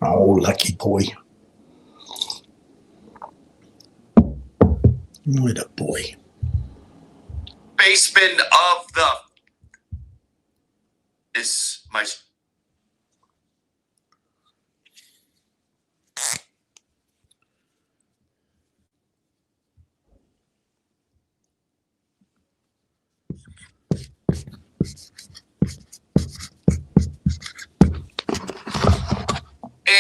Oh, lucky boy. What a boy. Basement of the is my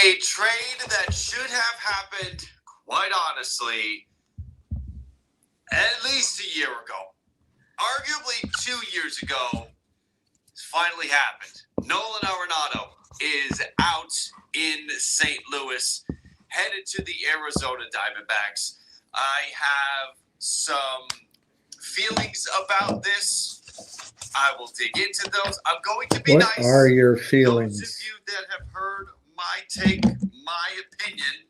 a trade that should have happened, quite honestly, at least a year ago. Arguably 2 years ago, it's finally happened. Nolan Arenado is out in St. Louis, headed to the Arizona Diamondbacks. I have some feelings about this. I will dig into those. I'm going to be What nice. are your feelings? Those of you that have heard my take, my opinion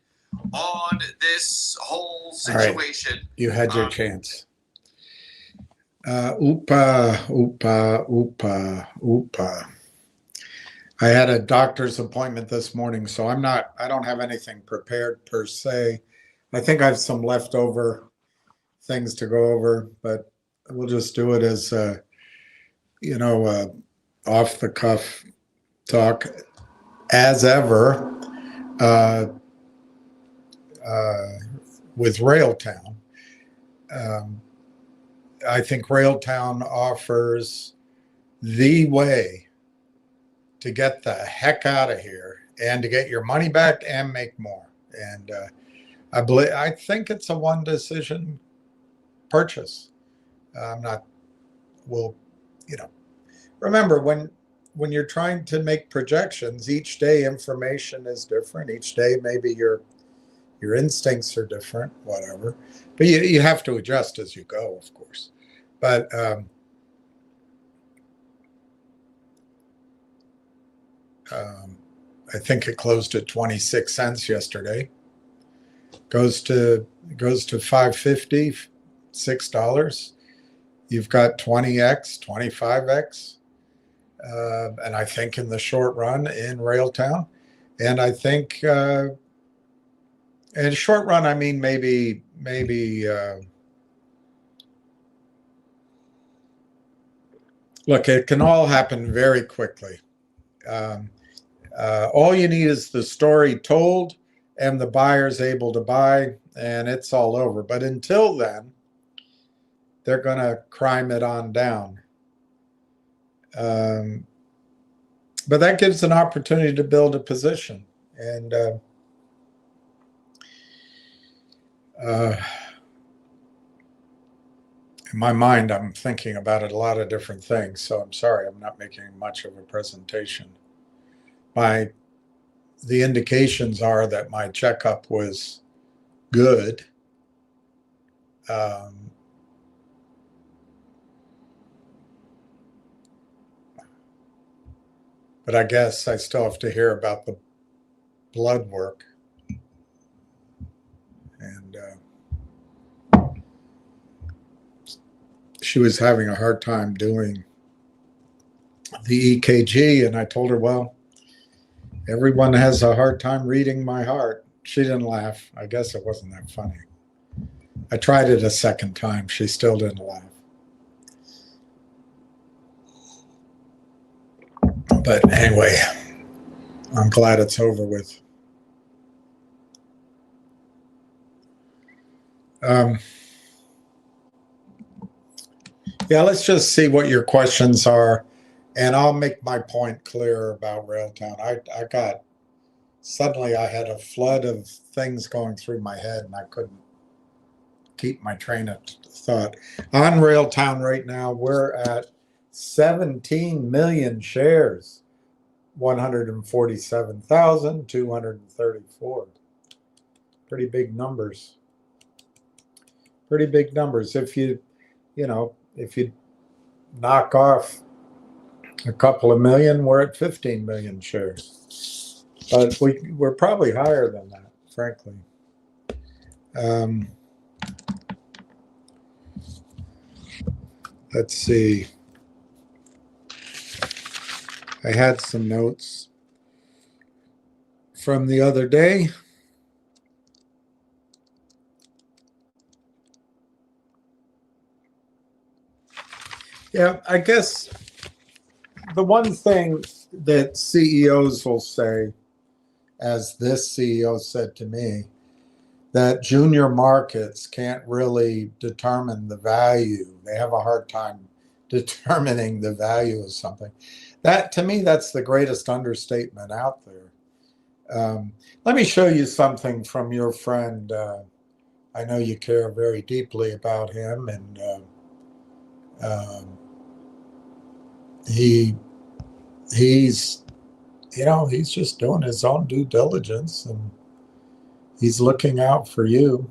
on this whole situation. Right. You had your chance. Oopa. I had a doctor's appointment this morning, so I don't have anything prepared per se. I think I have some leftover things to go over, but we'll just do it as, off the cuff talk as ever, with Railtown. I think Railtown offers the way to get the heck out of here and to get your money back and make more. And I think it's a one decision purchase. Remember when you're trying to make projections, each day information is different. Each day maybe your instincts are different, whatever. But you have to adjust as you go, of course. But I think it closed at 26 cents yesterday. Goes to 5.50, $6. You've got 20x, 25x, and I think in the short run in Railtown, and I think in short run I mean maybe. Look, it can all happen very quickly. All you need is the story told and the buyer's able to buy, and it's all over. But until then, they're going to crime it on down. But that gives an opportunity to build a position. And in my mind, I'm thinking about a lot of different things. So I'm sorry, I'm not making much of a presentation. The indications are that my checkup was good. But I guess I still have to hear about the blood work. And she was having a hard time doing the EKG. And I told her, well, everyone has a hard time reading my heart. She didn't laugh. I guess it wasn't that funny. I tried it a second time. She still didn't laugh. But anyway, I'm glad it's over with. Yeah, let's just see what your questions are, and I'll make my point clear about Railtown. Suddenly I had a flood of things going through my head, and I couldn't keep my train of thought. On Railtown right now, we're at 17 million shares, 147,234. Pretty big numbers. Pretty big numbers. If you knock off a couple of million, we're at 15 million shares. But we're probably higher than that, frankly. Let's see. I had some notes. from the other day. Yeah, I guess the one thing that CEOs will say, as this CEO said to me, that junior markets can't really determine the value. They have a hard time determining the value of something. That, to me, that's the greatest understatement out there. Let me show you something from your friend. I know you care very deeply about him, and he's he's just doing his own due diligence, and he's looking out for you.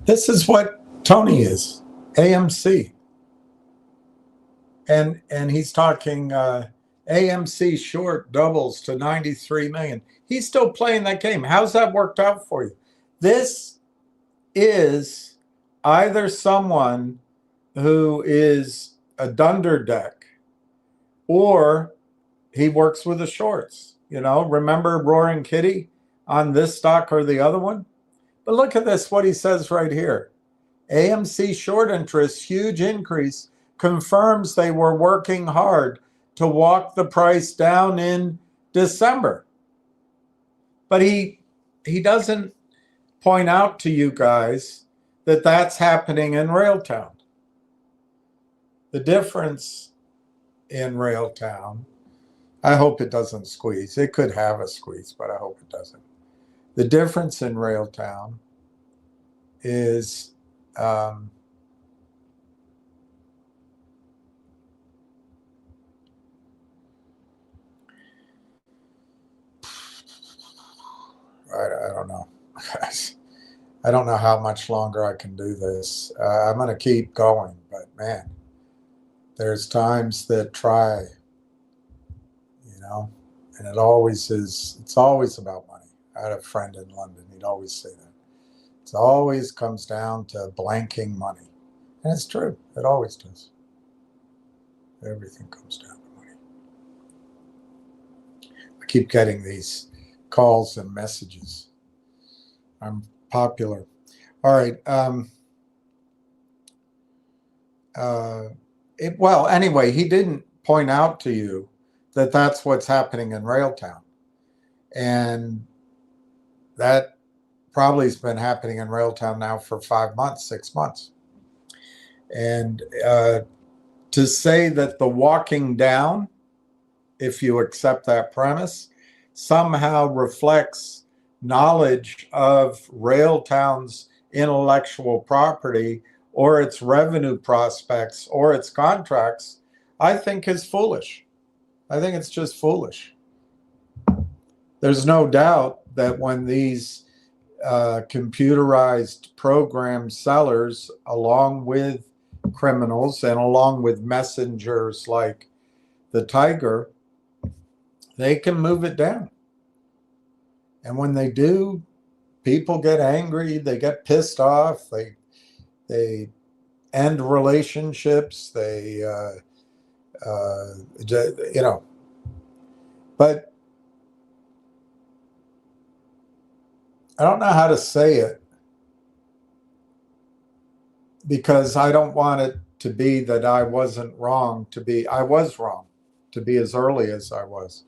This is what Tony is, AMC. And he's talking AMC short doubles to 93 million. He's still playing that game. How's that worked out for you? This is either someone who is a dunderdeck or he works with the shorts. Remember Roaring Kitty on this stock or the other one? But look at this, what he says right here. AMC short interest, huge increase, confirms they were working hard to walk the price down in December. But he doesn't point out to you guys that that's happening in Railtown. The difference in Railtown, I hope it doesn't squeeze. It could have a squeeze, but I hope it doesn't. The difference in Railtown is I don't know, guys. I don't know how much longer I can do this. I'm going to keep going, but man, there's times that try, and it always is. It's always about money. I had a friend in London. He'd always say that. It always comes down to blanking money. And it's true. It always does. Everything comes down to money. I keep getting these calls and messages. I'm popular. All right. Well, anyway, he didn't point out to you that that's what's happening in Railtown. And that probably has been happening in Railtown now for 5 months, 6 months. And to say that the walking down, if you accept that premise, somehow reflects knowledge of Railtown's intellectual property or its revenue prospects or its contracts, I think is foolish. I think it's just foolish. There's no doubt that when these computerized program sellers, along with criminals and along with messengers like the Tiger, they can move it down. And when they do, people get angry, they get pissed off, they end relationships, but I don't know how to say it because I don't want it to be that I wasn't wrong I was wrong to be as early as I was.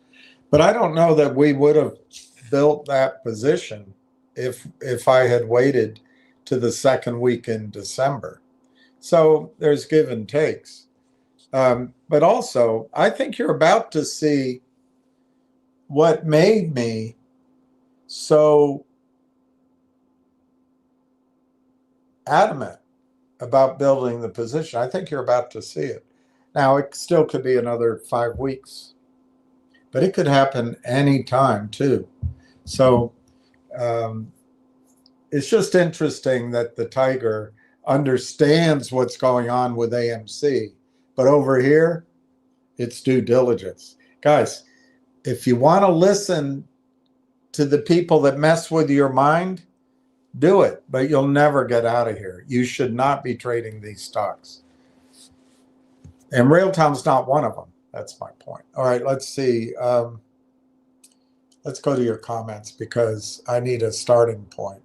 But I don't know that we would have built that position if I had waited to the second week in December. So there's give and takes. But also, I think you're about to see what made me so adamant about building the position. I think you're about to see it. Now, it still could be another 5 weeks, but it could happen any time too. So it's just interesting that the Tiger understands what's going on with AMC, but over here, it's due diligence. Guys, if you want to listen to the people that mess with your mind, do it, but you'll never get out of here. You should not be trading these stocks. And Railtown's not one of them. That's my point. All right, let's see. Let's go to your comments because I need a starting point.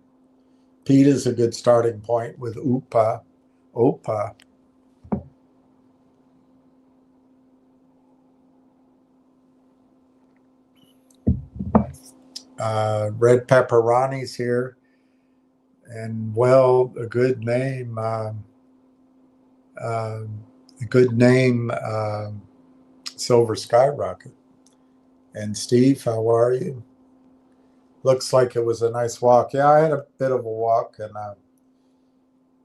Pete is a good starting point with outta. Red Pepperoni's here. And well, a good name. Silver Skyrocket. And Steve, how are you? Looks like it was a nice walk. Yeah, I had a bit of a walk and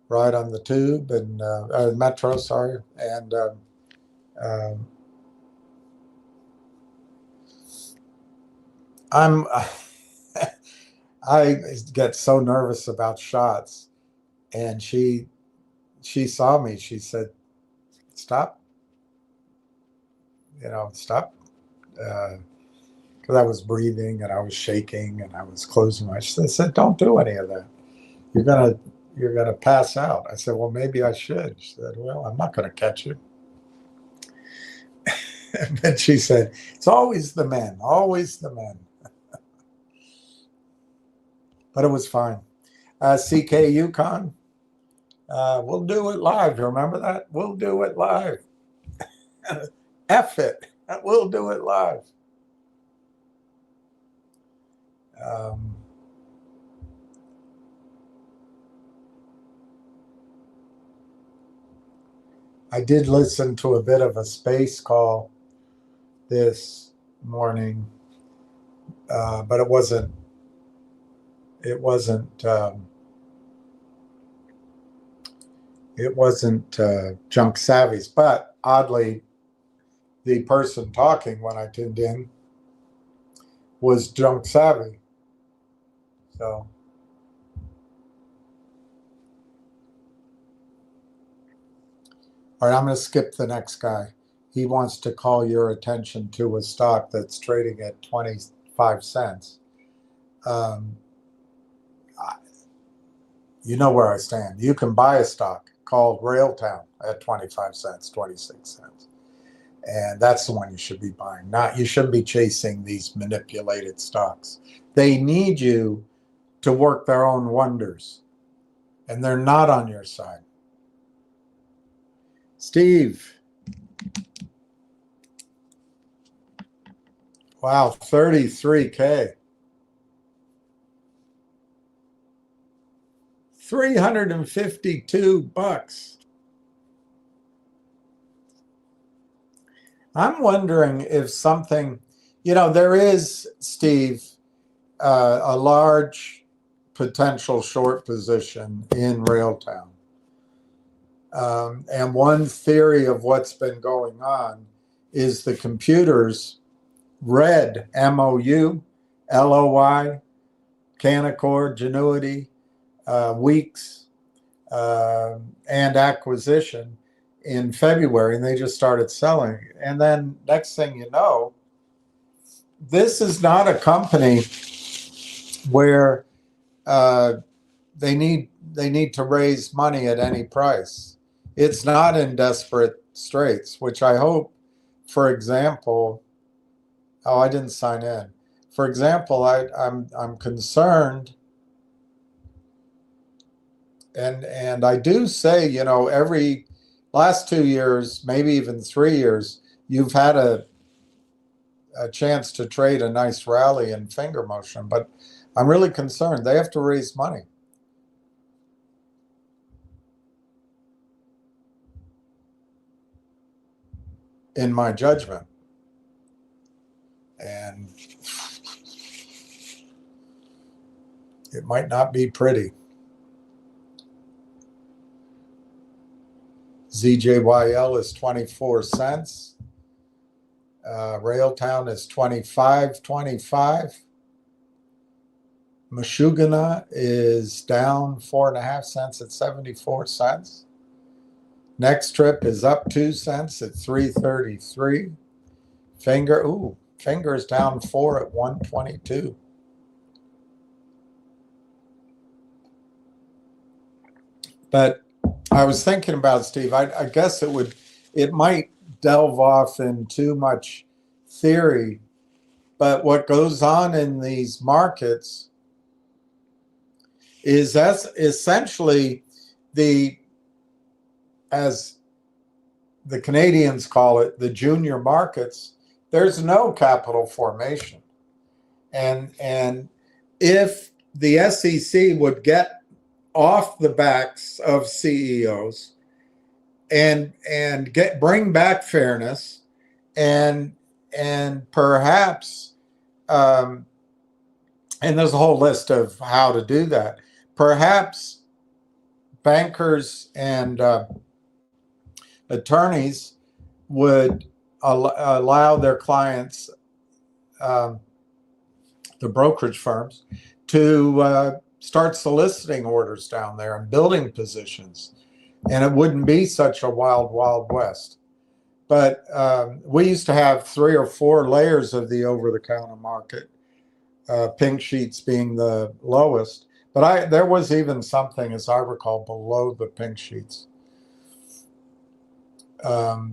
ride on the tube and metro, sorry. And I get so nervous about shots. And she saw me. She said, "Stop, stop." Because I was breathing and I was shaking and I was closing my eyes. She said, "Don't do any of that. You're gonna pass out." I said, "Well, maybe I should." She said, "Well, I'm not gonna catch you." And then she said, "It's always the men, always the men." But it was fine. CK Yukon, we'll do it live. Remember that? We'll do it live. F it. We'll do it live. I did listen to a bit of a space call this morning, but it wasn't Junk Savvy's. But oddly, the person talking when I tuned in was Junk Savvy. So all right, I'm going to skip the next guy. He wants to call your attention to a stock that's trading at 25 cents. You know where I stand. You can buy a stock called Railtown at 25 cents, 26 cents. And that's the one you should be buying. You shouldn't be chasing these manipulated stocks. They need you to work their own wonders. And they're not on your side. Steve. Wow, 33K. 352 bucks. I'm wondering if something, there is, Steve, a large potential short position in Railtown. And one theory of what's been going on is the computers read MOU, LOI, Canaccord, Genuity, Weeks, and acquisition in February, and they just started selling. And then next thing you know, this is not a company where they need to raise money at any price. It's not in desperate straits, which I hope, for example, I didn't sign in. For example, I'm concerned, and I do say, every last 2 years, maybe even 3 years, you've had a chance to trade a nice rally in finger motion, but I'm really concerned. They have to raise money. In my judgment. And it might not be pretty. ZJYL is 24 cents. Railtown is 25.25. Mashugana is down 4.5 cents at 74 cents. Next Trip is up 2 cents at 3.33. fingers down 4 at 122. But I was thinking about, Steve, I guess it might delve off in too much theory, but what goes on in these markets is that's essentially as the Canadians call it, the junior markets. There's no capital formation. And if the SEC would get off the backs of CEOs and bring back fairness and perhaps and there's a whole list of how to do that. Perhaps bankers and attorneys would allow their clients, the brokerage firms, to start soliciting orders down there and building positions. And it wouldn't be such a wild, wild west. But we used to have 3 or 4 layers of the over-the-counter market, pink sheets being the lowest. But there was even something, as I recall, below the pink sheets. But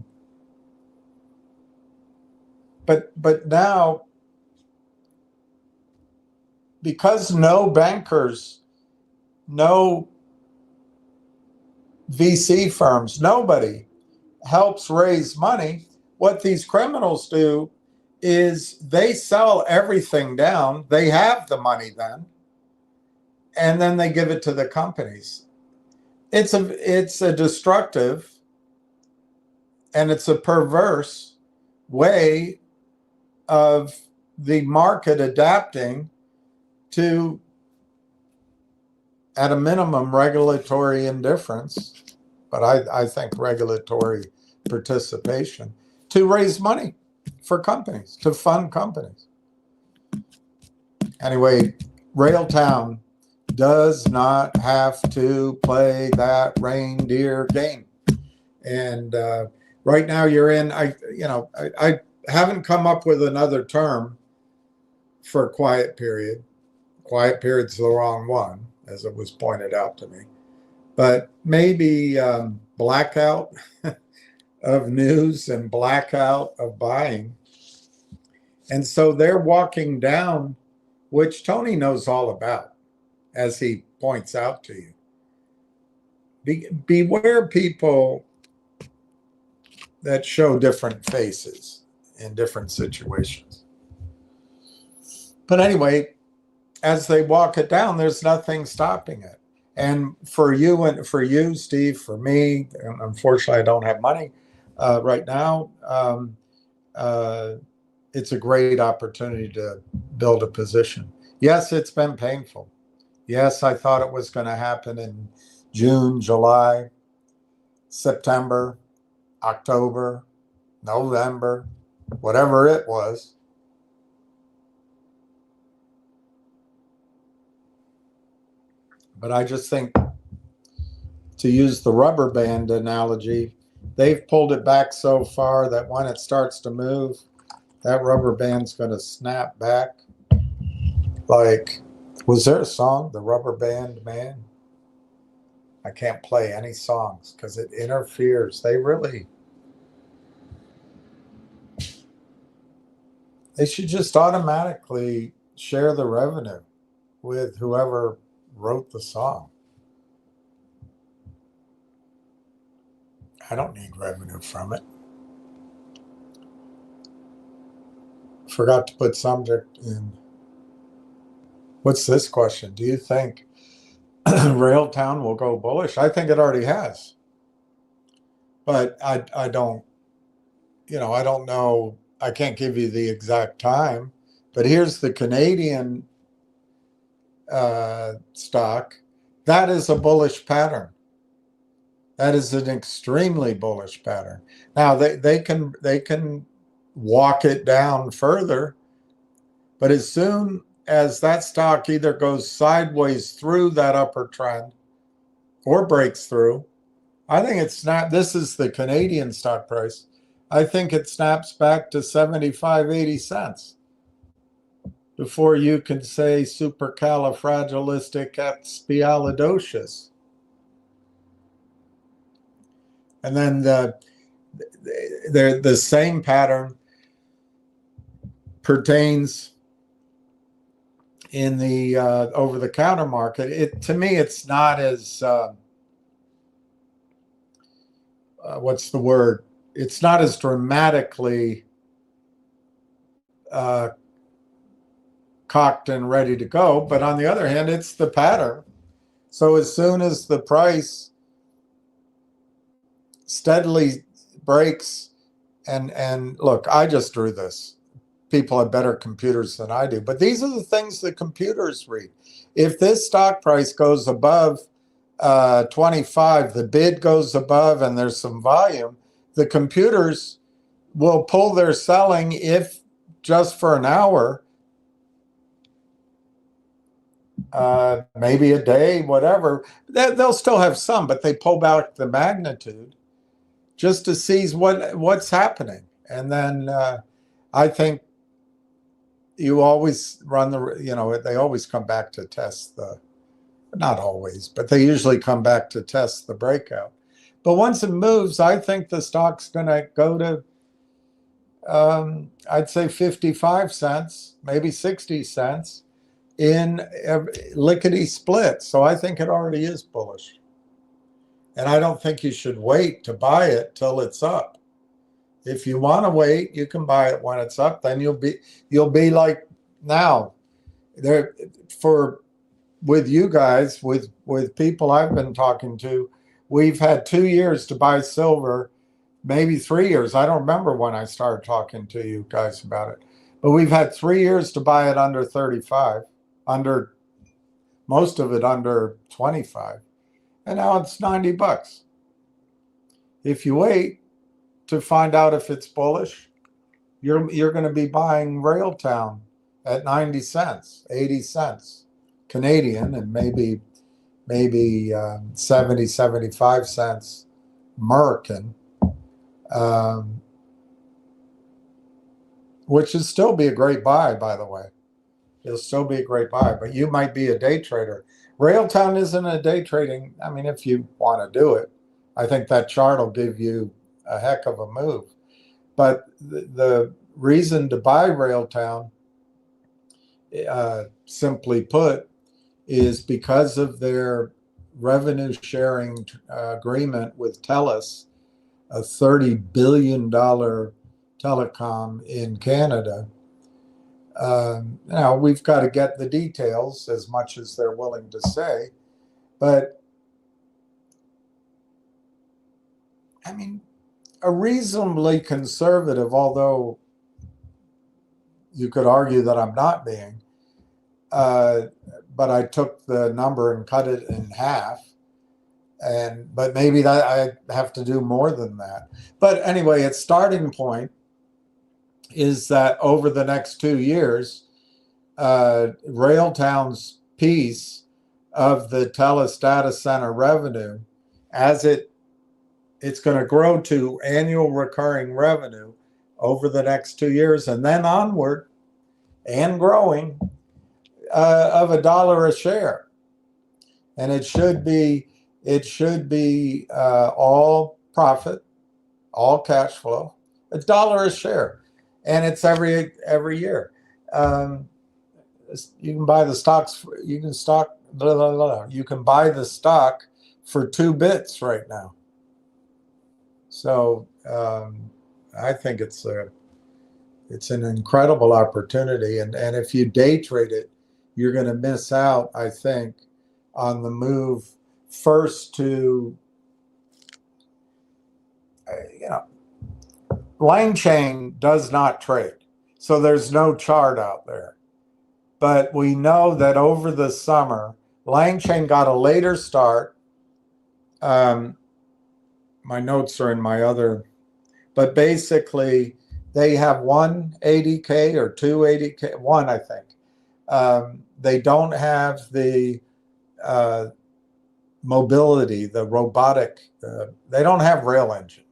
now, because no bankers, no VC firms, nobody helps raise money, what these criminals do is they sell everything down. They have the money then, and then they give it to the companies. It's a destructive and it's a perverse way of the market adapting to, at a minimum, regulatory indifference, but I think regulatory participation, to raise money for companies, to fund companies. Anyway, Railtown does not have to play that reindeer game. And right now you're in, I haven't come up with another term for quiet period. Quiet period's the wrong one, as it was pointed out to me. But maybe blackout of news and blackout of buying. And so they're walking down, which Tony knows all about, as he points out to you. Beware people that show different faces in different situations. But anyway, as they walk it down, there's nothing stopping it. And for you, Steve, for me, unfortunately, I don't have money right now. It's a great opportunity to build a position. Yes, it's been painful. Yes, I thought it was going to happen in June, July, September, October, November, whatever it was. But I just think, to use the rubber band analogy, they've pulled it back so far that when it starts to move, that rubber band's going to snap back. Like, was there a song, The Rubber Band Man? I can't play any songs because it interferes. They should just automatically share the revenue with whoever wrote the song. I don't need revenue from it. Forgot to put subject in. What's this question? Do you think Railtown will go bullish? I think it already has. But I don't know. I can't give you the exact time. But here's the Canadian stock. That is a bullish pattern. That is an extremely bullish pattern. Now they can walk it down further, but as soon as that stock either goes sideways through that upper trend or breaks through, I think it's not. This is the Canadian stock price. I think it snaps back to 75, 80 cents before you can say supercalifragilisticexpialidocious. And then the same pattern pertains in the over-the-counter market. To me, it's not as what's the word? It's not as dramatically cocked and ready to go. But on the other hand, it's the pattern. So as soon as the price steadily breaks, and look, I just drew this. People have better computers than I do, but these are the things that computers read. If this stock price goes above 25, the bid goes above, and there's some volume, the computers will pull their selling, if just for an hour, maybe a day, whatever. They'll still have some, but they pull back the magnitude just to seize what's happening. And then I think you always run they always come back to test not always, but they usually come back to test the breakout. But once it moves, I think the stock's going to go to, I'd say 55 cents, maybe 60 cents in lickety split. So I think it already is bullish. And I don't think you should wait to buy it till it's up. If you want to wait, you can buy it when it's up. Then you'll be like now. With you guys, with people I've been talking to, we've had 2 years to buy silver, maybe 3 years. I don't remember when I started talking to you guys about it, but we've had 3 years to buy it under 35, under most of it under 25, and now it's 90 bucks. If you wait to find out if it's bullish, you're going to be buying Railtown at 90 cents, 80 cents Canadian, and maybe 70, 75 cents American, which would still be a great buy, by the way. It'll still be a great buy, but you might be a day trader. Railtown isn't a day trading. I mean, if you want to do it, I think that chart will give you a heck of a move. But the reason to buy Railtown, simply put, is because of their revenue sharing agreement with TELUS, a $30 billion telecom in Canada. Now, we've got to get the details as much as they're willing to say, but I mean, a reasonably conservative, although you could argue that I'm not being, but I took the number and cut it in half. But maybe that I have to do more than that. But anyway, its starting point is that over the next 2 years, Railtown's piece of the TELUS data center revenue, as it's going to grow to annual recurring revenue over the next 2 years, and then onward and growing, of $1 a share. And it should be all profit, all cash flow, $1 a share, and it's every year. You can buy the stocks. You can buy the stock for 2 bits right now. So I think it's an incredible opportunity, and if you day trade it, you're going to miss out, I think, on the move first to, Lang Chain does not trade, so there's no chart out there. But we know that over the summer, Lang Chain got a later start. My notes are in my other, but basically they have one 80K or two 80K, one, I think. They don't have the mobility, the robotic, they don't have rail engine.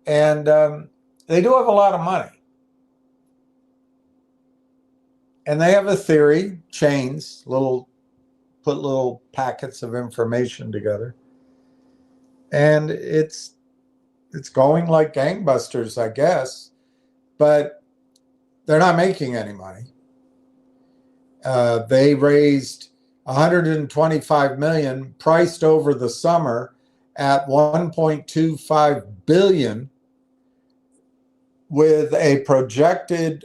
And they do have a lot of money. And they have a theory, chains, put little packets of information together. And it's going like gangbusters, I guess, but they're not making any money. They raised 125 million, priced over the summer at 1.25 billion, with a projected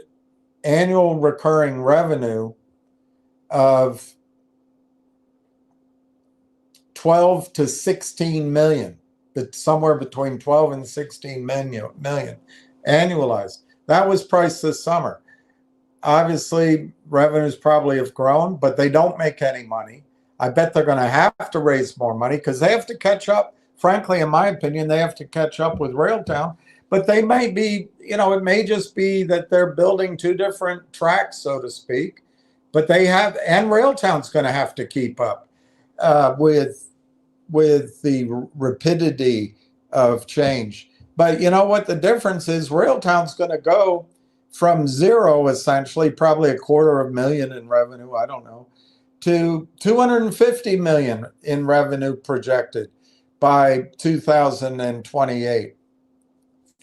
annual recurring revenue of 12 to 16 million, but somewhere between 12 and 16 million annualized. That was priced this summer. Obviously, revenues probably have grown, but they don't make any money. I bet they're going to have to raise more money because they have to catch up. Frankly, in my opinion, they have to catch up with Railtown. But they may be, it may just be that they're building two different tracks, so to speak. But they have, and Railtown's going to have to keep up with the rapidity of change. But you know what the difference is? Railtown's going to go from zero, essentially, probably $250,000 in revenue, I don't know, to 250 million in revenue projected by 2028.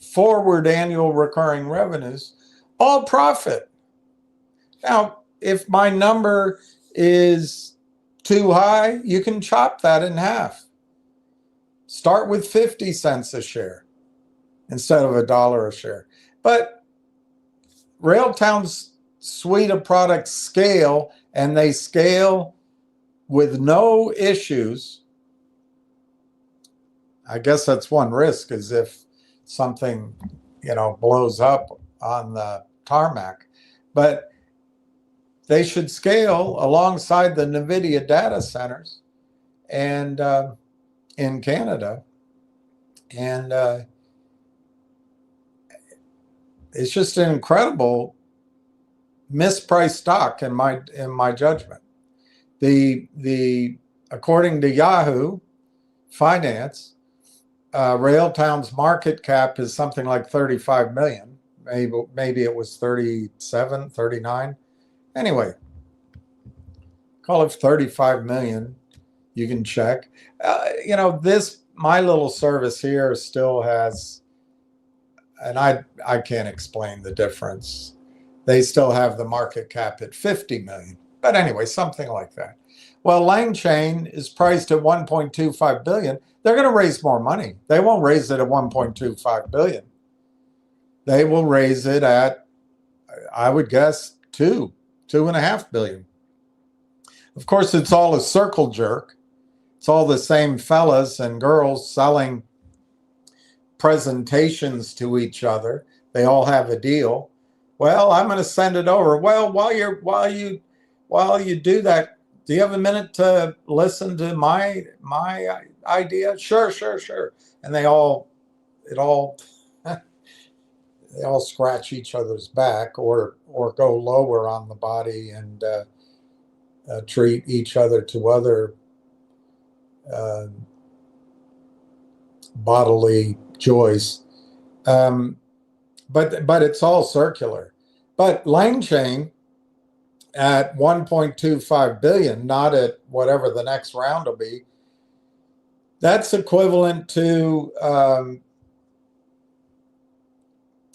Forward annual recurring revenues, all profit. Now, if my number is too high, you can chop that in half. Start with 50 cents a share instead of $1 a share. But Railtown's suite of products scale, and they scale with no issues. I guess that's one risk, is if something, blows up on the tarmac. But they should scale alongside the NVIDIA data centers and in Canada. And it's just an incredible mispriced stock in my judgment. The according to Yahoo Finance, Railtown's market cap is something like 35 million. Maybe it was 37, 39. Anyway, call it 35 million. You can check. My little service here still has, and I can't explain the difference. They still have the market cap at 50 million. But anyway, something like that. Well, Lang Chain is priced at 1.25 billion. They're going to raise more money. They won't raise it at 1.25 billion. They will raise it at, I would guess, 2.5 billion. Of course, it's all a circle jerk. It's all the same fellas and girls selling presentations to each other. They all have a deal. Well, I'm going to send it over. Well, while you do that, do you have a minute to listen to my idea? Sure. And they all scratch each other's back or go lower on the body and treat each other to other bodily joys. But it's all circular. But Lang Chain at 1.25 billion, not at whatever the next round will be, that's equivalent to,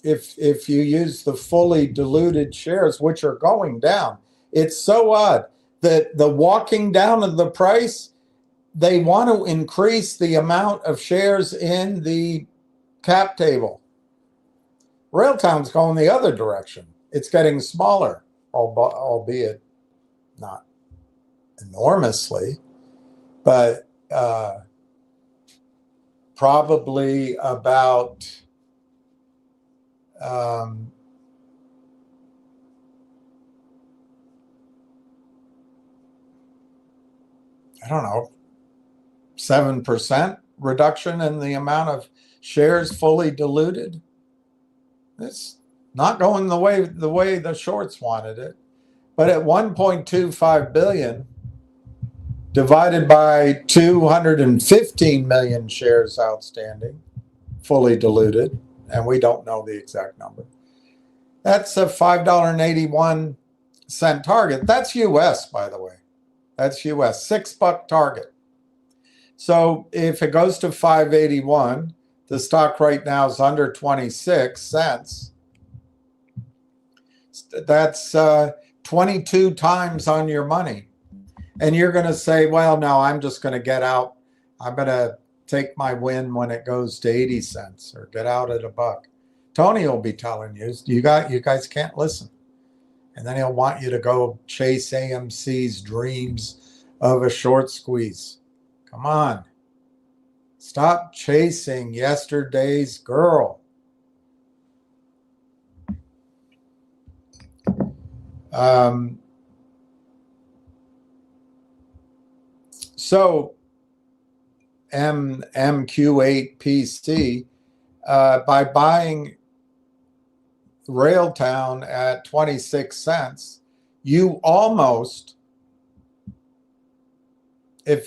if you use the fully diluted shares, which are going down. It's so odd that the walking down of the price, they want to increase the amount of shares in the cap table. Railtown's going the other direction. It's getting smaller, albeit not enormously, but probably about I don't know, 7% reduction in the amount of shares fully diluted. It's not going the way the shorts wanted it. But at 1.25 billion divided by 215 million shares outstanding, fully diluted, and we don't know the exact number. That's a $5.81 target. That's US, by the way. That's US, $6 target. So if it goes to 581, the stock right now is under 26 cents. That's 22 times on your money. And you're going to say, well, no, I'm just going to get out. I'm going to take my win when it goes to 80 cents or get out at $1. Tony will be telling you, you guys can't listen. And then he'll want you to go chase AMC's dreams of a short squeeze. Come on. Stop chasing yesterday's girl. So MQ8PC, by buying Railtown at 26 cents, you almost, if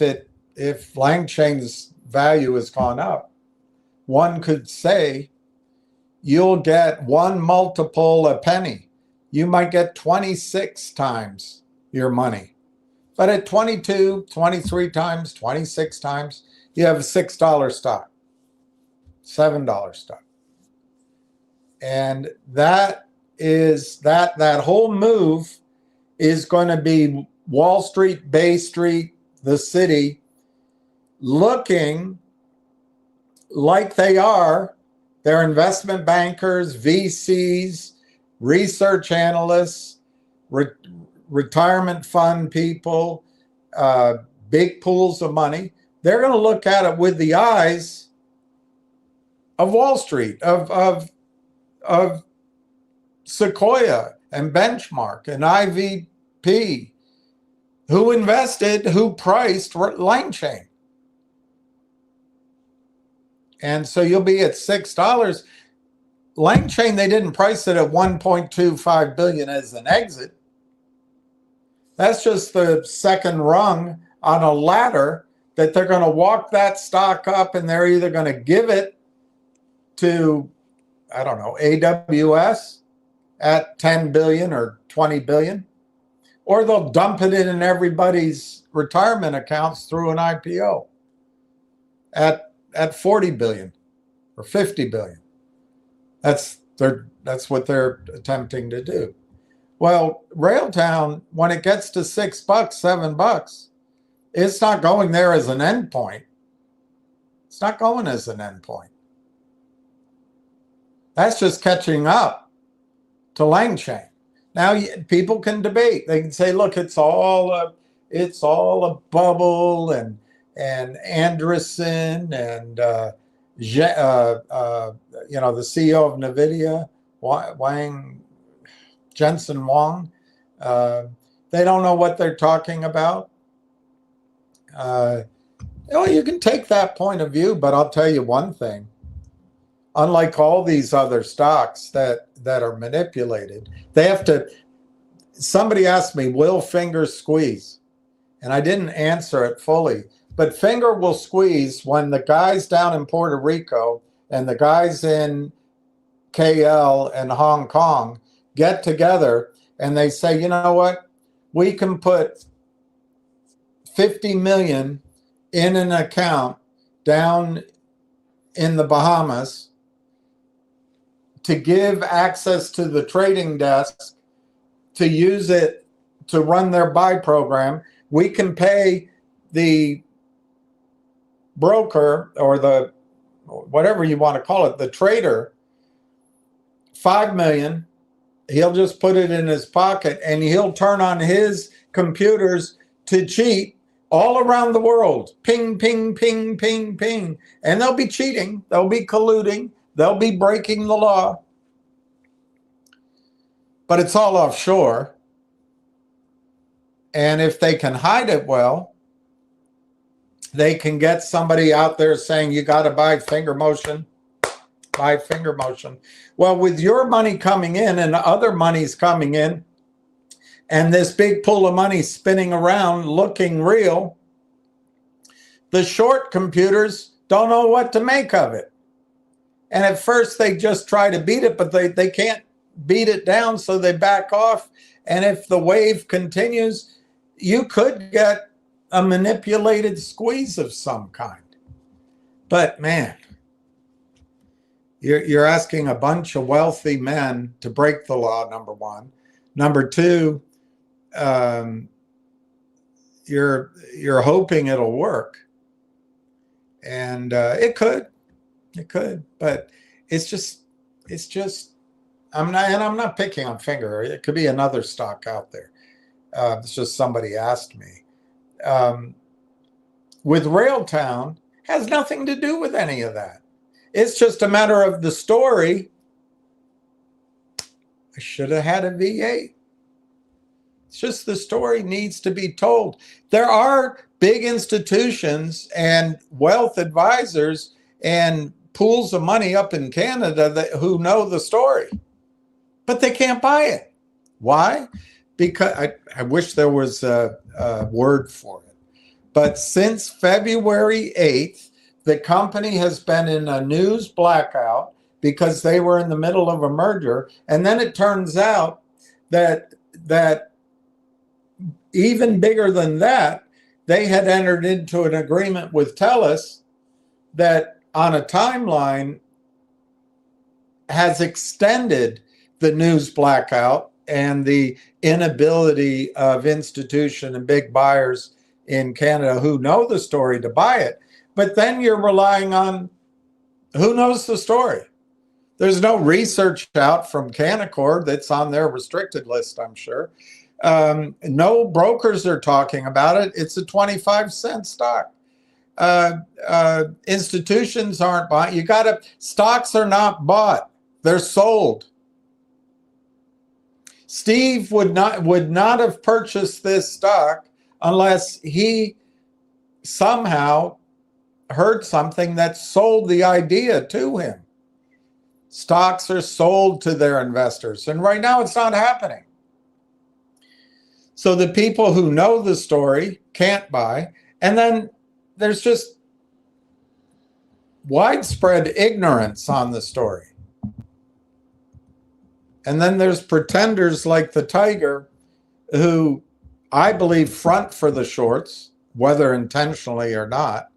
Langchain's value has gone up, one could say you'll get one multiple a penny. You might get 26 times your money. But at 22, 23 times, 26 times, you have a $6 stock, $7 stock. And that whole move is going to be Wall Street, Bay Street, the city, looking like they are. They're investment bankers, VCs, research analysts, retirement fund people, big pools of money. They're going to look at it with the eyes of Wall Street, of Sequoia and Benchmark and IVP, who invested, who priced Langchain. And so you'll be at $6. Langchain, they didn't price it at 1.25 billion as an exit. That's just the second rung on a ladder that they're going to walk that stock up, and they're either going to give it to, I don't know, AWS at 10 billion or 20 billion, or they'll dump it in everybody's retirement accounts through an IPO at 40 billion or 50 billion. That's what they're attempting to do. Well, Railtown, when it gets to $6, $7, it's not going there as an endpoint. It's not going as an endpoint. That's just catching up to Langchain. Now, people can debate. They can say, look, it's all a bubble, and Andreessen and the CEO of NVIDIA, Jensen Huang, they don't know what they're talking about. You can take that point of view, but I'll tell you one thing. Unlike all these other stocks that are manipulated, they have to. Somebody asked me, will fingers squeeze? And I didn't answer it fully. But finger will squeeze when the guys down in Puerto Rico and the guys in KL and Hong Kong get together and they say, you know what? We can put 50 million in an account down in the Bahamas to give access to the trading desk to use it to run their buy program. We can pay the broker or the whatever you want to call it, the trader, 5 million. He'll just put it in his pocket and he'll turn on his computers to cheat all around the world. Ping, ping, ping, ping, ping. And they'll be cheating. They'll be colluding. They'll be breaking the law. But it's all offshore. And if they can hide it well, they can get somebody out there saying, you got to buy finger motion. Buy finger motion. Well, with your money coming in and other money's coming in, and this big pool of money spinning around looking real, the short computers don't know what to make of it. And at first they just try to beat it, but they can't beat it down, so they back off. And if the wave continues, you could get a manipulated squeeze of some kind. But man, you're asking a bunch of wealthy men to break the law, number one. Number two, you're hoping it'll work. And it could, but it's just, I'm not picking on Finger. It could be another stock out there. It's just somebody asked me. With Railtown, has nothing to do with any of that. It's just a matter of the story. I should have had a V8. It's just the story needs to be told. There are big institutions and wealth advisors and pools of money up in Canada who know the story, but they can't buy it. Why? Because I wish there was a word for it. But since February 8th, the company has been in a news blackout because they were in the middle of a merger. And then it turns out that even bigger than that, they had entered into an agreement with TELUS that on a timeline has extended the news blackout and the inability of institution and big buyers in Canada who know the story to buy it. But then you're relying on who knows the story. There's no research out from Canaccord that's on their restricted list, I'm sure. No brokers are talking about it. It's a 25-cent stock. Institutions aren't buying. Stocks are not bought. They're sold. Steve would not have purchased this stock unless he somehow heard something that sold the idea to him. Stocks are sold to their investors, and right now it's not happening. So the people who know the story can't buy, and then there's just widespread ignorance on the story. And then there's pretenders like the Tiger who I believe front for the shorts, whether intentionally or not.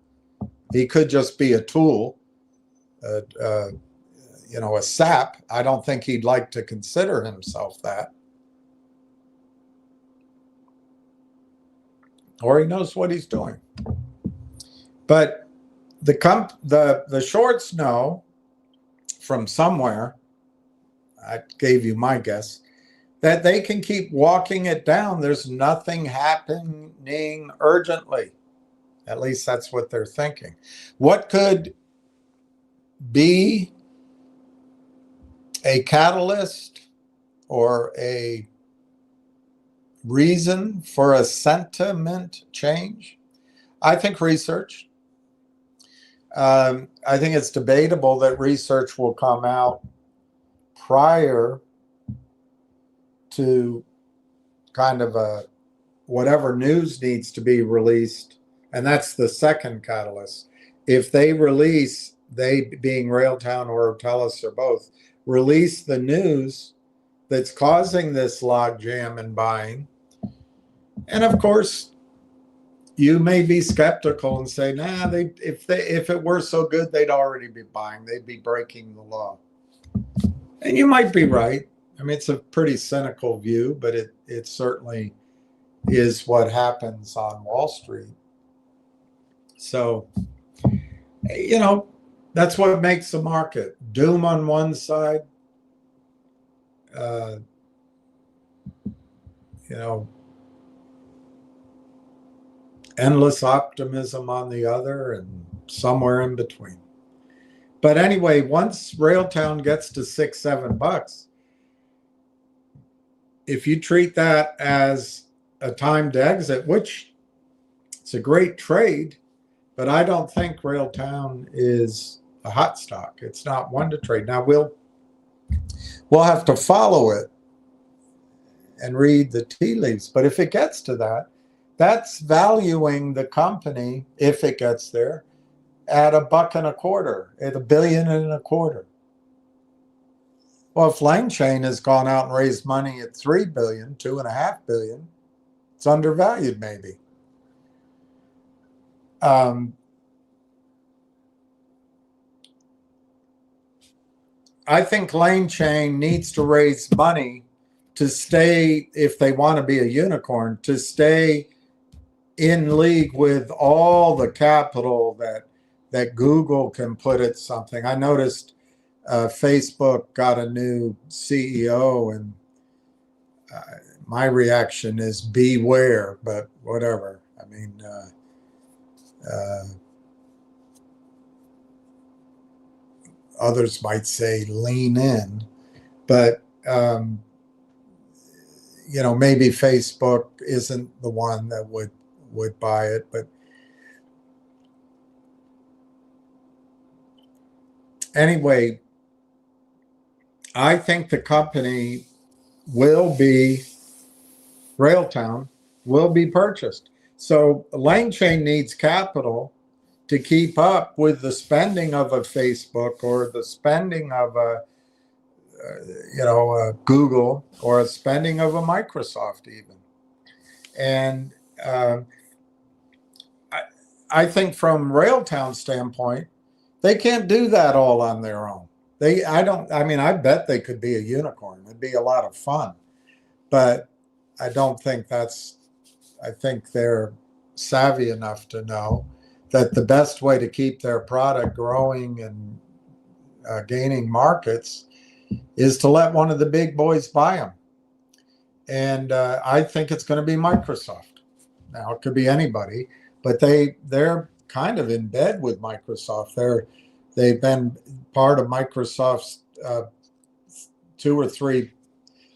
He could just be a tool, a sap. I don't think he'd like to consider himself that. Or he knows what he's doing. But the shorts know from somewhere, I gave you my guess, that they can keep walking it down. There's nothing happening urgently. At least that's what they're thinking. What could be a catalyst or a reason for a sentiment change? I think research. I think it's debatable that research will come out prior to kind of whatever news needs to be released. And that's the second catalyst. If they release, they being Railtown or TELUS or both, release the news that's causing this logjam in buying. And of course, you may be skeptical and say, nah, if it were so good, they'd already be buying. They'd be breaking the law. And you might be right. I mean, it's a pretty cynical view, but it certainly is what happens on Wall Street. So, that's what makes the market. Doom on one side, endless optimism on the other, and somewhere in between. But anyway, once Railtown gets to $6-7, if you treat that as a time to exit, which it's a great trade, but I don't think Railtown is a hot stock. It's not one to trade. Now we'll have to follow it and read the tea leaves. But if it gets to that, that's valuing the company, if it gets there, at $1.25, at $1.25 billion. Well, if LangChain has gone out and raised money at $3 billion, $2.5 billion, it's undervalued maybe. I think LangChain needs to raise money to stay, if they want to be a unicorn, to stay in league with all the capital that Google can put at something. I noticed Facebook got a new CEO, and my reaction is beware, but whatever. I mean, others might say lean in, but maybe Facebook isn't the one that would buy it. But anyway, I think the company will be, Railtown will be purchased. So LangChain needs capital to keep up with the spending of a Facebook or the spending of a Google or a spending of a Microsoft even. And I think from Railtown's standpoint, they can't do that all on their own. I bet they could be a unicorn. It'd be a lot of fun, but I don't think I think they're savvy enough to know that the best way to keep their product growing and gaining markets is to let one of the big boys buy them. And I think it's going to be Microsoft. Now, it could be anybody, but they're kind of in bed with Microsoft. They've been part of Microsoft's 2 or 3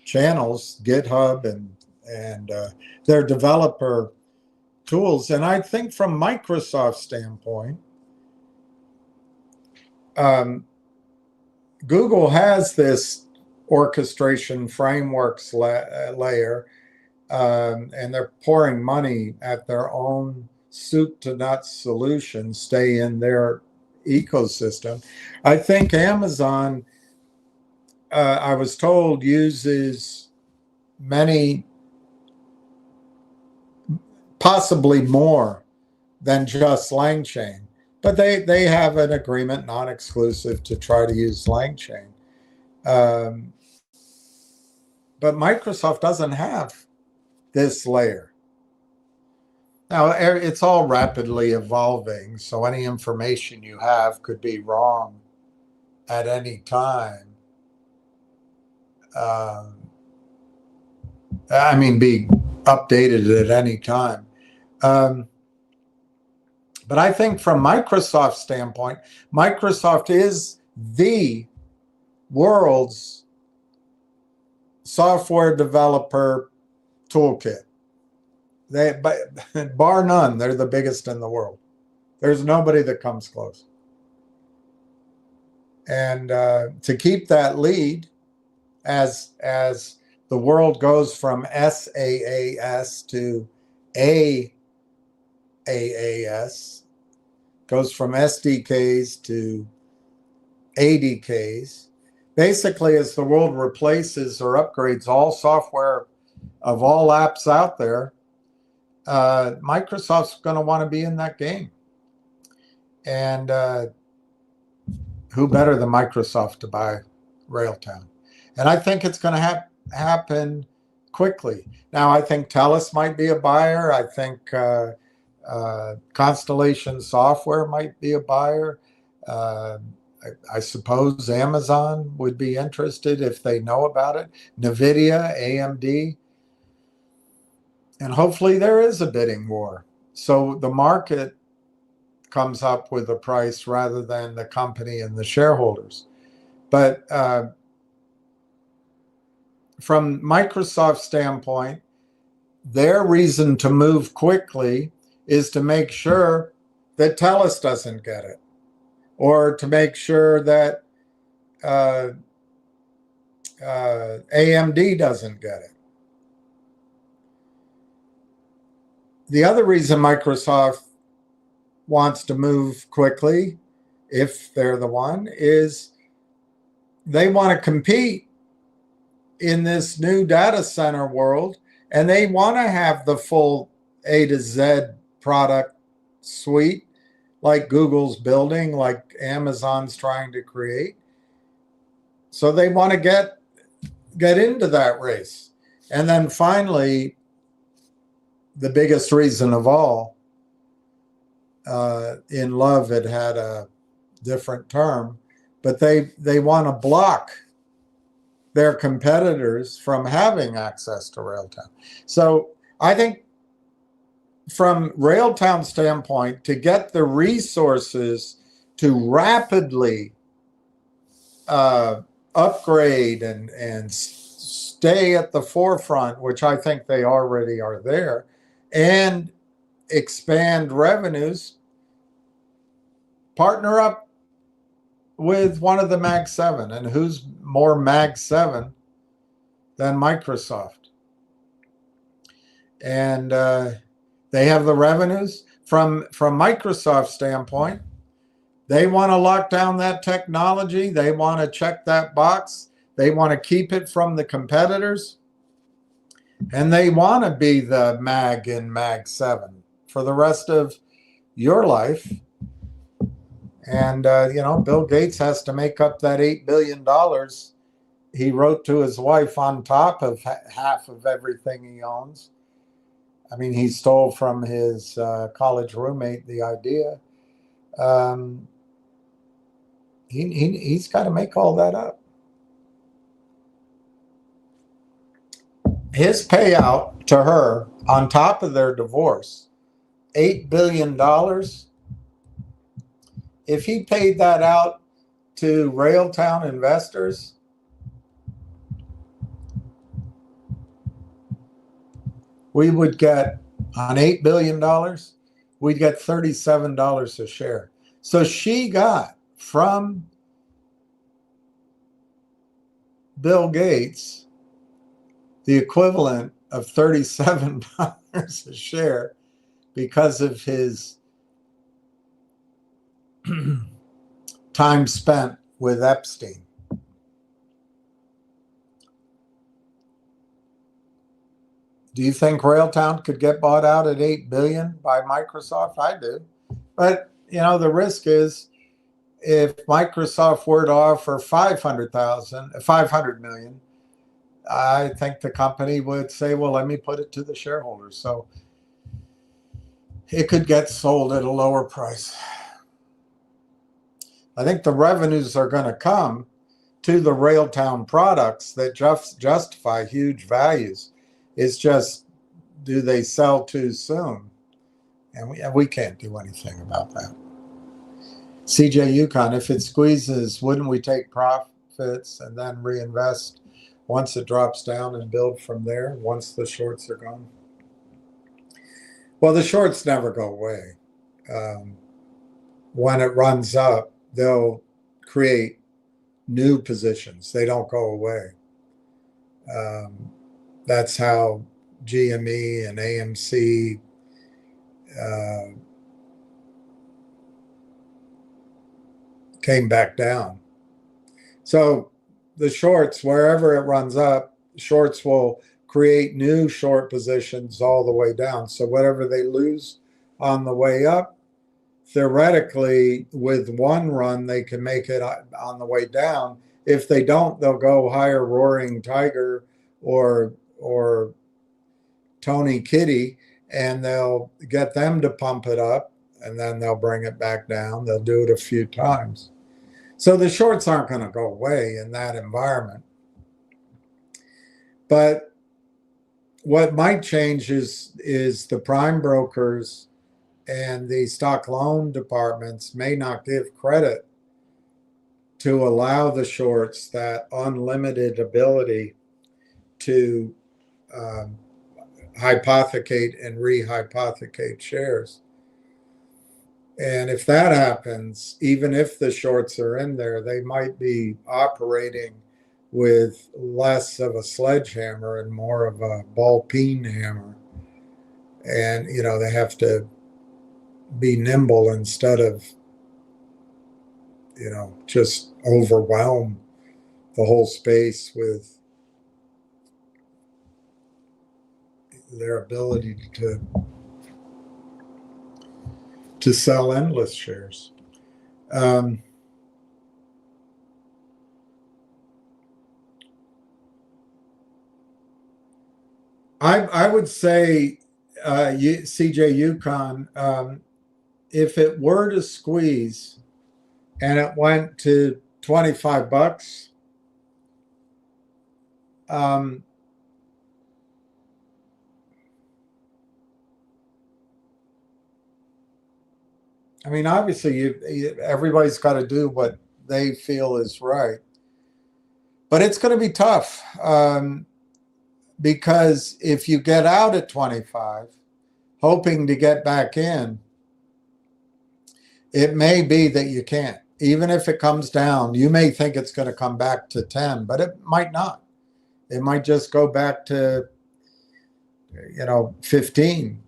channels, GitHub and their developer tools. And I think from Microsoft's standpoint, Google has this orchestration frameworks layer, and they're pouring money at their own soup to nuts solution, stay in their ecosystem. I think Amazon, I was told, uses many, possibly more than just LangChain, but they have an agreement, non-exclusive, to try to use LangChain. But Microsoft doesn't have this layer. Now, it's all rapidly evolving, so any information you have could be wrong at any time. Be updated at any time. But I think from Microsoft's standpoint, Microsoft is the world's software developer toolkit. Bar none, they're the biggest in the world. There's nobody that comes close. And to keep that lead as the world goes from SaaS to AAS, goes from SDKs to ADKs. Basically, as the world replaces or upgrades all software of all apps out there, Microsoft's going to want to be in that game. And who better than Microsoft to buy Railtown? And I think it's going to happen quickly. Now, I think TELUS might be a buyer. I think Constellation Software might be a buyer. I suppose Amazon would be interested if they know about it. NVIDIA, AMD. And hopefully there is a bidding war. So the market comes up with a price rather than the company and the shareholders. But from Microsoft's standpoint, their reason to move quickly is to make sure that TELUS doesn't get it, or to make sure that AMD doesn't get it. The other reason Microsoft wants to move quickly, if they're the one, is they want to compete in this new data center world, and they want to have the full A to Z product suite like Google's building, like Amazon's trying to create. So they want to get into that race. And then finally, the biggest reason of all, in love, it had a different term, but they want to block their competitors from having access to Railtown. So I think from Railtown standpoint, to get the resources to rapidly upgrade and stay at the forefront, which I think they already are there, and expand revenues, partner up with one of the Mag 7. And who's more Mag 7 than Microsoft? And they have the revenues. From Microsoft's standpoint, they want to lock down that technology. They want to check that box. They want to keep it from the competitors. And they want to be the Mag in Mag 7 for the rest of your life. And, Bill Gates has to make up that $8 billion he wrote to his wife on top of half of everything he owns. I mean, he stole from his college roommate the idea. He's got to make all that up. His payout to her on top of their divorce, $8 billion. If he paid that out to Railtown investors, we would get, on $8 billion, we'd get $37 a share. So she got from Bill Gates the equivalent of $37 a share because of his time spent with Epstein. Do you think Railtown could get bought out at $8 billion by Microsoft? I do. But, the risk is if Microsoft were to offer $500 million, I think the company would say, well, let me put it to the shareholders. So it could get sold at a lower price. I think the revenues are going to come to the Railtown products that justify huge values. It's just, do they sell too soon? And we can't do anything about that. CJ Yukon, if it squeezes, wouldn't we take profits and then reinvest once it drops down and build from there, once the shorts are gone? Well, the shorts never go away. When it runs up, they'll create new positions. They don't go away. That's how GME and AMC came back down. So the shorts, wherever it runs up, shorts will create new short positions all the way down. So whatever they lose on the way up, theoretically, with one run, they can make it on the way down. If they don't, they'll go higher Roaring Tiger or Tony Kitty, and they'll get them to pump it up, and then they'll bring it back down. They'll do it a few times. So the shorts aren't going to go away in that environment. But what might change is the prime brokers and the stock loan departments may not give credit to allow the shorts that unlimited ability to hypothecate and rehypothecate shares. And if that happens, even if the shorts are in there, they might be operating with less of a sledgehammer and more of a ball peen hammer. And, they have to be nimble instead of, just overwhelm the whole space with their ability to sell endless shares. I would say, CJ Yukon, if it were to squeeze and it went to $25, I mean, obviously, everybody's got to do what they feel is right, but it's going to be tough, because if you get out at 25, hoping to get back in, it may be that you can't. Even if it comes down, you may think it's going to come back to 10, but it might not. It might just go back to, 15.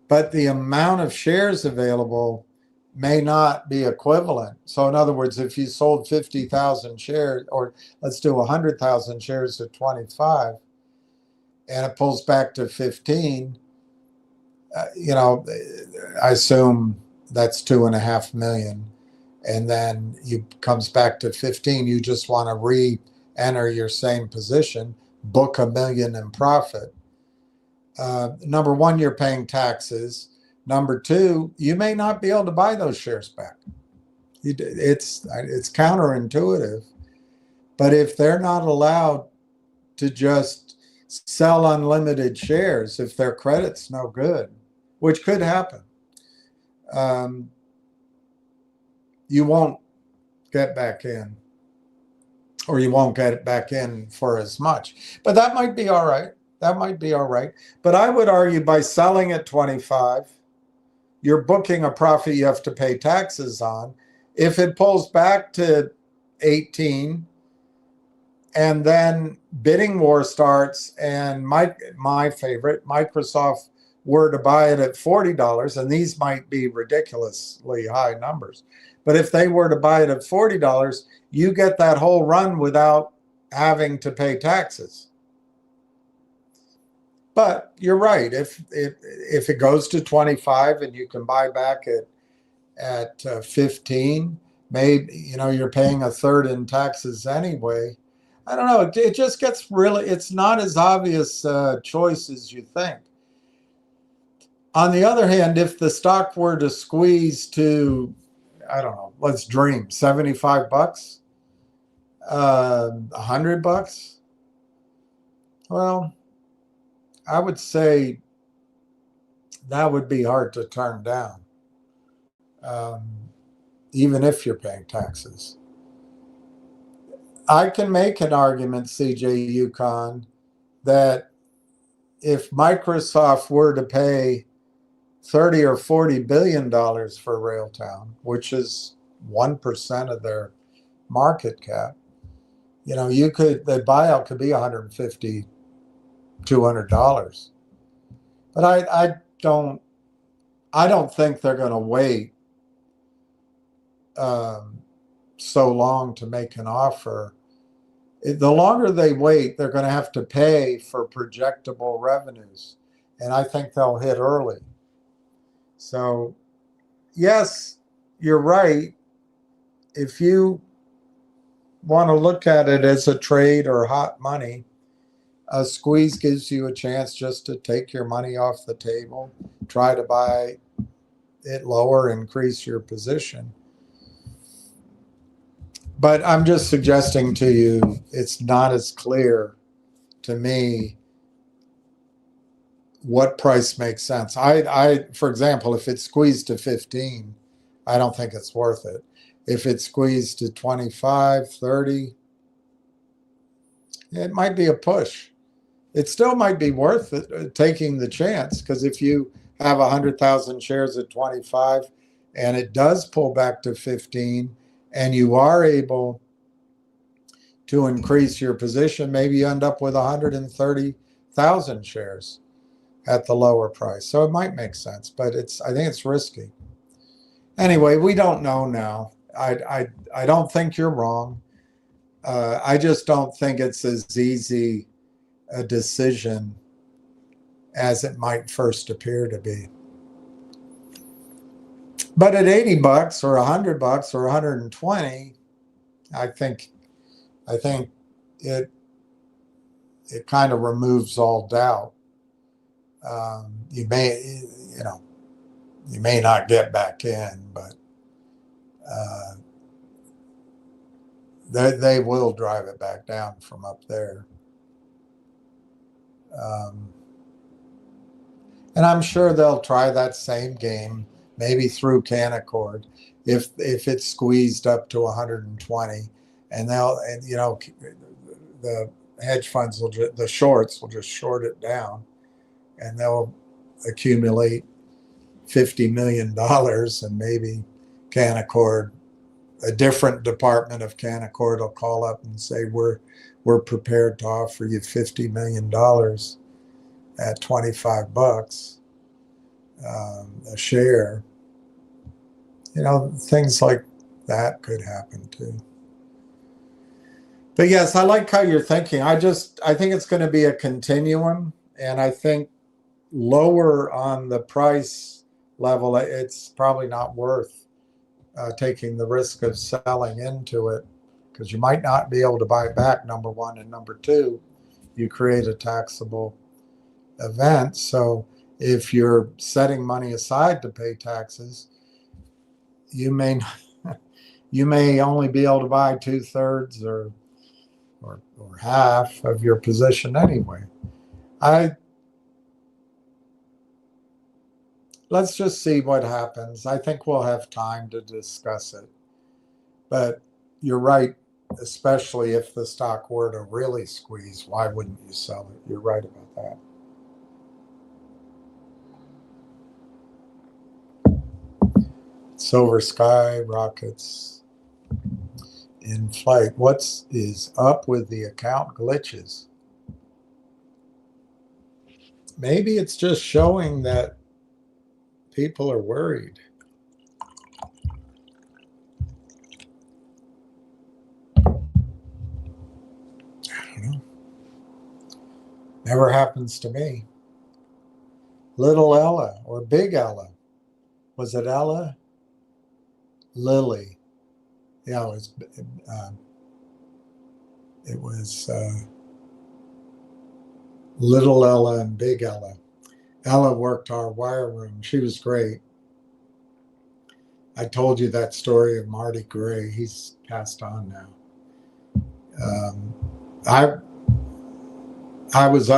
But the amount of shares available may not be equivalent. So in other words, if you sold 50,000 shares, or let's do 100,000 shares at 25, and it pulls back to 15, I assume that's 2.5 million. And then it comes back to 15. You just want to re-enter your same position, book $1 million in profit. Number one, you're paying taxes. Number two, you may not be able to buy those shares back. It's counterintuitive, but if they're not allowed to just sell unlimited shares, if their credit's no good, which could happen, you won't get back in, or you won't get it back in for as much. But that might be all right. That might be all right. But I would argue by selling at 25, you're booking a profit you have to pay taxes on. If it pulls back to 18 and then bidding war starts and my favorite, Microsoft, were to buy it at $40, and these might be ridiculously high numbers, but if they were to buy it at $40, you get that whole run without having to pay taxes. But you're right. If it goes to 25 and you can buy back at 15, maybe you're paying a third in taxes anyway. I don't know. It just gets really. It's not as obvious a choice as you think. On the other hand, if the stock were to squeeze to, I don't know, let's dream, $75, $100, well, I would say that would be hard to turn down, even if you're paying taxes. I can make an argument, CJ Yukon, that if Microsoft were to pay $30 or $40 billion for Railtown, which is 1% of their market cap, the buyout could be $150, $200. But I don't think they're going to wait so long to make an offer. The longer they wait, they're going to have to pay for projectable revenues, and I think they'll hit early. So, yes, you're right. If you want to look at it as a trade or hot money, a squeeze gives you a chance just to take your money off the table, try to buy it lower, increase your position. But I'm just suggesting to you, it's not as clear to me what price makes sense. For example, if it's squeezed to 15, I don't think it's worth it. If it's squeezed to 25, 30, it might be a push. It still might be worth it, taking the chance, because if you have 100,000 shares at 25 and it does pull back to 15 and you are able to increase your position, maybe you end up with 130,000 shares at the lower price. So it might make sense, but I think it's risky. Anyway, we don't know now. I don't think you're wrong. I just don't think it's as easy a decision as it might first appear to be. But at $80 or $100 or 120, I think it kind of removes all doubt. You may not get back in, but they will drive it back down from up there. And I'm sure they'll try that same game, maybe through Canaccord, if it's squeezed up to 120, and the hedge funds the shorts will just short it down, and they'll accumulate $50 million, and maybe Canaccord, a different department of Canaccord, will call up and say, we're prepared to offer you $50 million at $25 a share. Things like that could happen too. But yes, I like how you're thinking. I think it's going to be a continuum, and I think lower on the price level, it's probably not worth taking the risk of selling into it, because you might not be able to buy it back, number one, and number two, you create a taxable event. So if you're setting money aside to pay taxes, you may only be able to buy 2/3 or half of your position anyway. Let's just see what happens. I think we'll have time to discuss it. But you're right, especially if the stock were to really squeeze, why wouldn't you sell it? You're right about that. Silver sky rockets in flight. What is up with the account glitches? Maybe it's just showing that people are worried. I don't know. Never happens to me. Little Ella or Big Ella. Was it Ella? Lily. Yeah, it was Little Ella and Big Ella. Ella worked our wire room. She was great. I told you that story of Marty Gray. He's passed on now. I was,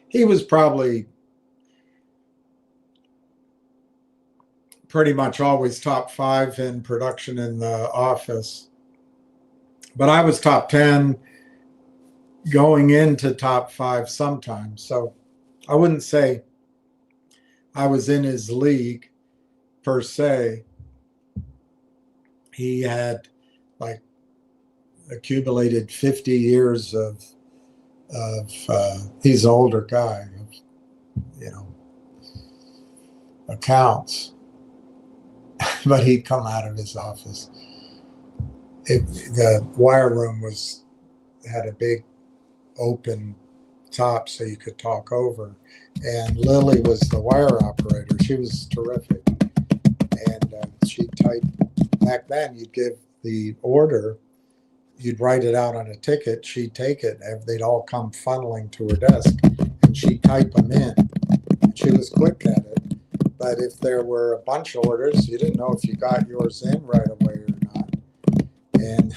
he was probably pretty much always top 5 in production in the office. But I was top 10 going into top 5 sometimes. So I wouldn't say I was in his league per se. He had accumulated 50 years of he's an older guy, accounts. But he'd come out of his office. The wire room had a big open top so you could talk over. And Lily was the wire operator. She was terrific. And she'd type, back then you'd give the order, you'd write it out on a ticket, she'd take it, and they'd all come funneling to her desk, and she'd type them in. And she was quick at it. But if there were a bunch of orders, you didn't know if you got yours in right away or not. And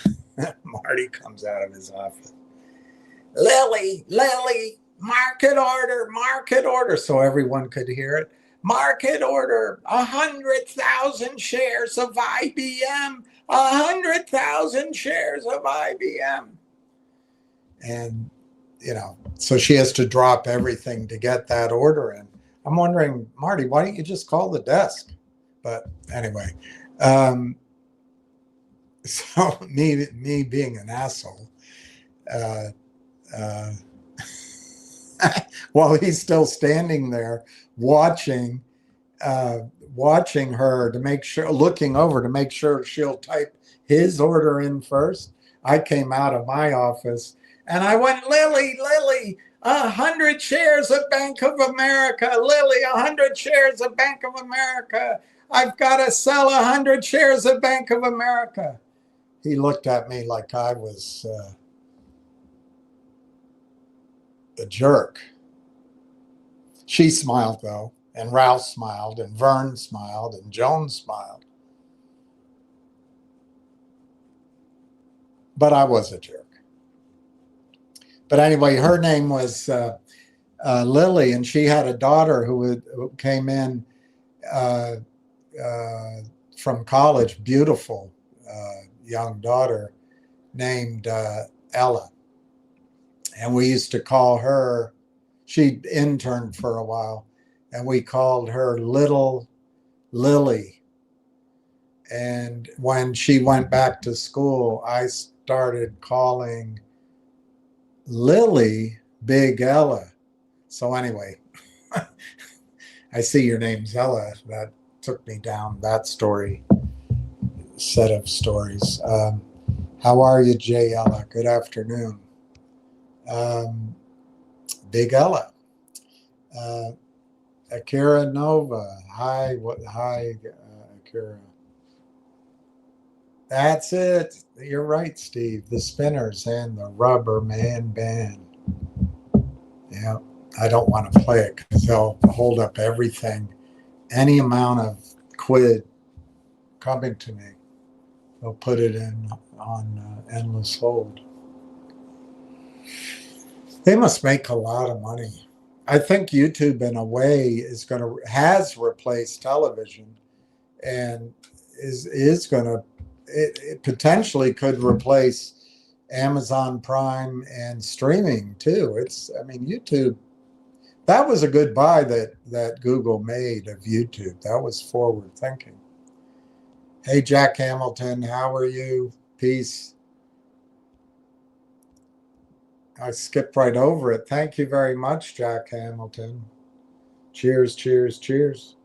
Marty comes out of his office. Lily, market order. So everyone could hear it. Market order, 100,000 shares of IBM, 100,000 shares of IBM. And, so she has to drop everything to get that order in. I'm wondering, Marty, why don't you just call the desk? But anyway, so me being an asshole, while he's still standing there watching, watching her to make sure, looking over to make sure she'll type his order in first. I came out of my office and I went, Lily, 100 shares of Bank of America. Lily, 100 shares of Bank of America. I've got to sell 100 shares of Bank of America. He looked at me like I was a jerk. She smiled, though, and Ralph smiled, and Vern smiled, and Joan smiled. But I was a jerk. But anyway, her name was Lily, and she had a daughter who came in from college, beautiful young daughter named Ella. And we used to call her, she interned for a while, and we called her Little Lily. And when she went back to school, I started calling Lily Big Ella. So anyway, I see your name's Ella. That took me down that set of stories. How are you, J. Ella? Good afternoon. Big Ella. Akira Nova. Hi, Akira. That's it. You're right, Steve. The Spinners and the Rubber Man Band. Yeah, I don't want to play it because they'll hold up everything. Any amount of quid coming to me, they'll put it in on endless hold. They must make a lot of money. I think YouTube, in a way, has replaced television, and is going to. It potentially could replace Amazon Prime and streaming too. YouTube. That was a good buy that Google made of YouTube. That was forward thinking. Hey, Jack Hamilton, how are you? Peace. I skipped right over it. Thank you very much, Jack Hamilton. Cheers, cheers, cheers.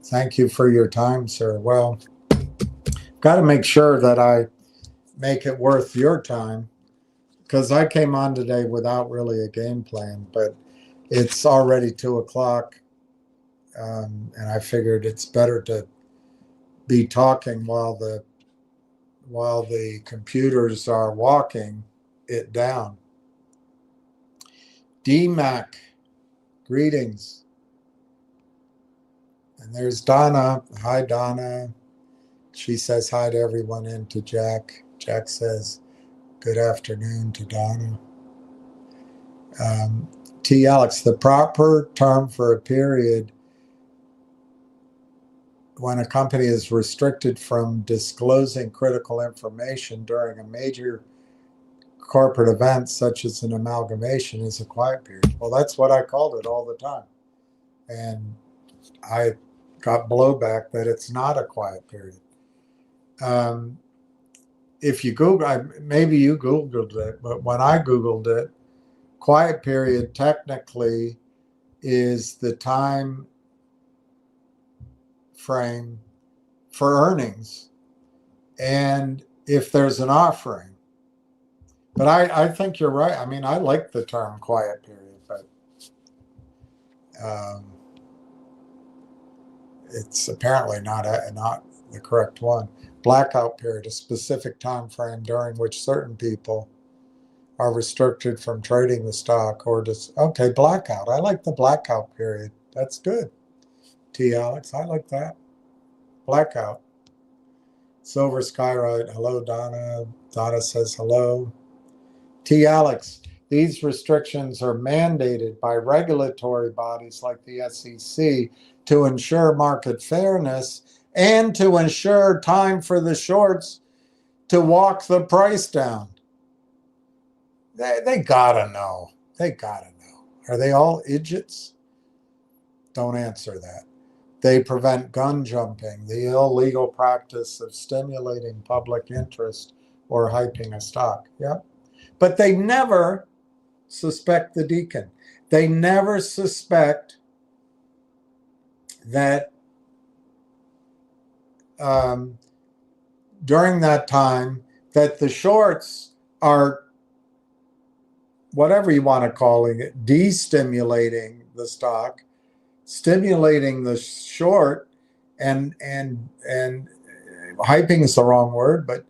Thank you for your time, sir. Well, got to make sure that I make it worth your time, because I came on today without really a game plan, but it's already 2:00, and I figured it's better to be talking while the computers are walking it down. DMAC, greetings. And there's Donna. Hi, Donna. She says hi to everyone and to Jack. Jack says good afternoon to Donna. T. Alex, the proper term for a period when a company is restricted from disclosing critical information during a major corporate event such as an amalgamation is a quiet period. Well, that's what I called it all the time. And I got blowback that it's not a quiet period. If you Google, maybe you Googled it, but when I Googled it, quiet period technically is the time frame for earnings and if there's an offering. But I think you're right. I mean, I like the term quiet period, but it's apparently not the correct one. Blackout period, a specific time frame during which certain people are restricted from trading the stock or just, okay, blackout. I like the blackout period. That's good. T. Alex, I like that. Blackout. Silver Skyride. Hello, Donna. Donna says hello. T. Alex, these restrictions are mandated by regulatory bodies like the SEC to ensure market fairness and to ensure time for the shorts to walk the price down. They gotta know. They gotta know. Are they all idiots? Don't answer that. They prevent gun jumping, the illegal practice of stimulating public interest or hyping a stock. Yep. But they never suspect the deacon. They never suspect that during that time that the shorts are, whatever you want to call it, destimulating the stock, stimulating the short, and hyping is the wrong word, but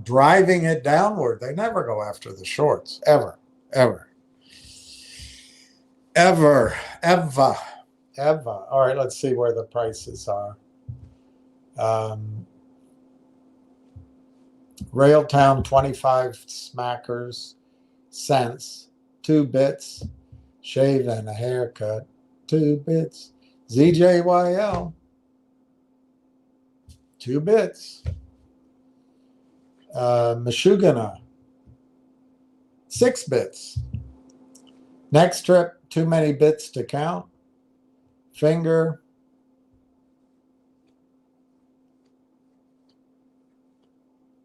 driving it downward. They never go after the shorts, ever, ever, ever, ever, ever. All right, let's see where the prices are. Railtown 25 smackers, cents, 2 bits, shave and a haircut, 2 bits. ZJYL, 2 bits. Mashugana, 6 bits. Next trip, too many bits to count. Finger,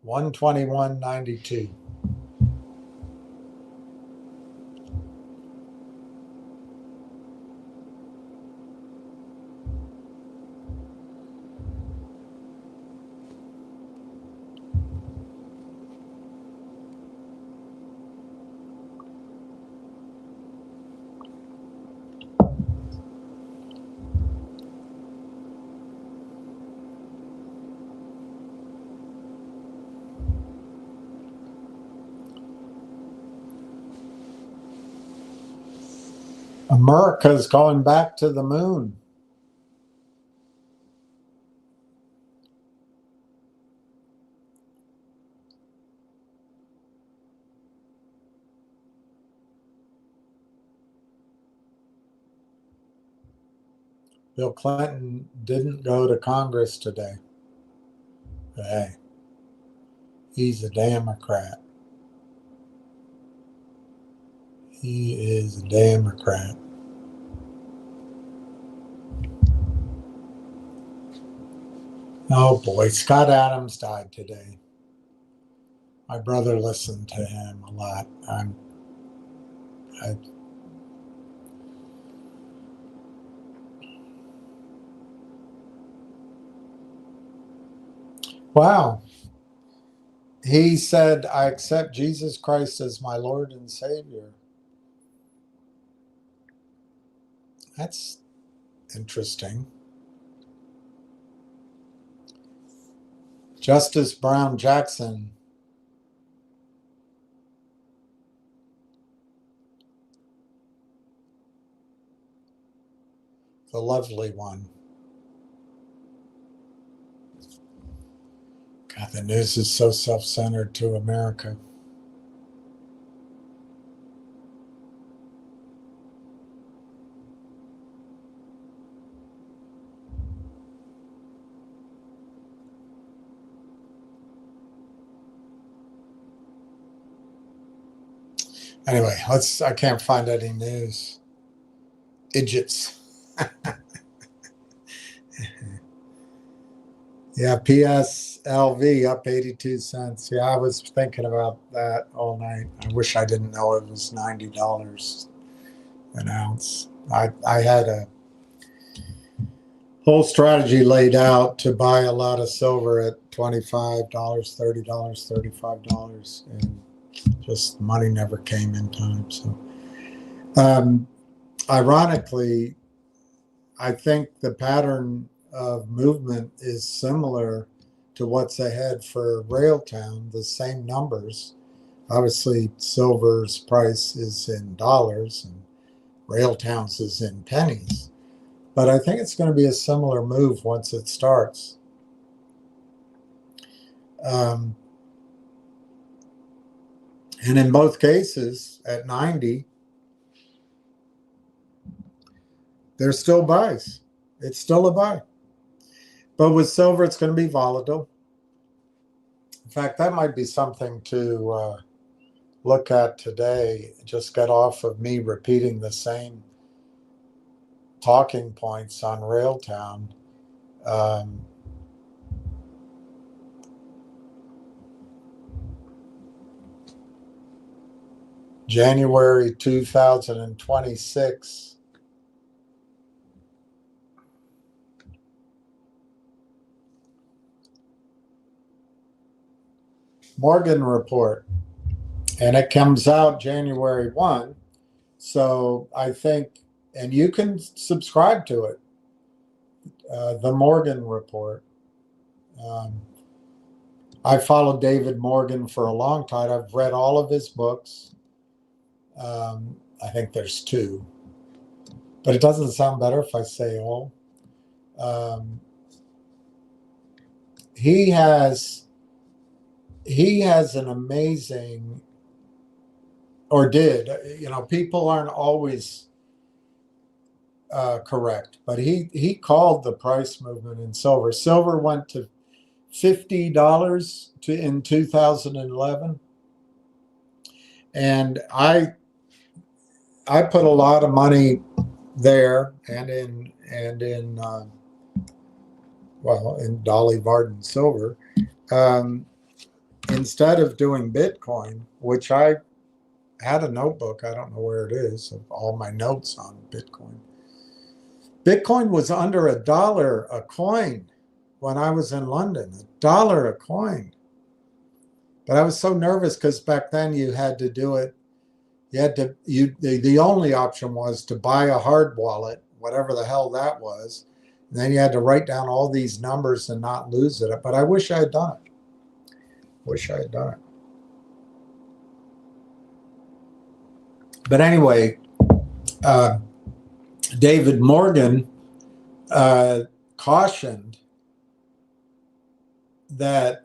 $121.92. America's going back to the moon. Bill Clinton didn't go to Congress today. But hey, he's a Democrat. He is a Democrat. Oh boy, Scott Adams died today. My brother listened to him a lot. Wow. He said, I accept Jesus Christ as my Lord and Savior. That's interesting. Justice Brown Jackson. The lovely one. God, the news is so self-centered to America. Anyway, I can't find any news. Idiots. Yeah, PSLV up 82 cents. Yeah, I was thinking about that all night. I wish I didn't know it was $90 an ounce. I had a whole strategy laid out to buy a lot of silver at $25, $30, $35, and just money never came in time. So, ironically, I think the pattern of movement is similar to what's ahead for Railtown, the same numbers. Obviously, silver's price is in dollars and Railtown's is in pennies. But I think it's going to be a similar move once it starts. And in both cases, at 90, there's still buys. It's still a buy. But with silver, it's going to be volatile. In fact, that might be something to look at today. Just get off of me repeating the same talking points on Railtown. January 2026. Morgan report. And it comes out January 1. So I think, and you can subscribe to it, the Morgan report. I followed David Morgan for a long time. I've read all of his books. I think there's 2, but it doesn't sound better if I say all. He has an amazing, or did, people aren't always correct, but he called the price movement in silver. Silver went to $50 in 2011, and I put a lot of money there, and in Dolly Varden silver, instead of doing Bitcoin, which I had a notebook, I don't know where it is, of all my notes on Bitcoin. Bitcoin was under $1 a coin when I was in London, $1 a coin. But I was so nervous because back then you had to do it. The only option was to buy a hard wallet, whatever the hell that was. And then you had to write down all these numbers and not lose it. But I wish I had done it. But anyway, David Morgan cautioned that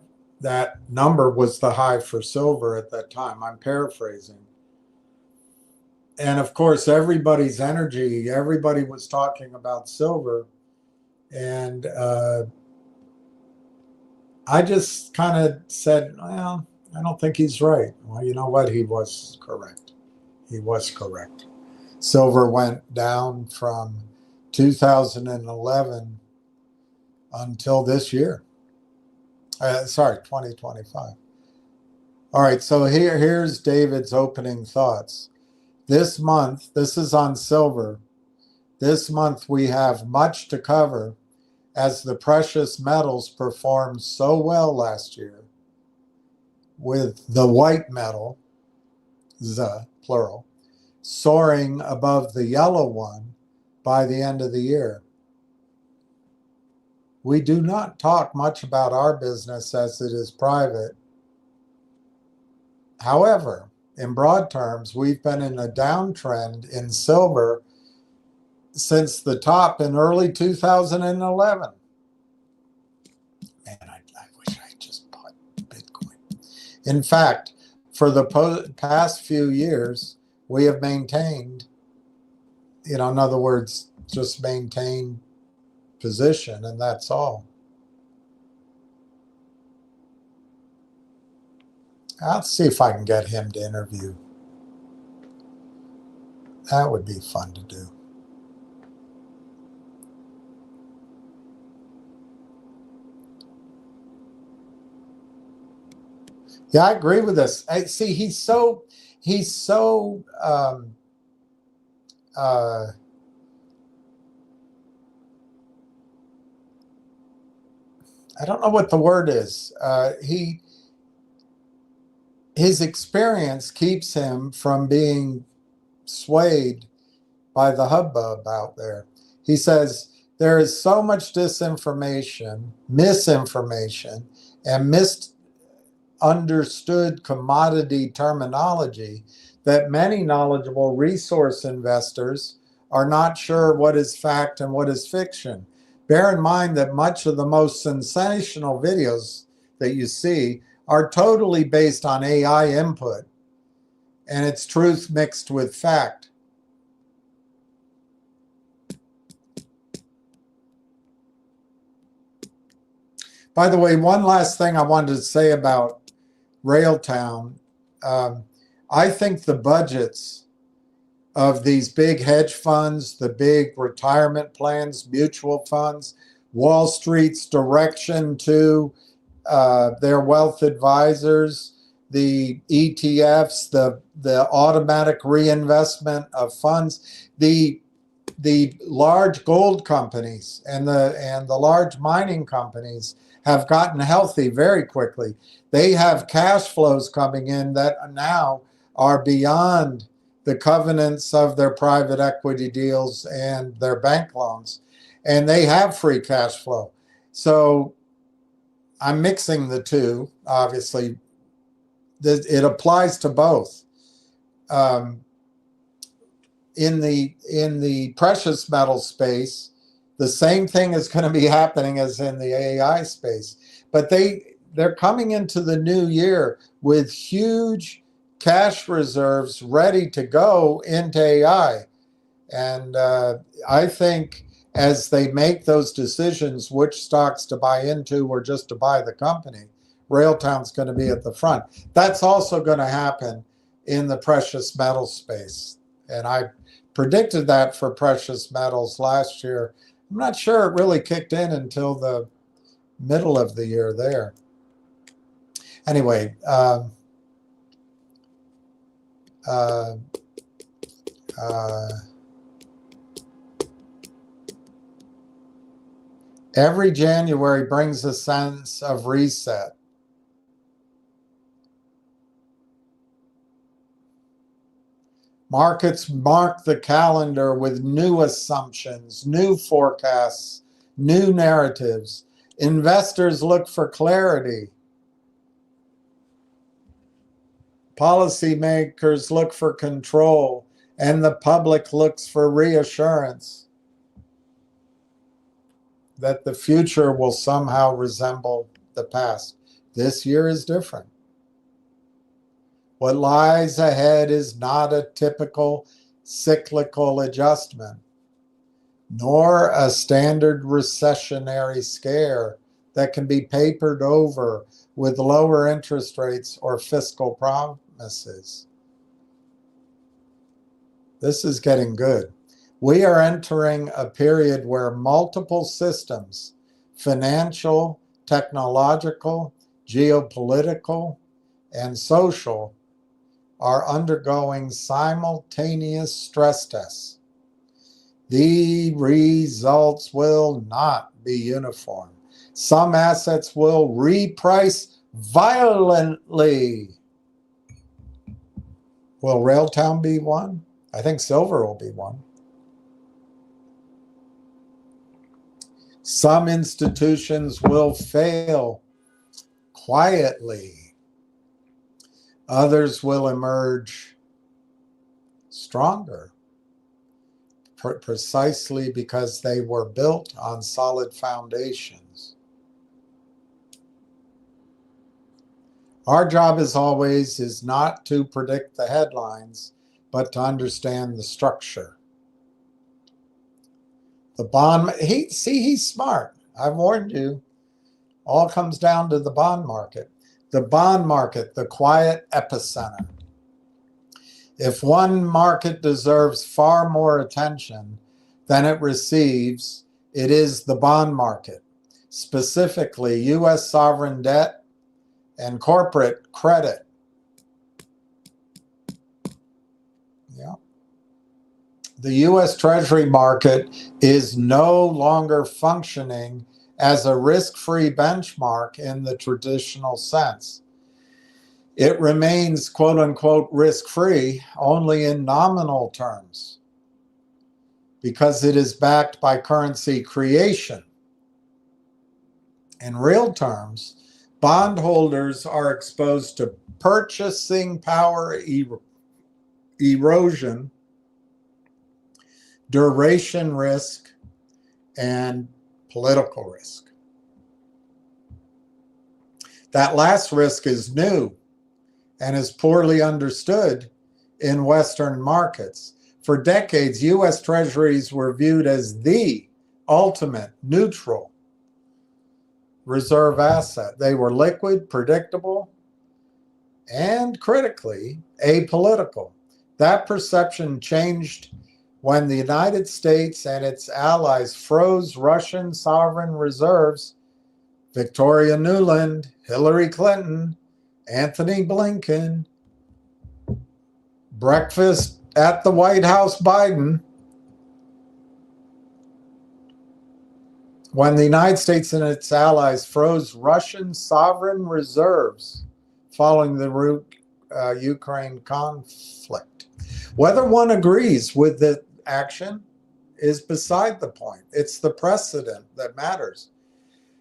number was the high for silver at that time. I'm paraphrasing. And of course, everybody was talking about silver. And I just kind of said, well, I don't think he's right. Well, you know what? He was correct. Silver went down from 2011 until this year. 2025. All right, so here's David's opening thoughts. This month, this is on silver. This month we have much to cover as the precious metals performed so well last year, with the white metal, plural, soaring above the yellow one by the end of the year. We do not talk much about our business as it is private. However, in broad terms, we've been in a downtrend in silver since the top in early 2011. Man, I wish I just bought Bitcoin. In fact, for the past few years, we have maintained, in other words, just maintained position, and that's all. I'll see if I can get him to interview. That would be fun to do. Yeah, I agree with this. See, he's so I don't know what the word is. His experience keeps him from being swayed by the hubbub out there. He says there is so much disinformation, misinformation, and misunderstood commodity terminology that many knowledgeable resource investors are not sure what is fact and what is fiction. Bear in mind that much of the most sensational videos that you see are totally based on AI input, and it's truth mixed with fact. By the way, one last thing I wanted to say about Railtown. I think the budgets of these big hedge funds, the big retirement plans, mutual funds, Wall Street's direction to their wealth advisors, the ETFs, the automatic reinvestment of funds, the large gold companies and the large mining companies have gotten healthy very quickly. They have cash flows coming in that now are beyond the covenants of their private equity deals and their bank loans, and they have free cash flow. So I'm mixing the two. Obviously, it applies to both. In the precious metal space, the same thing is going to be happening as in the AI space, but they're coming into the new year with huge cash reserves ready to go into AI. And I think as they make those decisions, which stocks to buy into or just to buy the company, Railtown's going to be at the front. That's also going to happen in the precious metal space. And I predicted that for precious metals last year. I'm not sure it really kicked in until the middle of the year there. Anyway, every January brings a sense of reset. Markets mark the calendar with new assumptions, new forecasts, new narratives. Investors look for clarity. Policymakers look for control, and the public looks for reassurance that the future will somehow resemble the past. This year is different. What lies ahead is not a typical cyclical adjustment, nor a standard recessionary scare that can be papered over with lower interest rates or fiscal promises. This is getting good. We are entering a period where multiple systems, financial, technological, geopolitical, and social, are undergoing simultaneous stress tests. The results will not be uniform. Some assets will reprice violently. Will Railtown be one? I think silver will be one. Some institutions will fail quietly. Others will emerge stronger, precisely because they were built on solid foundations. Our job, as always, is not to predict the headlines, but to understand the structure. The bond, he's smart. I've warned you. All comes down to the bond market. The bond market, the quiet epicenter. If one market deserves far more attention than it receives, it is the bond market, specifically U.S. sovereign debt and corporate credit. Yeah. The U.S. Treasury market is no longer functioning as a risk-free benchmark in the traditional sense. It remains, quote-unquote, risk-free only in nominal terms because it is backed by currency creation. In real terms, bondholders are exposed to purchasing power erosion, duration risk, and political risk. That last risk is new and is poorly understood in Western markets. For decades, U.S. Treasuries were viewed as the ultimate neutral reserve asset. They were liquid, predictable, and critically apolitical. That perception changed when the United States and its allies froze Russian sovereign reserves. Victoria Nuland, Hillary Clinton, Anthony Blinken, breakfast at the White House, Biden, when the United States and its allies froze Russian sovereign reserves following the Ukraine conflict. Whether one agrees with the action is beside the point. It's the precedent that matters.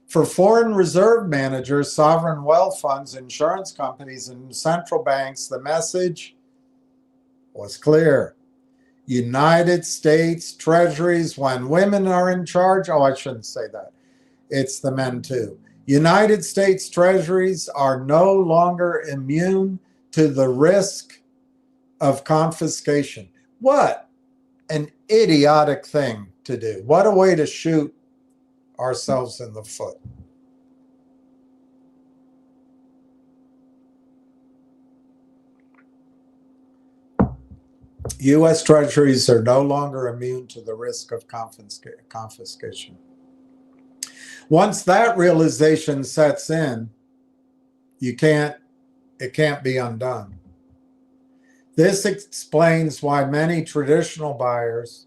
For foreign reserve managers, sovereign wealth funds, insurance companies, and central banks, the message was clear. United States treasuries, when women are in charge, oh, I shouldn't say that. It's the men too. United States treasuries are no longer immune to the risk of confiscation. What an idiotic thing to do. What a way to shoot ourselves in the foot. U.S. treasuries are no longer immune to the risk of confiscation. Once that realization sets in, it can't be undone. This explains why many traditional buyers,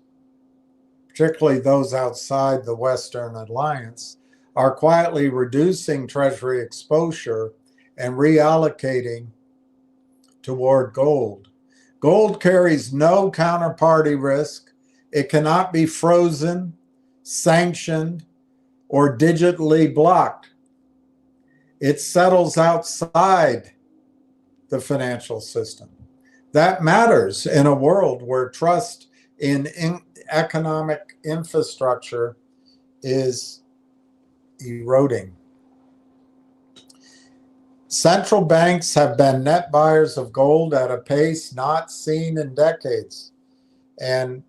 particularly those outside the Western Alliance, are quietly reducing treasury exposure and reallocating toward gold. Gold carries no counterparty risk. It cannot be frozen, sanctioned, or digitally blocked. It settles outside the financial system. That matters in a world where trust in economic infrastructure is eroding. Central banks have been net buyers of gold at a pace not seen in decades. And,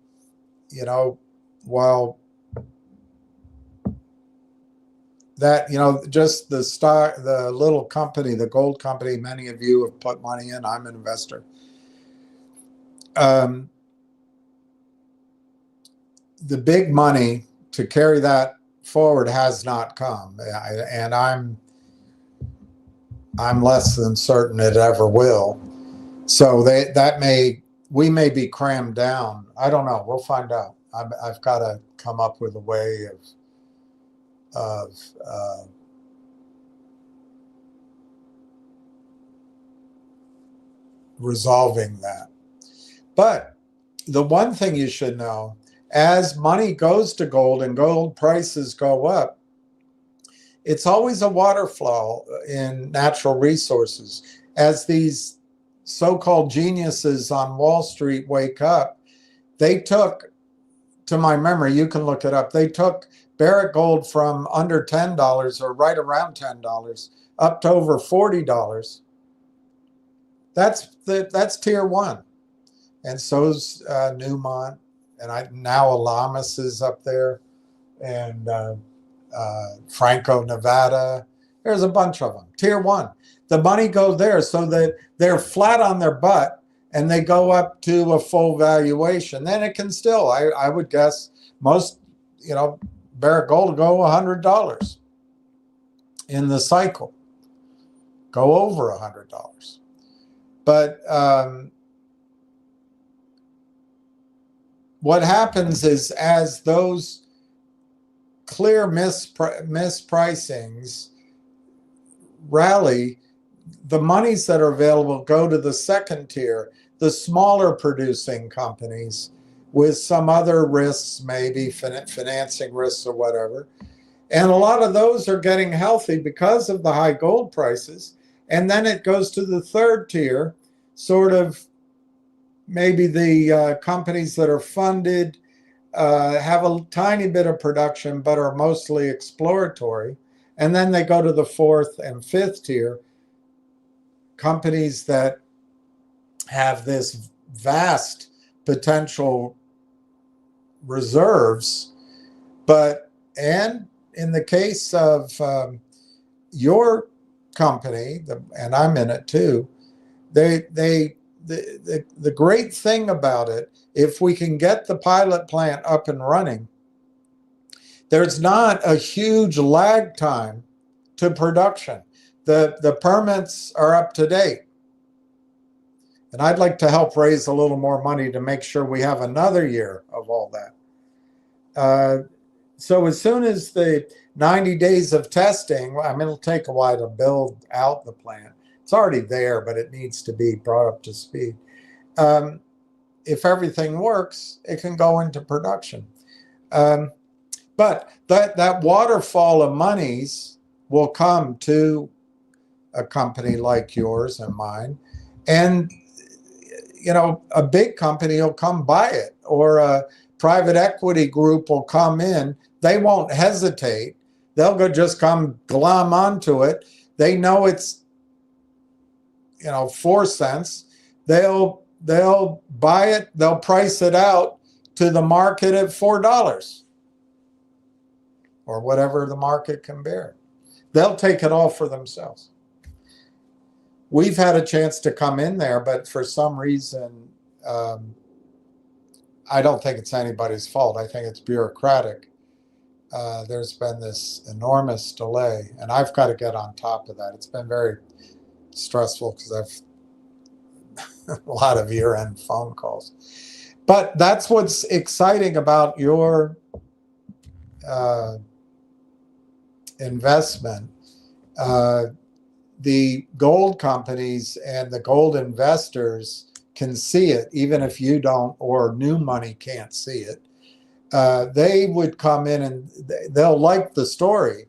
while that, just the little company, the gold company, many of you have put money in, I'm an investor. The big money to carry that forward has not come. And I'm less than certain it ever will. So we may be crammed down. I don't know. We'll find out. I've got to come up with a way of resolving that. But the one thing you should know, as money goes to gold and gold prices go up, it's always a waterfall in natural resources. As these so-called geniuses on Wall Street wake up, they took, to my memory, you can look it up, they took Barrick Gold from under $10 or right around $10 up to over $40. That's tier one. And so's Newmont, and now Alamis is up there, and Franco Nevada. There's a bunch of them. Tier one. The money goes there so that they're flat on their butt and they go up to a full valuation. Then it can still, I would guess, most, Barrick Gold will go $100 in the cycle. Go over $100. But what happens is, as those clear mispricings rally, the monies that are available go to the second tier, the smaller producing companies with some other risks, maybe financing risks or whatever. And a lot of those are getting healthy because of the high gold prices. And then it goes to the third tier, sort of maybe the companies that are funded, have a tiny bit of production, but are mostly exploratory. And then they go to the fourth and fifth tier, companies that have this vast potential reserves. And in the case of your company, and I'm in it too, the great thing about it, if we can get the pilot plant up and running, there's not a huge lag time to production. The permits are up to date. And I'd like to help raise a little more money to make sure we have another year of all that. So as soon as the 90 days of testing, I mean, it'll take a while to build out the plant. It's already there, but it needs to be brought up to speed. If everything works, it can go into production. But that waterfall of monies will come to a company like yours and mine. And, you know, a big company will come buy it, or a private equity group will come in. They won't hesitate. They'll just come glom onto it. They know it's, you know, 4 cents. They'll buy it. They'll price it out to the market at $4 or whatever the market can bear. They'll take it all for themselves. We've had a chance to come in there, but for some reason, I don't think it's anybody's fault. I think it's bureaucratic. There's been this enormous delay, and I've got to get on top of that. It's been very stressful because I've a lot of year-end phone calls. But that's what's exciting about your investment. The gold companies and the gold investors can see it, even if you don't, or new money can't see it. They would come in and they'll like the story.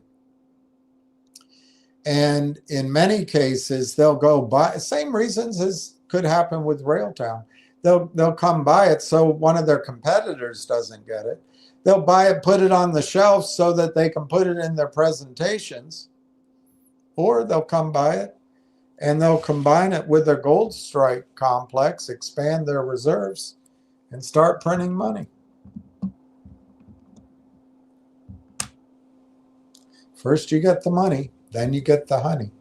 And in many cases, they'll go buy, same reasons as could happen with Railtown. They'll come buy it so one of their competitors doesn't get it. They'll buy it, put it on the shelf so that they can put it in their presentations. Or they'll come buy it and they'll combine it with their gold strike complex, expand their reserves, and start printing money. First you get the money, then you get the honey.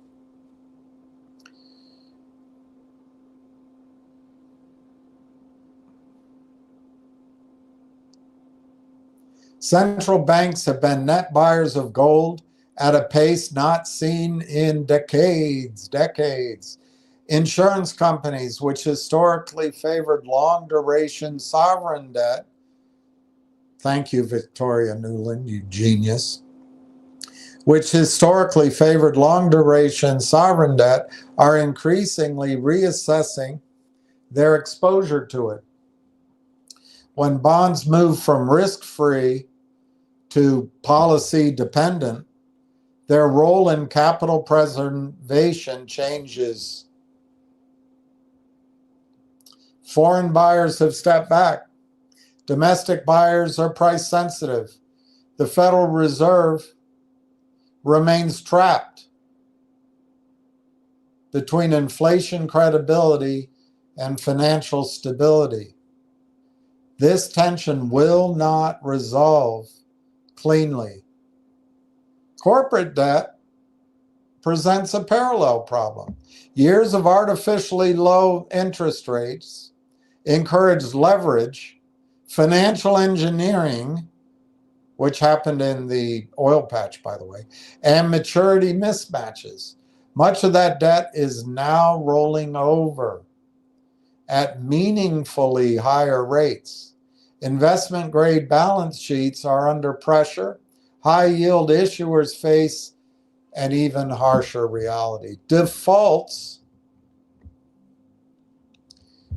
Central banks have been net buyers of gold at a pace not seen in decades. Insurance companies, which historically favored long-duration sovereign debt, thank you, Victoria Nuland, you genius, which historically favored long-duration sovereign debt, are increasingly reassessing their exposure to it. When bonds move from risk-free to policy-dependent, their role in capital preservation changes. Foreign buyers have stepped back. Domestic buyers are price sensitive. The Federal Reserve remains trapped between inflation credibility and financial stability. This tension will not resolve cleanly. Corporate debt presents a parallel problem. Years of artificially low interest rates encouraged leverage, financial engineering, which happened in the oil patch, by the way, and maturity mismatches. Much of that debt is now rolling over at meaningfully higher rates. Investment-grade balance sheets are under pressure. High-yield issuers face an even harsher reality. Defaults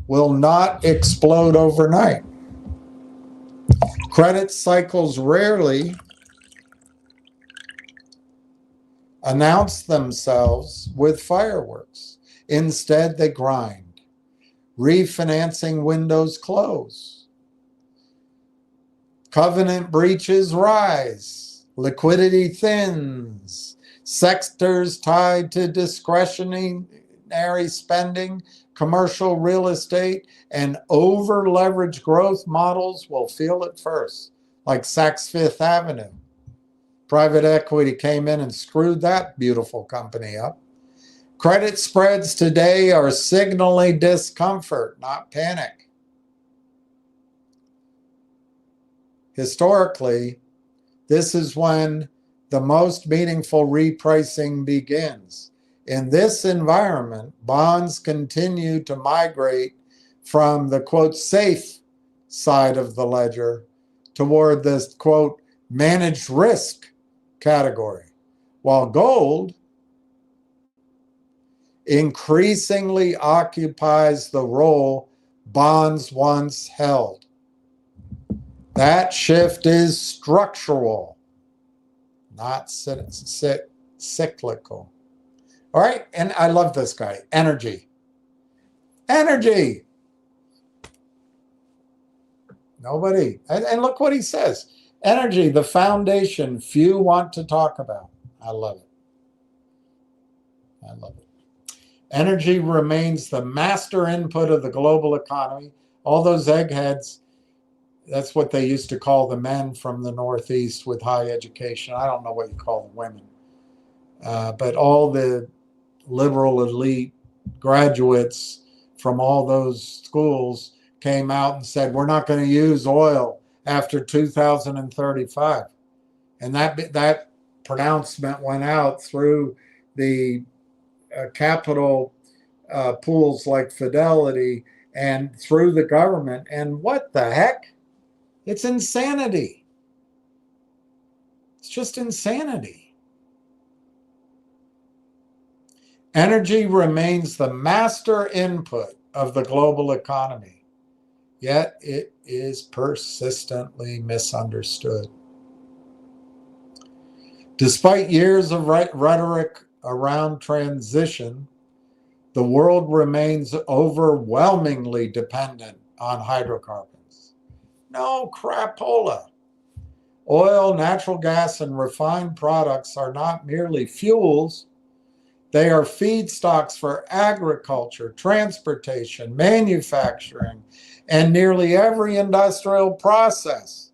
will not explode overnight. Credit cycles rarely announce themselves with fireworks. Instead, they grind. Refinancing windows close. Covenant breaches rise. Liquidity thins. Sectors tied to discretionary spending, commercial real estate, and over-leveraged growth models will feel it first, like Saks Fifth Avenue. Private equity came in and screwed that beautiful company up. Credit spreads today are signaling discomfort, not panic. Historically, this is when the most meaningful repricing begins. In this environment, bonds continue to migrate from the, quote, safe side of the ledger toward this, quote, managed risk category, while gold increasingly occupies the role bonds once held. That shift is structural, not cyclical. All right, and I love this guy, energy. Energy. Nobody, and look what he says. Energy, the foundation few want to talk about. I love it. I love it. Energy remains the master input of the global economy. All those eggheads, that's what they used to call the men from the Northeast with high education. I don't know what you call the women. But all the liberal elite graduates from all those schools came out and said, we're not going to use oil after 2035. And that pronouncement went out through the capital pools like Fidelity and through the government. And what the heck? It's insanity. It's just insanity. Energy remains the master input of the global economy, yet it is persistently misunderstood. Despite years of rhetoric around transition, the world remains overwhelmingly dependent on hydrocarbons. No crapola. Oil, natural gas, and refined products are not merely fuels. They are feedstocks for agriculture, transportation, manufacturing, and nearly every industrial process.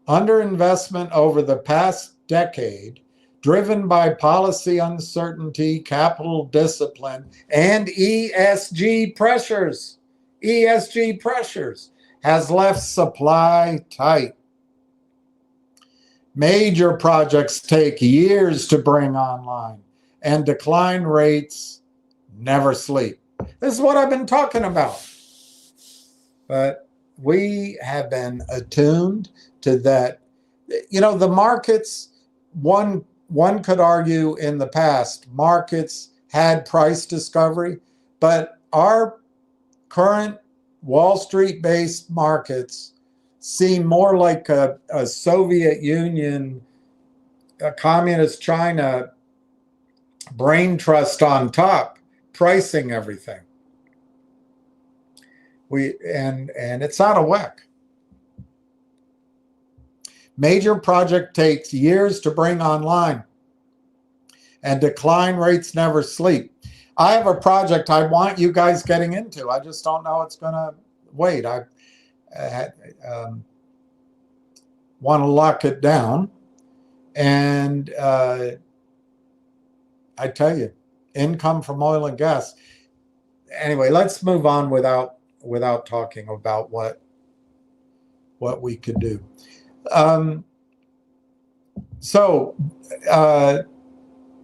Underinvestment over the past decade, driven by policy uncertainty, capital discipline, and ESG pressures, has left supply tight. Major projects take years to bring online, and decline rates never sleep. This is what I've been talking about. But we have been attuned to that. You know, the markets, one could argue in the past, markets had price discovery, but our current Wall Street-based markets seem more like a Soviet Union, a communist China brain trust on top, pricing everything. And it's out of whack. Major project takes years to bring online, and decline rates never sleep. I have a project I want you guys getting into. I just don't know it's going to wait. I want to lock it down. And I tell you, income from oil and gas. Anyway, let's move on without talking about what we could do.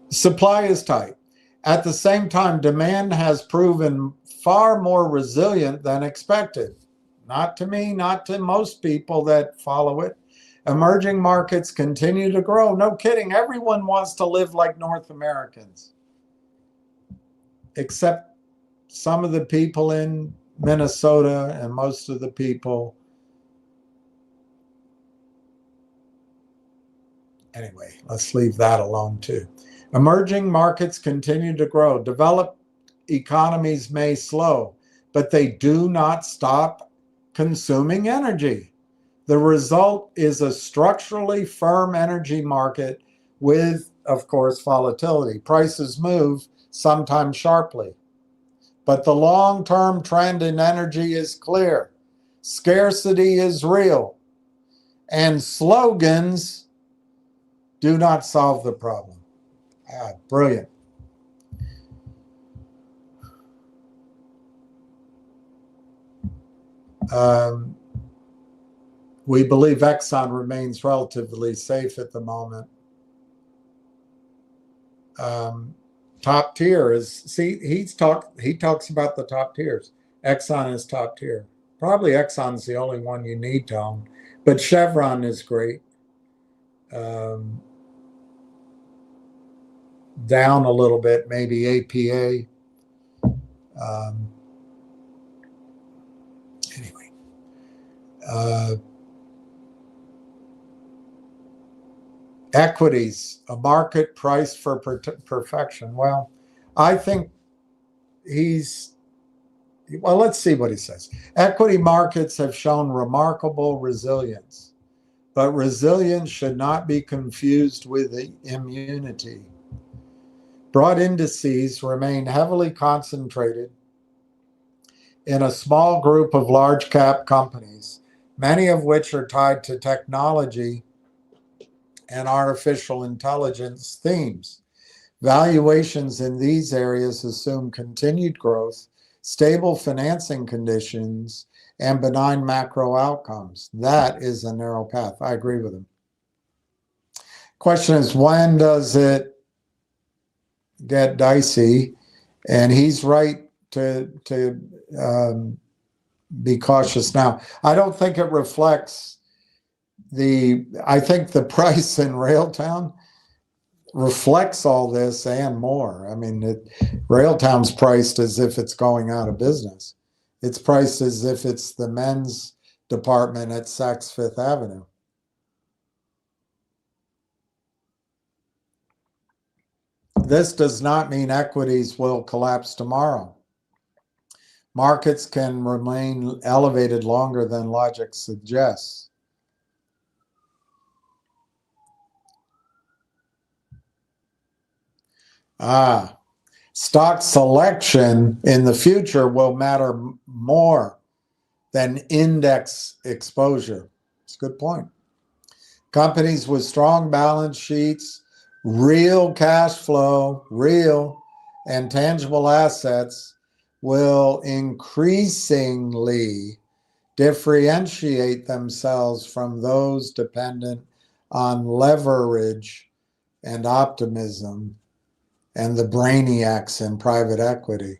Supply is tight. At the same time, demand has proven far more resilient than expected. Not to me, not to most people that follow it. Emerging markets continue to grow. No kidding. Everyone wants to live like North Americans, except some of the people in Minnesota and most of the people. Anyway, let's leave that alone too. Emerging markets continue to grow. Developed economies may slow, but they do not stop consuming energy. The result is a structurally firm energy market with, of course, volatility. Prices move, sometimes sharply. But the long-term trend in energy is clear. Scarcity is real. And slogans do not solve the problem. Brilliant. We believe Exxon remains relatively safe at the moment. Top tier is, see, he talks about the top tiers. Exxon is top tier. Probably Exxon's the only one you need to own, but Chevron is great. Down a little bit, maybe APA. Anyway, equities, a market price for perfection. Well, I think well, let's see what he says. Equity markets have shown remarkable resilience, but resilience should not be confused with immunity. Broad indices remain heavily concentrated in a small group of large cap companies, many of which are tied to technology and artificial intelligence themes. Valuations in these areas assume continued growth, stable financing conditions, and benign macro outcomes. That is a narrow path. I agree with him. Question is, when does it get dicey? And he's right to be cautious now. I don't think it reflects I think the price in Railtown reflects all this and more. I mean, Railtown's priced as if it's going out of business. It's priced as if it's the men's department at Saks Fifth Avenue. This does not mean equities will collapse tomorrow. Markets can remain elevated longer than logic suggests. Stock selection in the future will matter more than index exposure. It's a good point. Companies with strong balance sheets, real cash flow, real and tangible assets will increasingly differentiate themselves from those dependent on leverage and optimism and the brainiacs in private equity.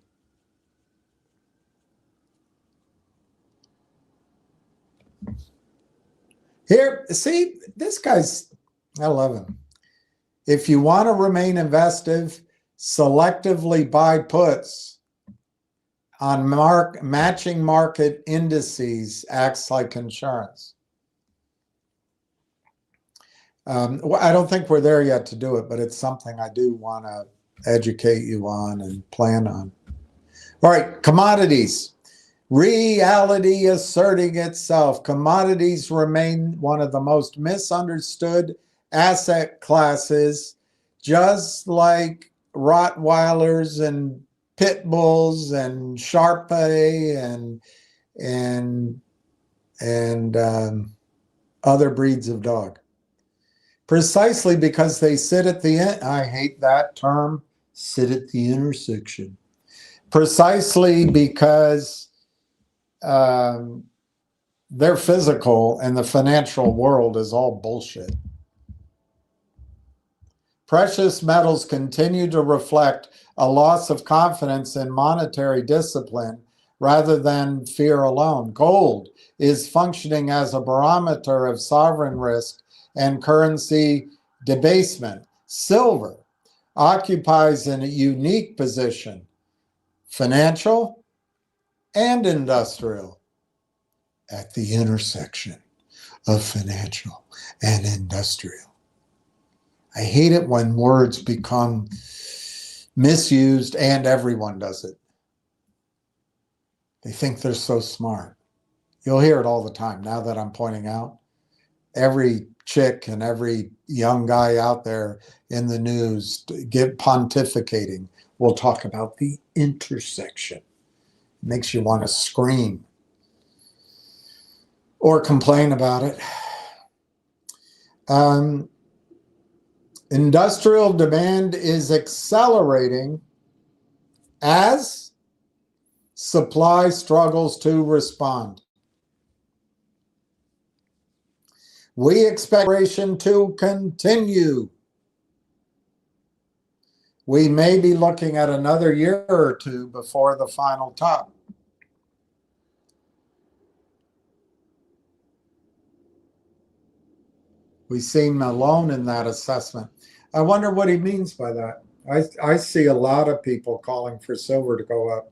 Here, see, this guy's, I love him. If you want to remain invested, selectively buy puts on matching market indices acts like insurance. I don't think we're there yet to do it, but it's something I do want to educate you on and plan on. All right, commodities. Reality asserting itself. Commodities remain one of the most misunderstood asset classes, just like Rottweilers and Pit Bulls and Shar-Pei and other breeds of dog. Precisely because they sit at the end. I hate that term, sit at the intersection. Precisely because they're physical and the financial world is all bullshit. Precious metals continue to reflect a loss of confidence in monetary discipline rather than fear alone. Gold is functioning as a barometer of sovereign risk and currency debasement. Silver occupies a unique position, financial and industrial, at the intersection of financial and industrial. I hate it when words become misused and everyone does it. They think they're so smart. You'll hear it all the time. Now that I'm pointing out, every chick and every young guy out there in the news pontificating will talk about the intersection. It makes you want to scream or complain about it. Industrial demand is accelerating as supply struggles to respond. We expect operation to continue. We may be looking at another year or two before the final top. We seem alone in that assessment. I wonder what he means by that. I see a lot of people calling for silver to go up.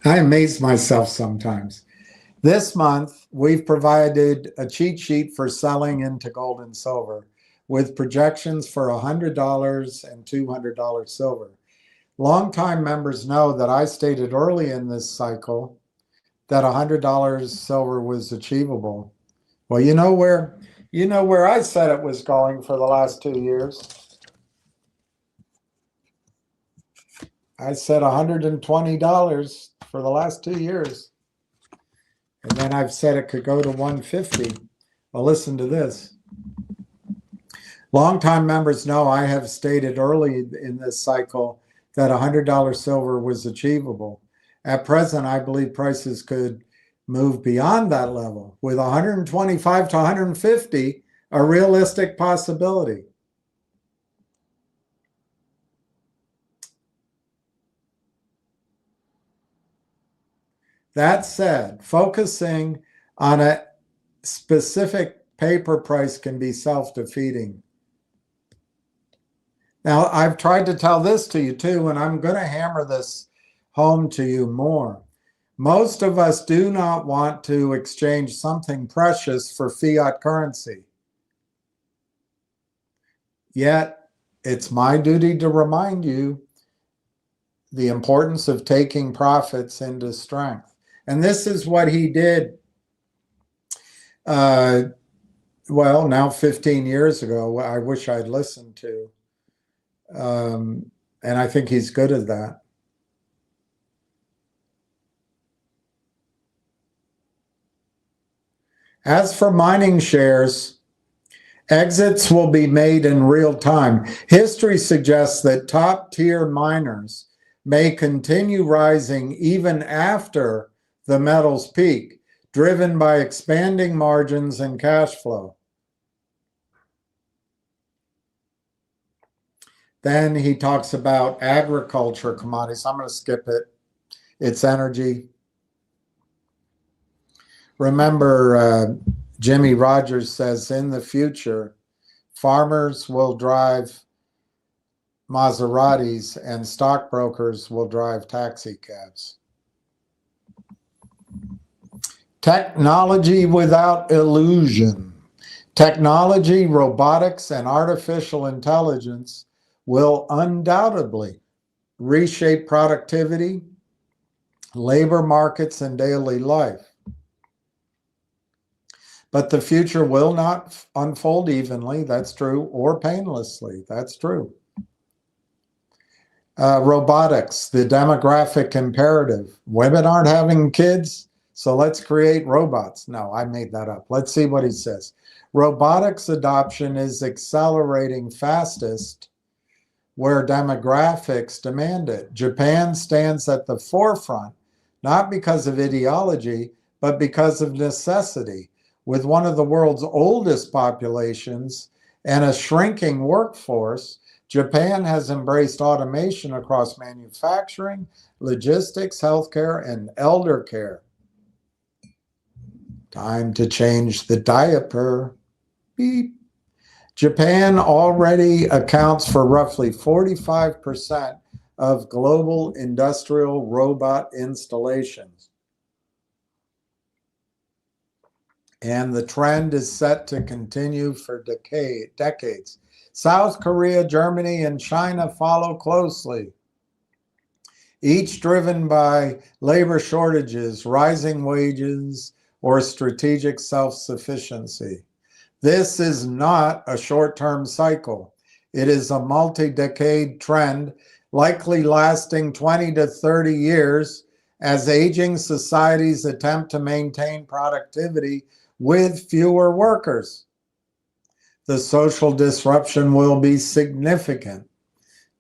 I amaze myself sometimes. This month, we've provided a cheat sheet for selling into gold and silver with projections for $100 and $200 silver. Longtime members know that I stated early in this cycle that $100 silver was achievable. Well, you know where I said it was going for the last 2 years? I said $120 for the last 2 years. And then I've said it could go to 150. Well, listen to this. Longtime members know I have stated early in this cycle that $100 silver was achievable. At present, I believe prices could move beyond that level, with 125 to 150 a realistic possibility. That said, focusing on a specific paper price can be self-defeating. Now, I've tried to tell this to you too, and I'm going to hammer this home to you more. Most of us do not want to exchange something precious for fiat currency. Yet, it's my duty to remind you the importance of taking profits into strength. And this is what he did, well, now 15 years ago. I wish I'd listened to. And I think he's good at that. As for mining shares, exits will be made in real time. History suggests that top-tier miners may continue rising even after the metals peak, driven by expanding margins and cash flow. Then he talks about agriculture commodities. I'm going to skip it. It's energy. Remember, Jimmy Rogers says in the future, farmers will drive Maseratis and stockbrokers will drive taxi cabs. Technology without illusion. Technology, robotics, and artificial intelligence will undoubtedly reshape productivity, labor markets, and daily life. But the future will not unfold evenly, that's true, or painlessly, that's true. Robotics, the demographic imperative. Women aren't having kids, so let's create robots. No, I made that up. Let's see what he says. Robotics adoption is accelerating fastest where demographics demand it. Japan stands at the forefront, not because of ideology, but because of necessity. With one of the world's oldest populations and a shrinking workforce, Japan has embraced automation across manufacturing, logistics, healthcare, and elder care. Time to change the diaper. Beep. Japan already accounts for roughly 45% of global industrial robot installations. And the trend is set to continue for decades. South Korea, Germany, and China follow closely, each driven by labor shortages, rising wages, or strategic self-sufficiency. This is not a short-term cycle. It is a multi-decade trend, likely lasting 20 to 30 years, as aging societies attempt to maintain productivity with fewer workers. The social disruption will be significant.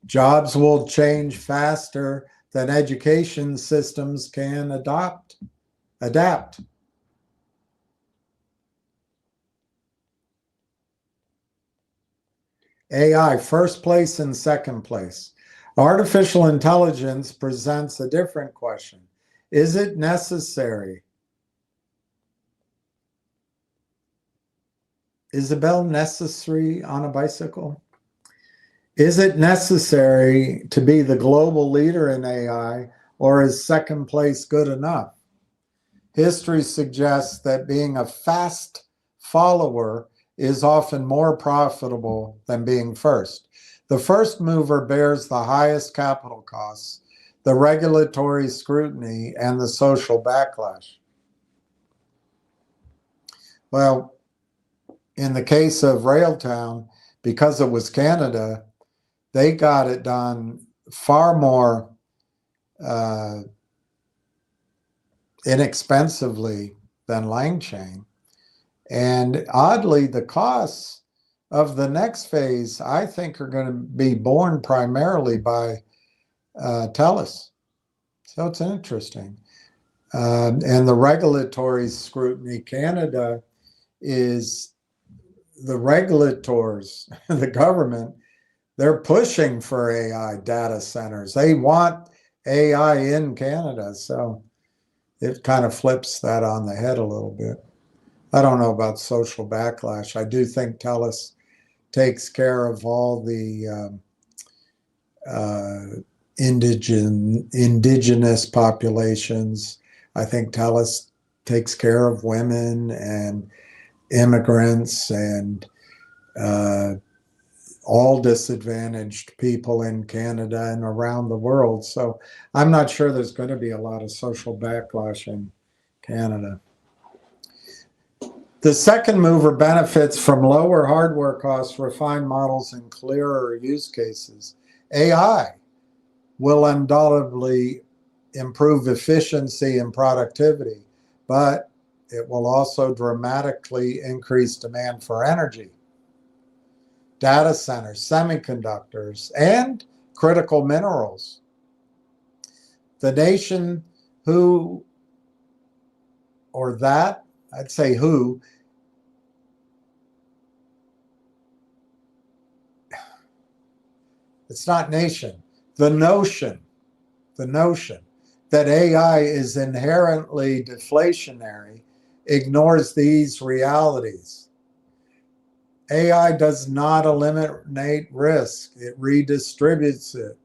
Jobs will change faster than education systems can adapt. AI, first place and second place. Artificial intelligence presents a different question. Is it necessary? Isabel, necessary on a bicycle? Is it necessary to be the global leader in AI, or is second place good enough? History suggests that being a fast follower is often more profitable than being first. The first mover bears the highest capital costs, the regulatory scrutiny, and the social backlash. Well, in the case of Railtown, because it was Canada, they got it done far more inexpensively than Langchain. And oddly, the costs of the next phase, I think, are going to be borne primarily by TELUS. So it's interesting. And the regulatory scrutiny, Canada is the regulators, the government, they're pushing for AI data centers. They want AI in Canada. So it kind of flips that on the head a little bit. I don't know about social backlash. I do think TELUS takes care of all the indigenous populations. I think TELUS takes care of women and immigrants and all disadvantaged people in Canada and around the world. So I'm not sure there's going to be a lot of social backlash in Canada. The second mover benefits from lower hardware costs, refined models, and clearer use cases. AI will undoubtedly improve efficiency and productivity, but it will also dramatically increase demand for energy, data centers, semiconductors, and critical minerals. The nation who, or that, I'd say who, it's not nation, the notion that AI is inherently deflationary ignores these realities. AI does not eliminate risk, it redistributes it.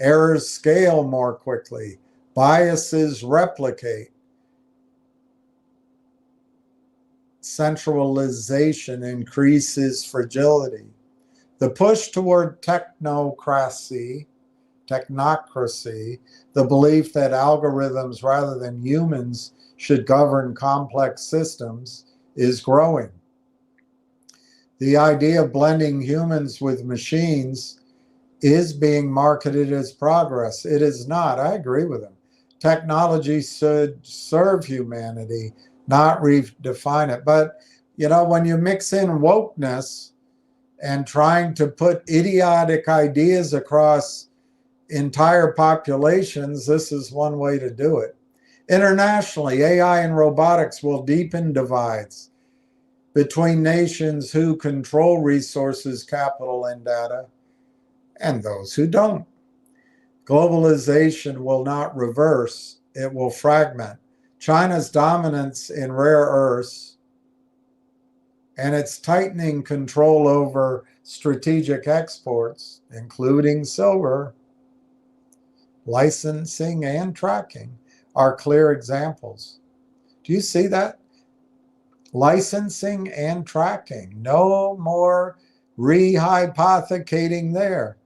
Errors scale more quickly, biases replicate. Centralization increases fragility. The push toward technocracy, the belief that algorithms rather than humans should govern complex systems, is growing. The idea of blending humans with machines is being marketed as progress. It is not. I agree with him. Technology should serve humanity, not redefine it. But, you know, when you mix in wokeness and trying to put idiotic ideas across entire populations, this is one way to do it. Internationally, AI and robotics will deepen divides between nations who control resources, capital, and data, and those who don't. Globalization will not reverse, it will fragment. China's dominance in rare earths and its tightening control over strategic exports, including silver, licensing, and tracking, are clear examples. Do you see that? Licensing and tracking. No more rehypothecating there.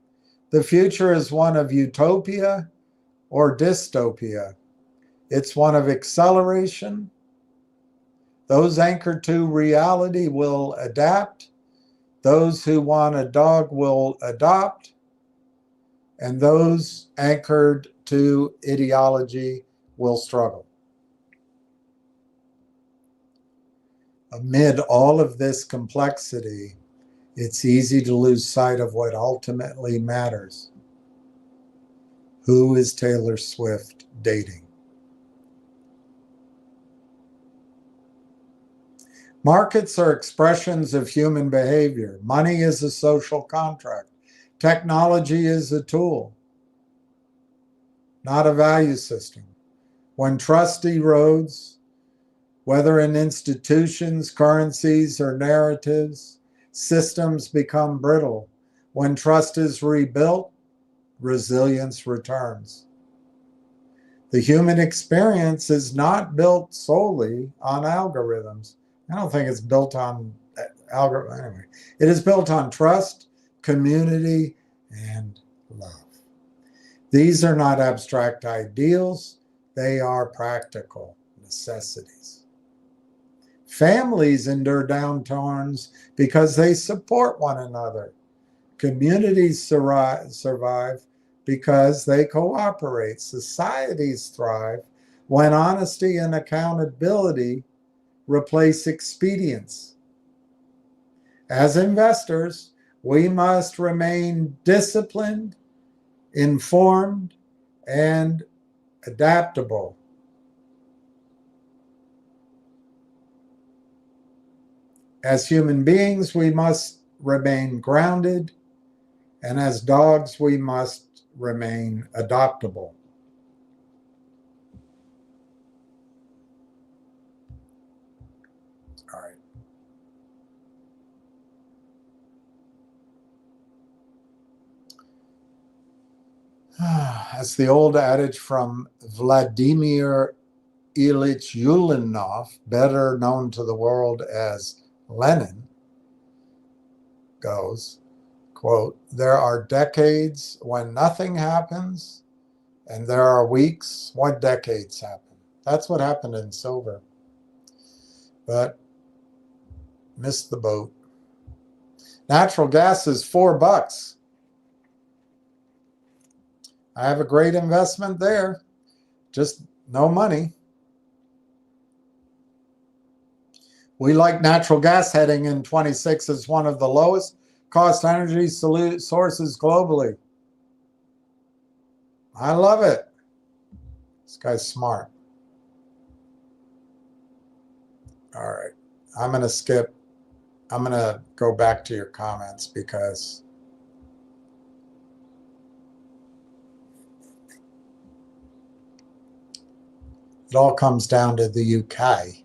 The future is one of utopia or dystopia. It's one of acceleration. Those anchored to reality will adapt. Those who want a dog will adopt. And those anchored to ideology will struggle. Amid all of this complexity, it's easy to lose sight of what ultimately matters. Who is Taylor Swift dating? Markets are expressions of human behavior. Money is a social contract. Technology is a tool, not a value system. When trust erodes, whether in institutions, currencies, or narratives, systems become brittle. When trust is rebuilt, resilience returns. The human experience is not built solely on algorithms. I don't think it's built on algorithm. Anyway, it is built on trust, community, and love. These are not abstract ideals. They are practical necessities. Families endure downturns because they support one another. Communities survive because they cooperate. Societies thrive when honesty and accountability replace expedience. As investors, we must remain disciplined, informed, and adaptable. As human beings, we must remain grounded, and as dogs, we must remain adoptable. All right. As the old adage from Vladimir Ilyich Ulyanov, better known to the world as Lenin, goes, quote, "There are decades when nothing happens, and there are weeks when decades happen." That's what happened in silver. But missed the boat. Natural gas is $4. I have a great investment there, just no money. We like natural gas heading in 26 as one of the lowest cost energy sources globally. I love it. This guy's smart. All right. I'm going to skip. I'm going to go back to your comments because it all comes down to the UK.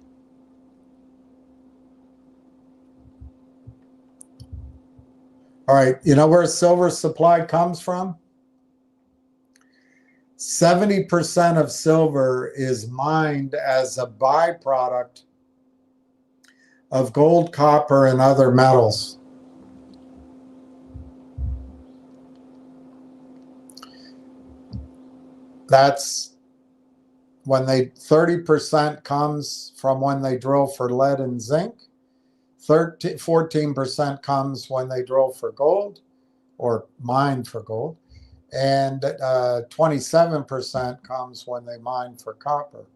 All right, you know where silver supply comes from? 70% of silver is mined as a byproduct of gold, copper, and other metals. That's when 30% comes from when they drill for lead and zinc. 14% comes when they drill for gold or mine for gold, and 27% comes when they mine for copper.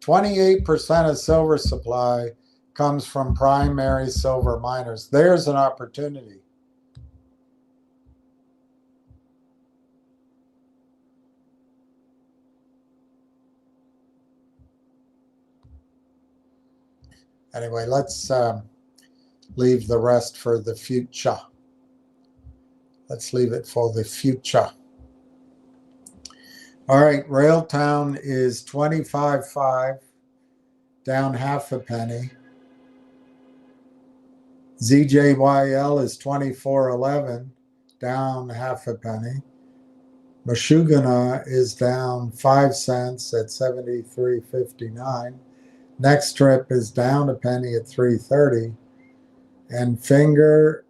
28% of silver supply comes from primary silver miners. There's an opportunity. Anyway, let's leave the rest for the future. Let's leave it for the future. All right, Railtown is 25.5, down half a penny. ZJYL is 24.11, down half a penny. Mashugana is down 5 cents at 73.59. Next Trip is down a penny at 3.30. And Finger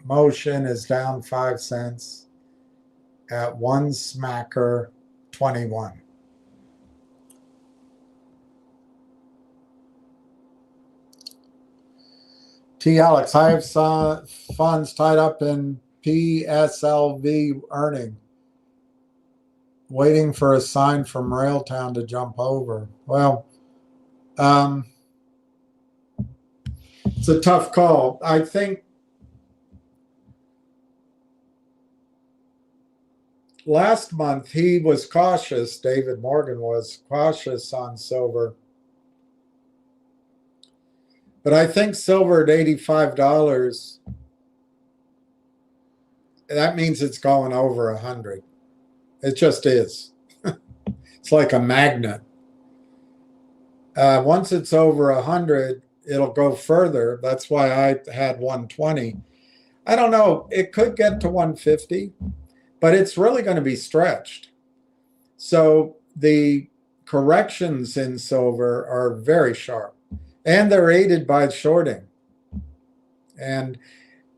Motion is down 5 cents at 1 smacker 21. T. Alex, I have some funds tied up in PSLV earning. waiting for a sign from Railtown to jump over. Well, it's a tough call. I think last month he was cautious, David Morgan was cautious on silver. But I think silver at $85, that means it's going over 100. It just is. It's like a magnet. Once it's over 100, it'll go further. That's why I had 120. I don't know. It could get to 150, but it's really going to be stretched. So the corrections in silver are very sharp, and they're aided by shorting. And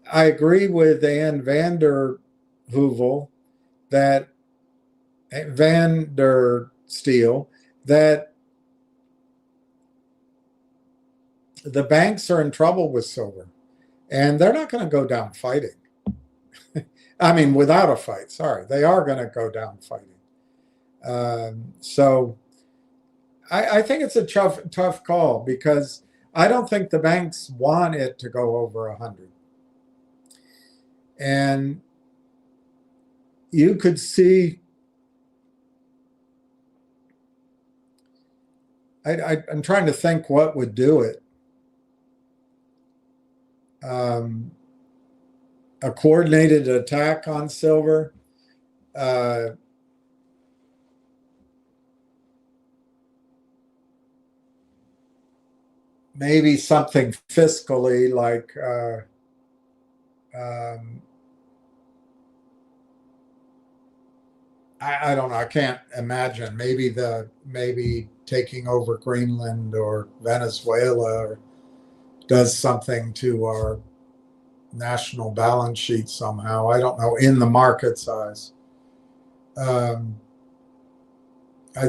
I agree with Ann Vander Heuvel that Vander Steel that the banks are in trouble with silver, and they're not going to go down fighting. I mean, without a fight. Sorry, they are going to go down fighting. So I think it's a tough call because I don't think the banks want it to go over 100. And you could see, I'm trying to think what would do it. A coordinated attack on silver. Maybe something fiscally like I don't know. I can't imagine. Maybe taking over Greenland or Venezuela or does something to our national balance sheet somehow. I don't know, in the market size. I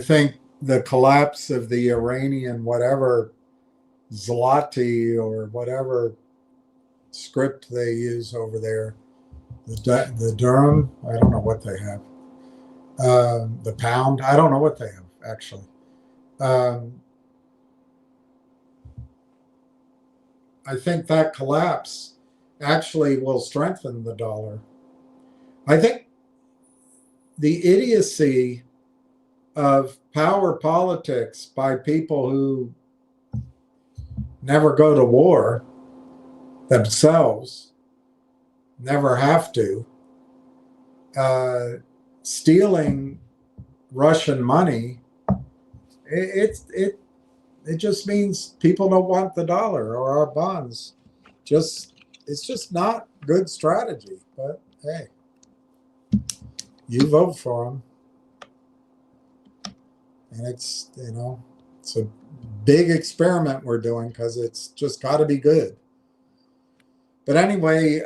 think the collapse of the Iranian whatever zloty or whatever script they use over there, the dirham, I don't know what they have. The pound, I don't know what they have actually. I think that collapse actually will strengthen the dollar. I think the idiocy of power politics by people who never go to war themselves, never have to, stealing Russian money, it just means people don't want the dollar or our bonds. It's just not good strategy. But hey, you vote for them, and it's it's a big experiment we're doing because it's just got to be good. But anyway,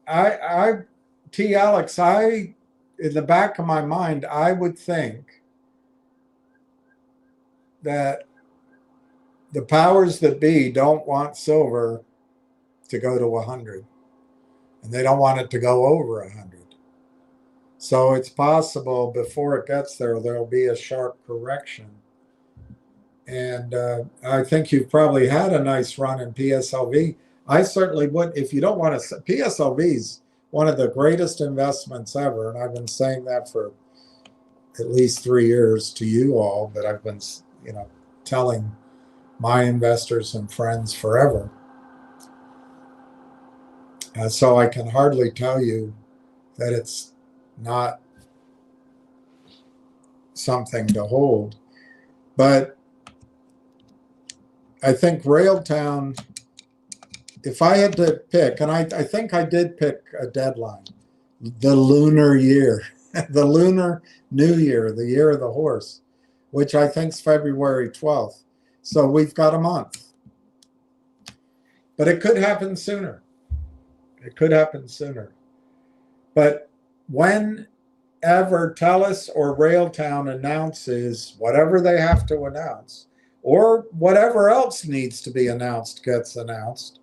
Alex, in the back of my mind, I would think that the powers that be don't want silver to go to 100, and they don't want it to go over 100. So it's possible before it gets there, there'll be a sharp correction. And I think you've probably had a nice run in PSLV. I certainly would. If you don't want to, PSLV is one of the greatest investments ever. And I've been saying that for at least 3 years to you all, but I've been, telling my investors and friends forever. So I can hardly tell you that it's not something to hold. But I think Railtown, if I had to pick, and I think I did pick a deadline, the lunar year, the lunar new year, the year of the horse, which I think is February 12th. So we've got a month. But it could happen sooner. It could happen sooner. But whenever TELUS or Railtown announces whatever they have to announce, or whatever else needs to be announced gets announced,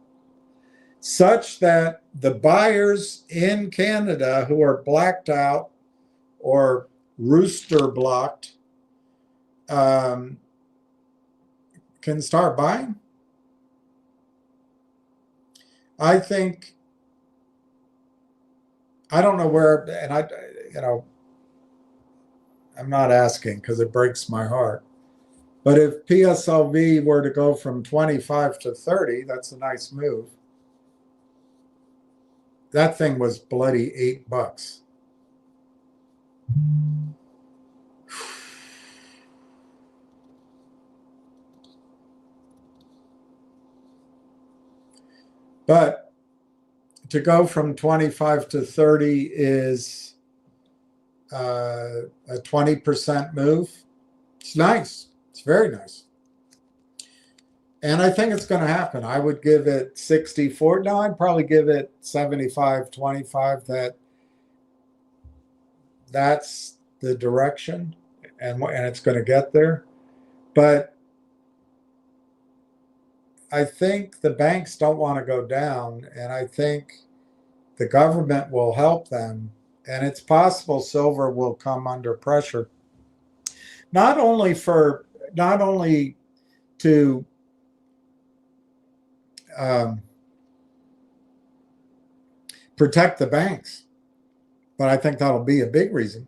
such that the buyers in Canada who are blacked out or rooster blocked can start buying. I think, I don't know where, and I'm not asking because it breaks my heart. But if PSLV were to go from 25 to 30, that's a nice move. That thing was bloody $8. But to go from 25 to 30 is a 20% move. It's nice. It's very nice. And I think it's going to happen. I would give it 64. No, I'd probably give it 75, 25. That's the direction, and it's going to get there. But I think the banks don't want to go down, and I think the government will help them. And it's possible silver will come under pressure, not only to protect the banks, but I think that'll be a big reason.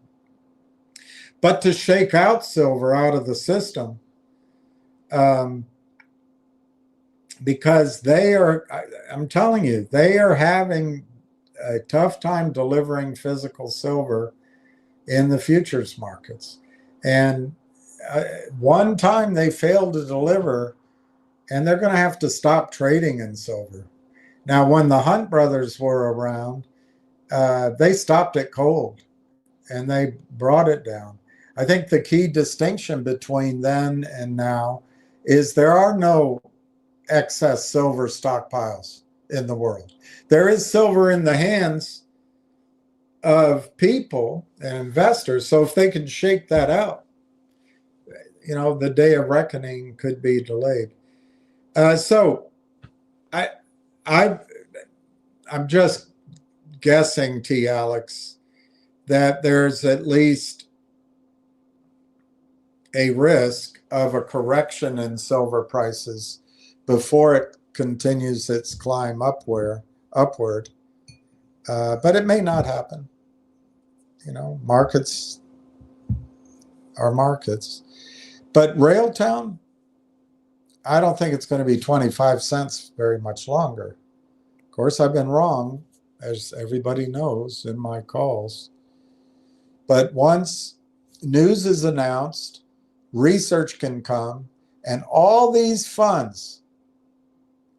But to shake out silver out of the system, because I'm telling you, they are having a tough time delivering physical silver in the futures markets. And one time they failed to deliver, and they're going to have to stop trading in silver. Now, when the Hunt brothers were around, they stopped it cold and they brought it down. I think the key distinction between then and now is there are no excess silver stockpiles in the world. There is silver in the hands of people and investors. So if they can shake that out, the day of reckoning could be delayed. So I'm just guessing, T. Alex, that there's at least a risk of a correction in silver prices before it continues its climb upward. But it may not happen. Markets are markets. But Railtown, I don't think it's going to be 25 cents very much longer. Of course, I've been wrong, as everybody knows in my calls. But once news is announced, research can come, and all these funds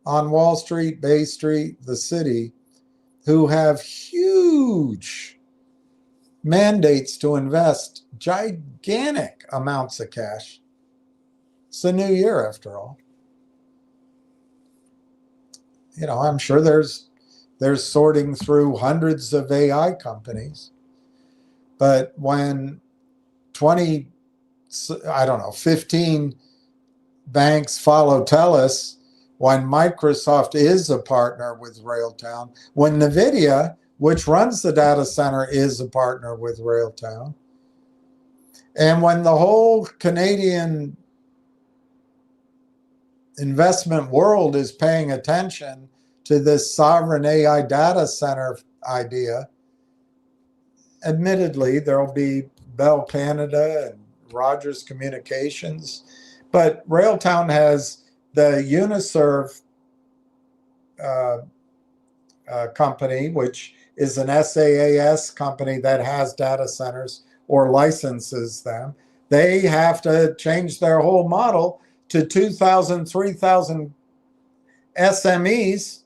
on Wall Street, Bay Street, the city, who have huge mandates to invest gigantic amounts of cash. It's the new year, after all. I'm sure there's sorting through hundreds of AI companies. But when 15 banks follow TELUS, when Microsoft is a partner with Railtown, when NVIDIA, which runs the data center, is a partner with Railtown, and when the whole Canadian investment world is paying attention to this sovereign AI data center idea, admittedly, there will be Bell Canada and Rogers Communications, but Railtown has the Uniserve company, which is an SaaS company that has data centers or licenses them. They have to change their whole model to 2,000, 3,000 SMEs,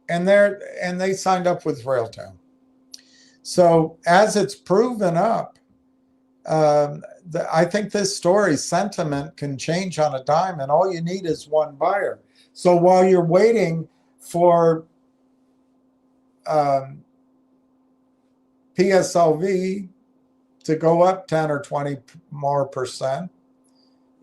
and they signed up with Railtown. So as it's proven up, I think this story sentiment can change on a dime, and all you need is one buyer. So while you're waiting for PSLV to go up 10 or 20 more percent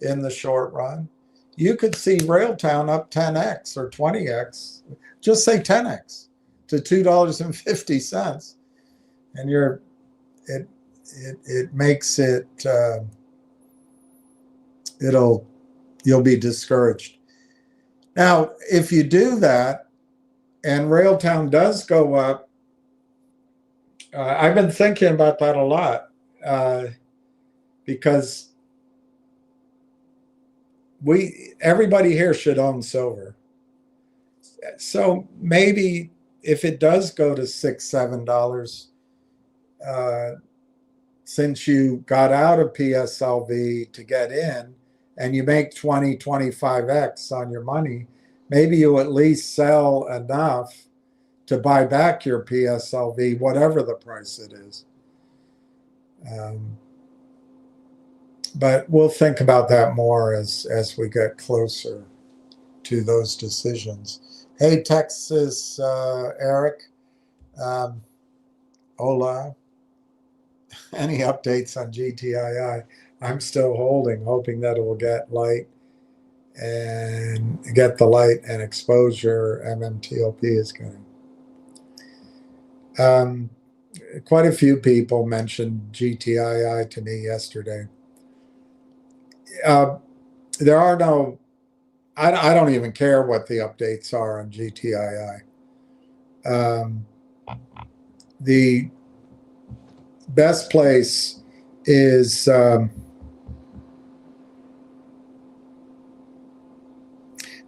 in the short run, you could see Railtown up 10x or 20x, just say 10x to $2.50. and it makes it you'll be discouraged. Now, if you do that and Railtown does go up, I've been thinking about that a lot because everybody here should own silver. So maybe if it does go to $6, $7, since you got out of PSLV to get in and you make 20, 25x on your money, maybe you at least sell enough to buy back your PSLV, whatever the price it is. But we'll think about that more as we get closer to those decisions. Hey, Texas, Eric, hola. Any updates on GTII? I'm still hoping that it will get light and get the light and exposure mmtlp is getting. Quite a few people mentioned GTII to me yesterday. There are no, I don't even care what the updates are on GTII. The best place is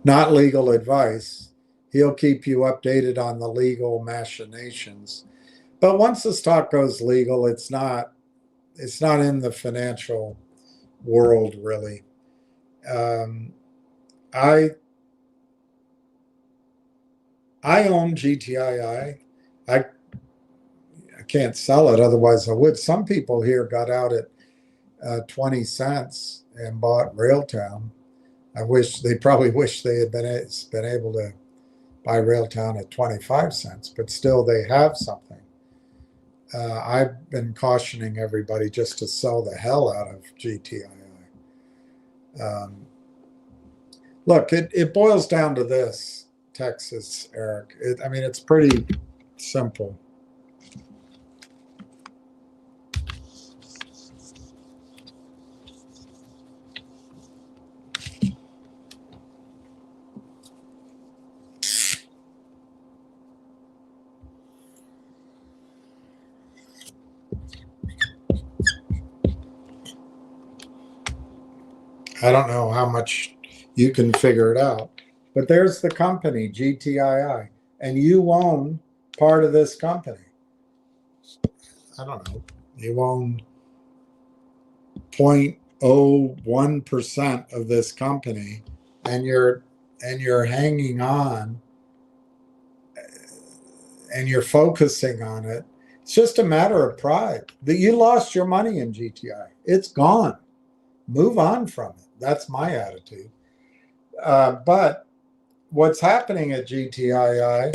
not legal advice. He'll keep you updated on the legal machinations. But once the stock goes legal, it's not in the financial world really. I own GTII. I can't sell it, otherwise I would. Some people here got out at 20 cents and bought Railtown. They probably wish they had been able to buy Railtown at 25 cents, but still they have something. I've been cautioning everybody just to sell the hell out of GTII. Look, it boils down to this, Texas, Eric. It's pretty simple. I don't know how much you can figure it out, but there's the company, GTII, and you own part of this company. I don't know. You own 0.01% of this company, and you're hanging on, and you're focusing on it. It's just a matter of pride. That you lost your money in GTI. It's gone. Move on from it. That's my attitude. But what's happening at GTII,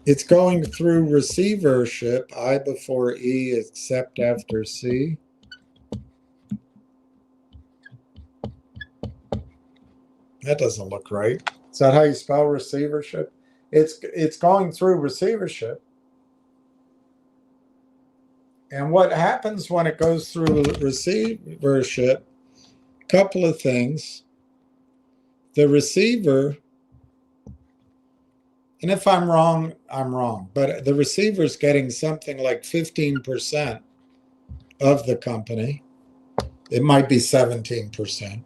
it's going through receivership, I before E except after C. That doesn't look right. Is that how you spell receivership? It's going through receivership. And what happens when it goes through receivership? Couple of things. The receiver, and if I'm wrong, I'm wrong, but the receiver's getting something like 15% of the company. It might be 17%.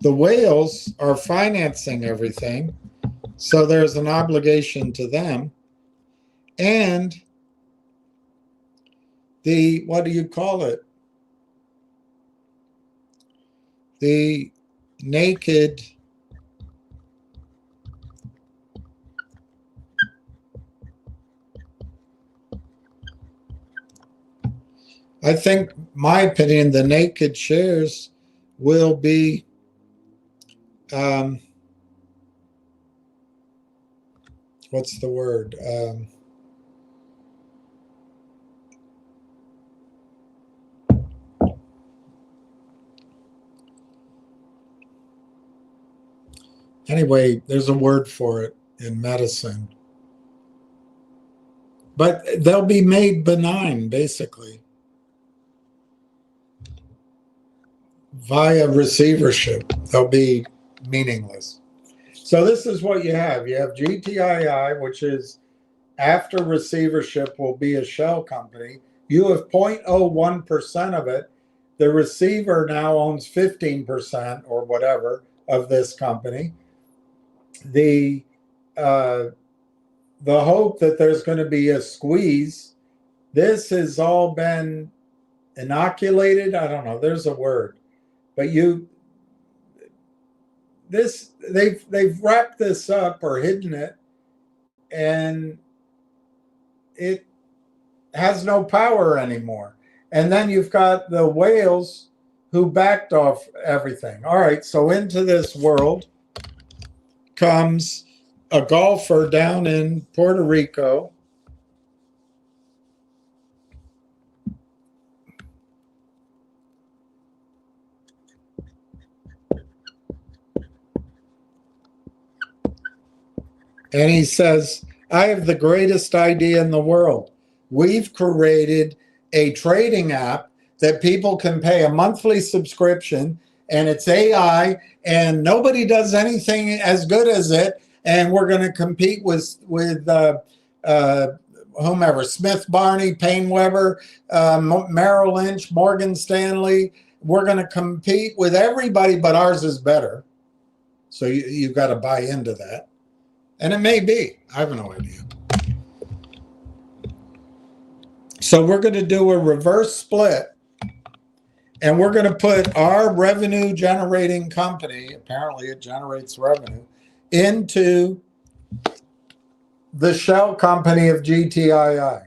The whales are financing everything, so there's an obligation to them. And the, what do you call it? The naked I think, my opinion, the naked shares will be what's the word? Anyway, there's a word for it in medicine. But they'll be made benign, basically, via receivership. They'll be meaningless. So this is what you have. You have GTII, which is after receivership will be a shell company. You have 0.01% of it. The receiver now owns 15% or whatever of this company. The hope that there's going to be a squeeze. This has all been inoculated. I don't know. There's a word, but they've wrapped this up or hidden it, and it has no power anymore. And then you've got the whales who backed off everything. All right, so into this world comes a golfer down in Puerto Rico. And he says, I have the greatest idea in the world. We've created a trading app that people can pay a monthly subscription, and it's AI, and nobody does anything as good as it. And we're going to compete with whomever, Smith Barney, Payne Weber, Merrill Lynch, Morgan Stanley. We're going to compete with everybody, but ours is better. So you've got to buy into that. And it may be. I have no idea. So we're going to do a reverse split, and we're going to put our revenue generating company, apparently it generates revenue, into the shell company of GTII.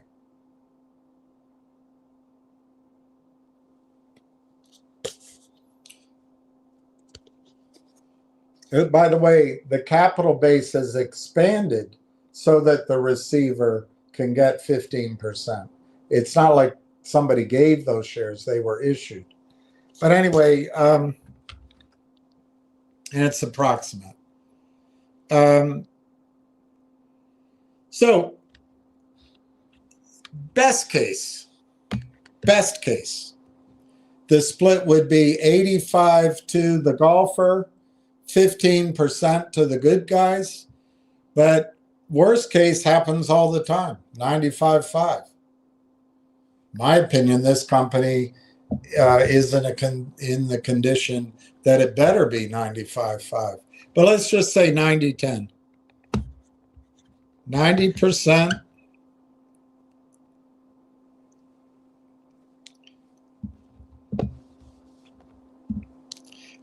By the way, the capital base has expanded so that the receiver can get 15%. It's not like somebody gave those shares, they were issued. But anyway, and it's approximate. So best case, the split would be 85 to the golfer, 15% to the good guys. But worst case happens all the time, 95-5. My opinion, this company is in the condition that it better be 95-5. But let's just say 90-10. 90%.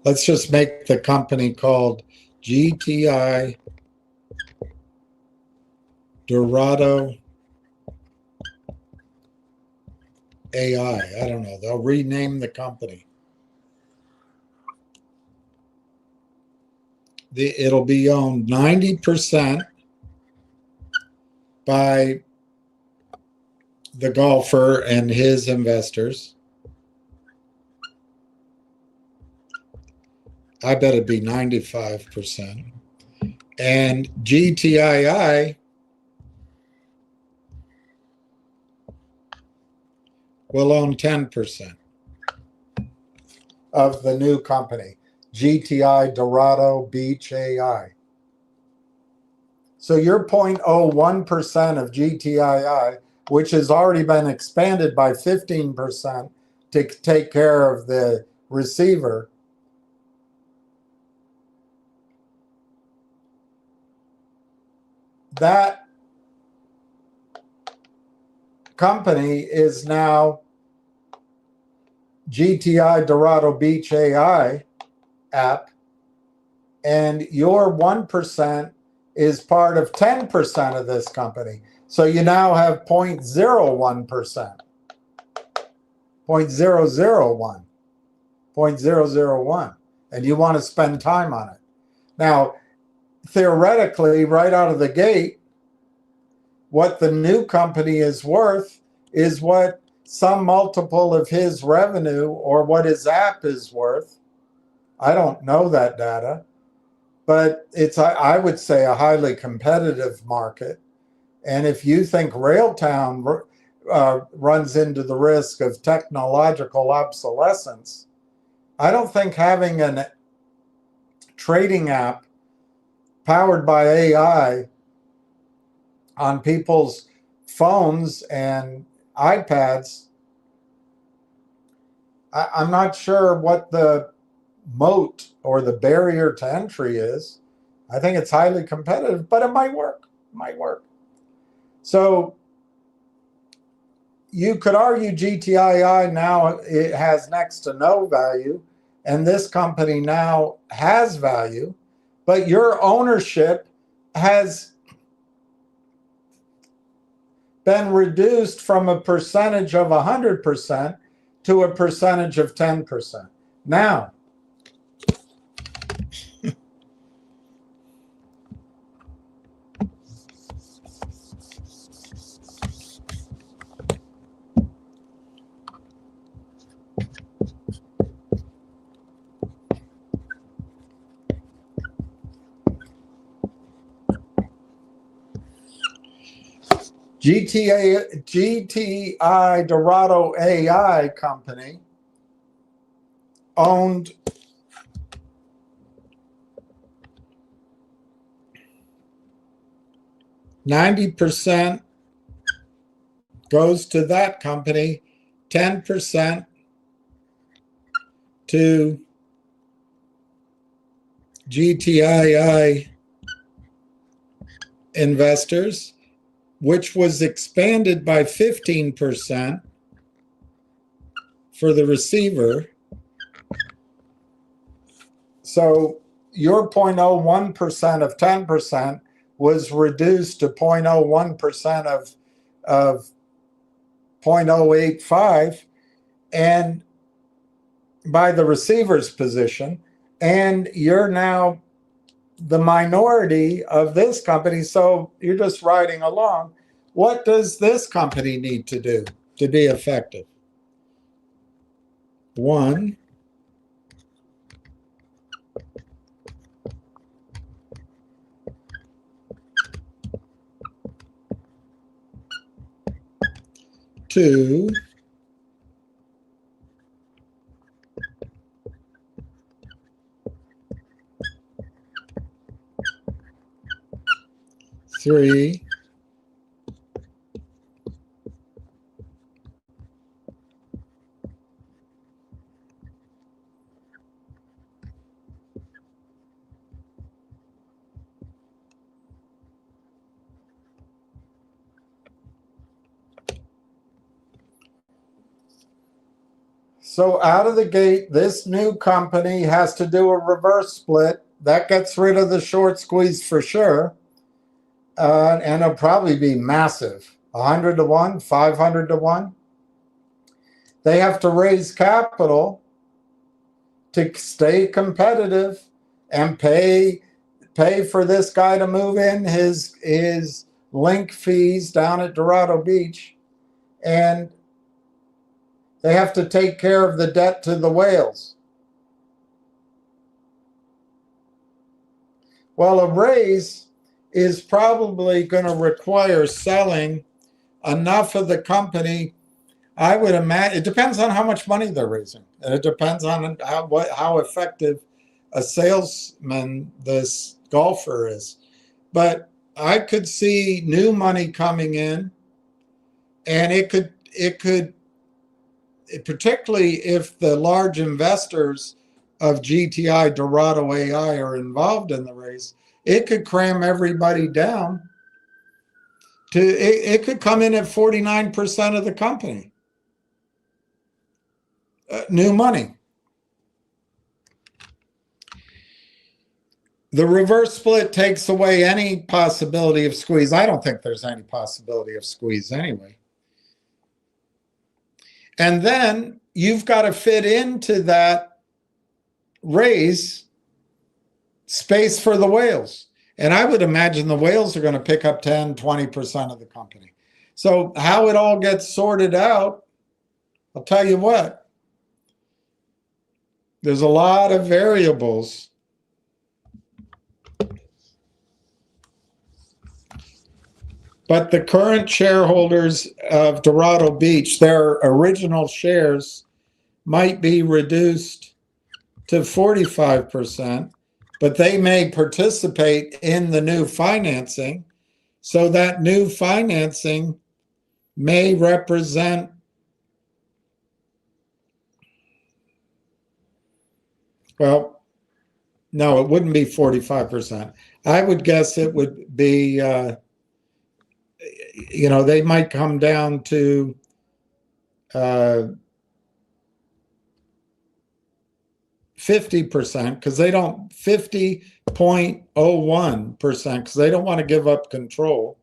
Let's just make the company called GTI Dorado AI. I don't know. They'll rename the company. It'll be owned 90% by the golfer and his investors. I bet it'd be 95%. And GTII will own 10% of the new company, GTI Dorado Beach AI. So your 0.01% of GTII, which has already been expanded by 15% to take care of the receiver, that company is now GTI Dorado Beach AI app, and your 1% is part of 10% of this company. So you now have 0.01%, 0.001, 0.001, and you want to spend time on it. Now, theoretically, right out of the gate, what the new company is worth is what some multiple of his revenue or what his app is worth. I don't know that data, but it's, I would say, a highly competitive market. And if you think Railtown runs into the risk of technological obsolescence, I don't think having a trading app powered by AI on people's phones and iPads, I'm not sure what the moat or the barrier to entry is. I think it's highly competitive, but it might work. It might work. So you could argue GTII now it has next to no value, and this company now has value, but your ownership has been reduced from a percentage of 100% to a percentage of 10%. Now, GTI Dorado AI company owned 90% goes to that company, 10% to GTII investors, which was expanded by 15% for the receiver. So your 0.01% of 10% was reduced to 0.01% of 0.085 and by the receiver's position, and you're now the minority of this company, so you're just riding along. What does this company need to do to be effective? One, two, three, so out of the gate, this new company has to do a reverse split. That gets rid of the short squeeze for sure. And it'll probably be massive, 100 to 1, 500 to 1. They have to raise capital to stay competitive and pay for this guy to move in his link fees down at Dorado Beach. And they have to take care of the debt to the whales. Well, a raise is probably going to require selling enough of the company. I would imagine it depends on how much money they're raising, and it depends on how effective a salesman this golfer is. But I could see new money coming in, and it could particularly if the large investors of GTI Dorado AI are involved in the race, it could cram everybody down to it could come in at 49% of the company. New money. The reverse split takes away any possibility of squeeze. I don't think there's any possibility of squeeze anyway. And then you've got to fit into that raise space for the whales. And I would imagine the whales are going to pick up 10, 20% of the company. So how it all gets sorted out, I'll tell you what. There's a lot of variables. But the current shareholders of Dorado Beach, their original shares might be reduced to 45%, but they may participate in the new financing. So that new financing may represent, well, no, it wouldn't be 45%. I would guess it would be, they might come down to 50% because they don't, 50.01% because they don't want to give up control.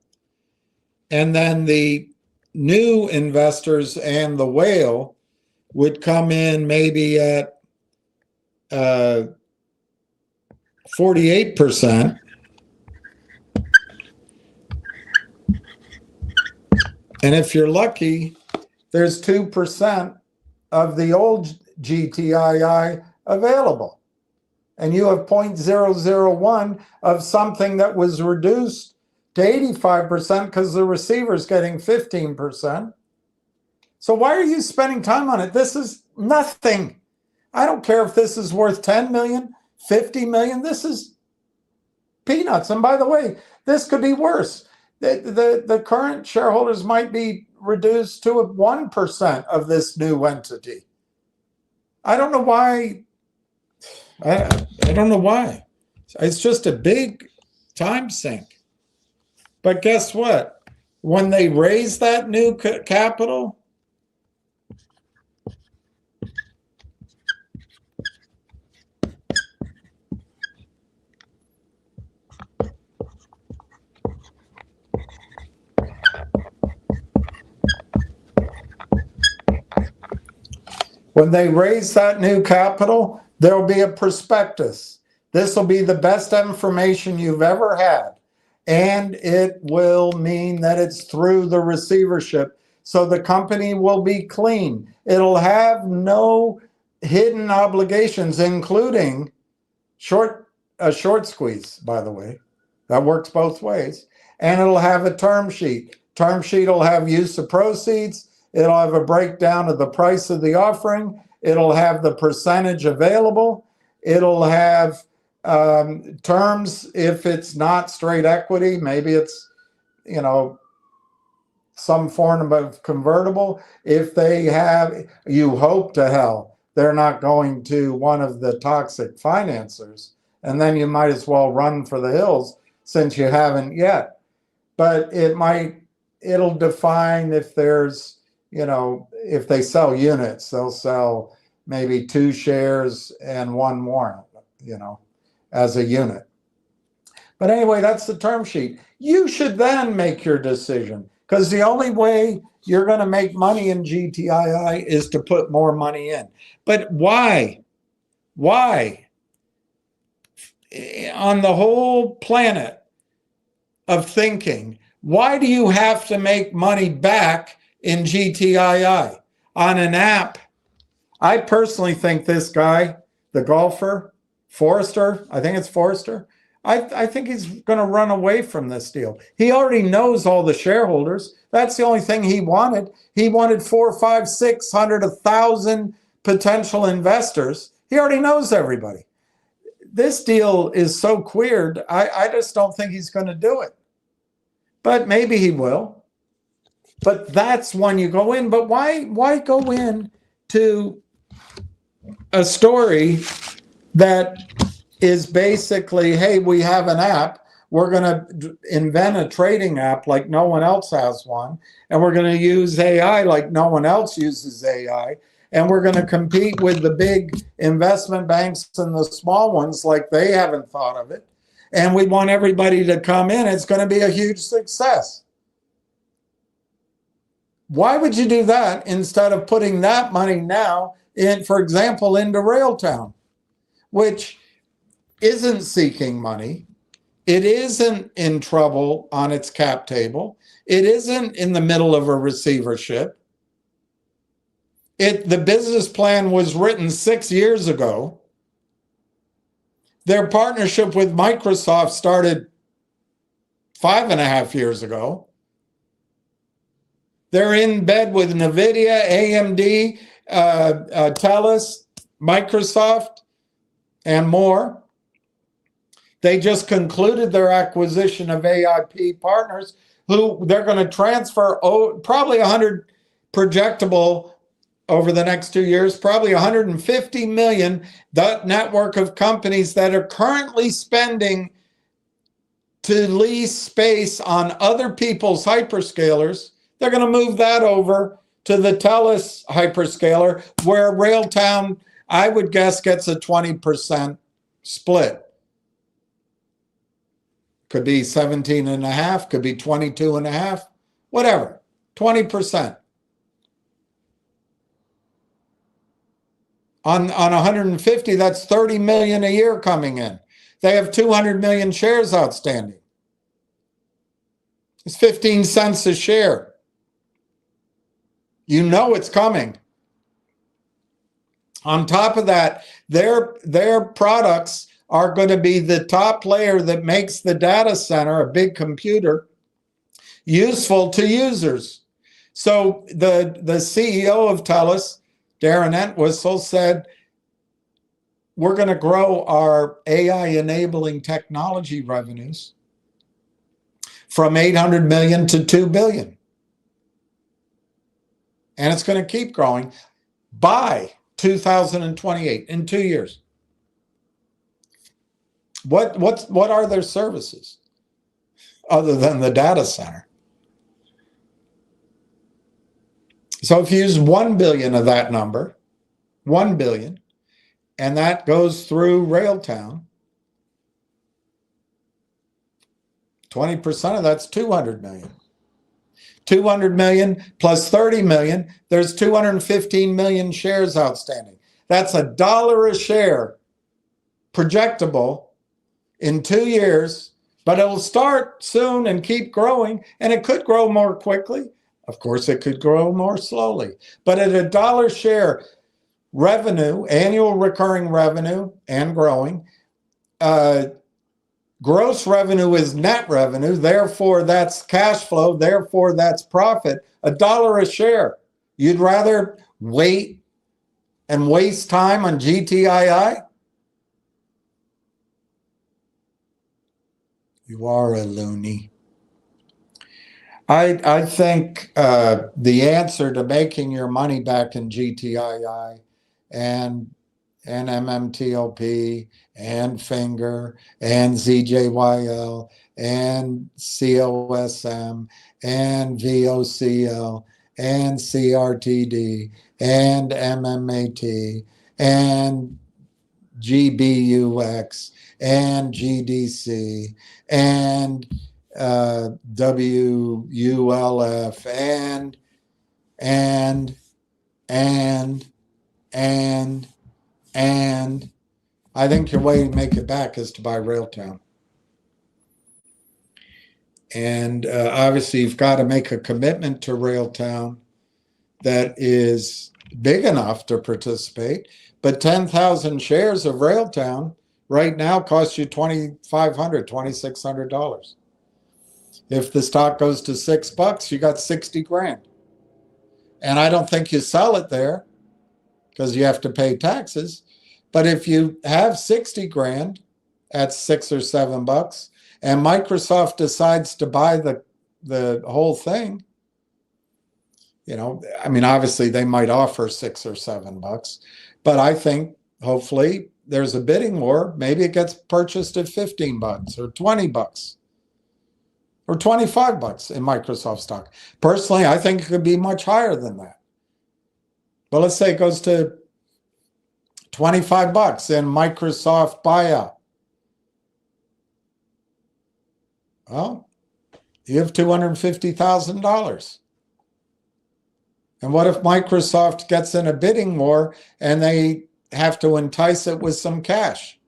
And then the new investors and the whale would come in maybe at 48%. And if you're lucky, there's 2% of the old GTII available. And you have 0.001 of something that was reduced to 85% because the receiver's getting 15%. So why are you spending time on it? This is nothing. I don't care if this is worth 10 million, 50 million. This is peanuts. And by the way, this could be worse. The current shareholders might be reduced to 1% of this new entity. I don't know why. I don't know why. It's just a big time sink. But guess what? When they raise that new capital, there'll be a prospectus. This will be the best information you've ever had. And it will mean that it's through the receivership. So the company will be clean. It'll have no hidden obligations, including a short squeeze, by the way. That works both ways. And it'll have a term sheet. Term sheet will have use of proceeds. It'll have a breakdown of the price of the offering. It'll have the percentage available. It'll have terms if it's not straight equity. Maybe it's, some form of convertible. If they have, you hope to hell, they're not going to one of the toxic financiers. And then you might as well run for the hills since you haven't yet. But it'll define if there's, if they sell units, they'll sell maybe 2 shares and 1 warrant, as a unit. But anyway, that's the term sheet. You should then make your decision, because the only way you're going to make money in GTII is to put more money in. But why? Why? On the whole planet of thinking, why do you have to make money back in GTII on an app? I personally think this guy, the golfer, Forrester, I think it's Forrester, I think he's going to run away from this deal. He already knows all the shareholders. That's the only thing he wanted. He wanted 400, 500, 600, 1,000 potential investors. He already knows everybody. This deal is so queered, I just don't think he's going to do it. But maybe he will. But that's when you go in. But why go in to a story that is basically, hey, we have an app. We're going to invent a trading app like no one else has one. And we're going to use AI like no one else uses AI. And we're going to compete with the big investment banks and the small ones like they haven't thought of it. And we want everybody to come in. It's going to be a huge success. Why would you do that instead of putting that money now in, for example, into Railtown, which isn't seeking money. It isn't in trouble on its cap table. It isn't in the middle of a receivership. The business plan was written 6 years ago. Their partnership with Microsoft started 5.5 years ago. They're in bed with NVIDIA, AMD, TELUS, Microsoft, and more. They just concluded their acquisition of AIP Partners, who they're going to transfer probably 100 projectable over the next 2 years, probably 150 million, that network of companies that are currently spending to lease space on other people's hyperscalers. They're going to move that over to the TELUS hyperscaler, where Railtown, I would guess, gets a 20% split. Could be 17 and a half, could be 22 and a half, whatever, 20%. On 150, that's 30 million a year coming in. They have 200 million shares outstanding. It's 15 cents a share. You know it's coming. On top of that, their products are going to be the top layer that makes the data center, a big computer, useful to users. So the CEO of TELUS, Darren Entwistle, said, we're going to grow our AI enabling technology revenues from 800 million to 2 billion. And it's going to keep growing by 2028, in 2 years. What are their services other than the data center? So if you use 1 billion of that number, 1 billion, and that goes through Railtown, 20% of that's 200 million. 200 million plus 30 million, there's 215 million shares outstanding. That's $1 a share projectable in 2 years, but it'll start soon and keep growing, and it could grow more quickly. Of course, it could grow more slowly. But at $1 share revenue, annual recurring revenue, and growing, gross revenue is net revenue, therefore that's cash flow, therefore that's profit, $1 a share. You'd rather wait and waste time on GTII? You are a loony. I think the answer to making your money back in GTII and mmtlp and Finger and ZJYL and COSM and VOCL and CRTD and MMAT and GBUX and GDC and WULF and I think your way to make it back is to buy Railtown. And obviously you've got to make a commitment to Railtown that is big enough to participate, but 10,000 shares of Railtown right now costs you $2,500, $2,600. If the stock goes to $6, you got 60 grand. And I don't think you sell it there because you have to pay taxes. But if you have 60 grand at $6 or $7 and Microsoft decides to buy the whole thing, you know, I mean, obviously they might offer $6 or $7, but I think hopefully there's a bidding war. Maybe it gets purchased at $15 or $20 or $25 in Microsoft stock. Personally, I think it could be much higher than that. But let's say it goes to $25 in Microsoft buyout. Well, you have $250,000. And what if Microsoft gets in a bidding war and they have to entice it with some cash?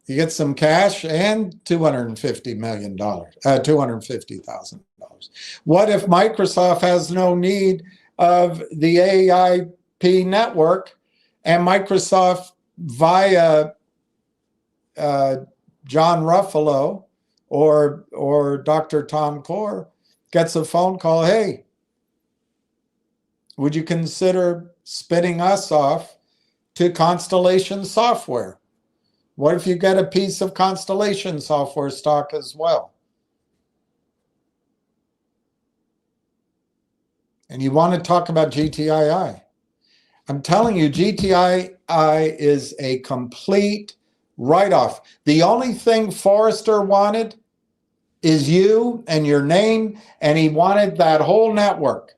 You get some cash and $250 million, $250,000. What if Microsoft has no need of the AIP network and Microsoft via John Ruffalo or Dr. Tom Core gets a phone call, hey, would you consider spinning us off to Constellation Software? What if you get a piece of Constellation Software stock as well? And you want to talk about GTII. I'm telling you, GTII is a complete write-off. The only thing Forrester wanted is you and your name, and he wanted that whole network.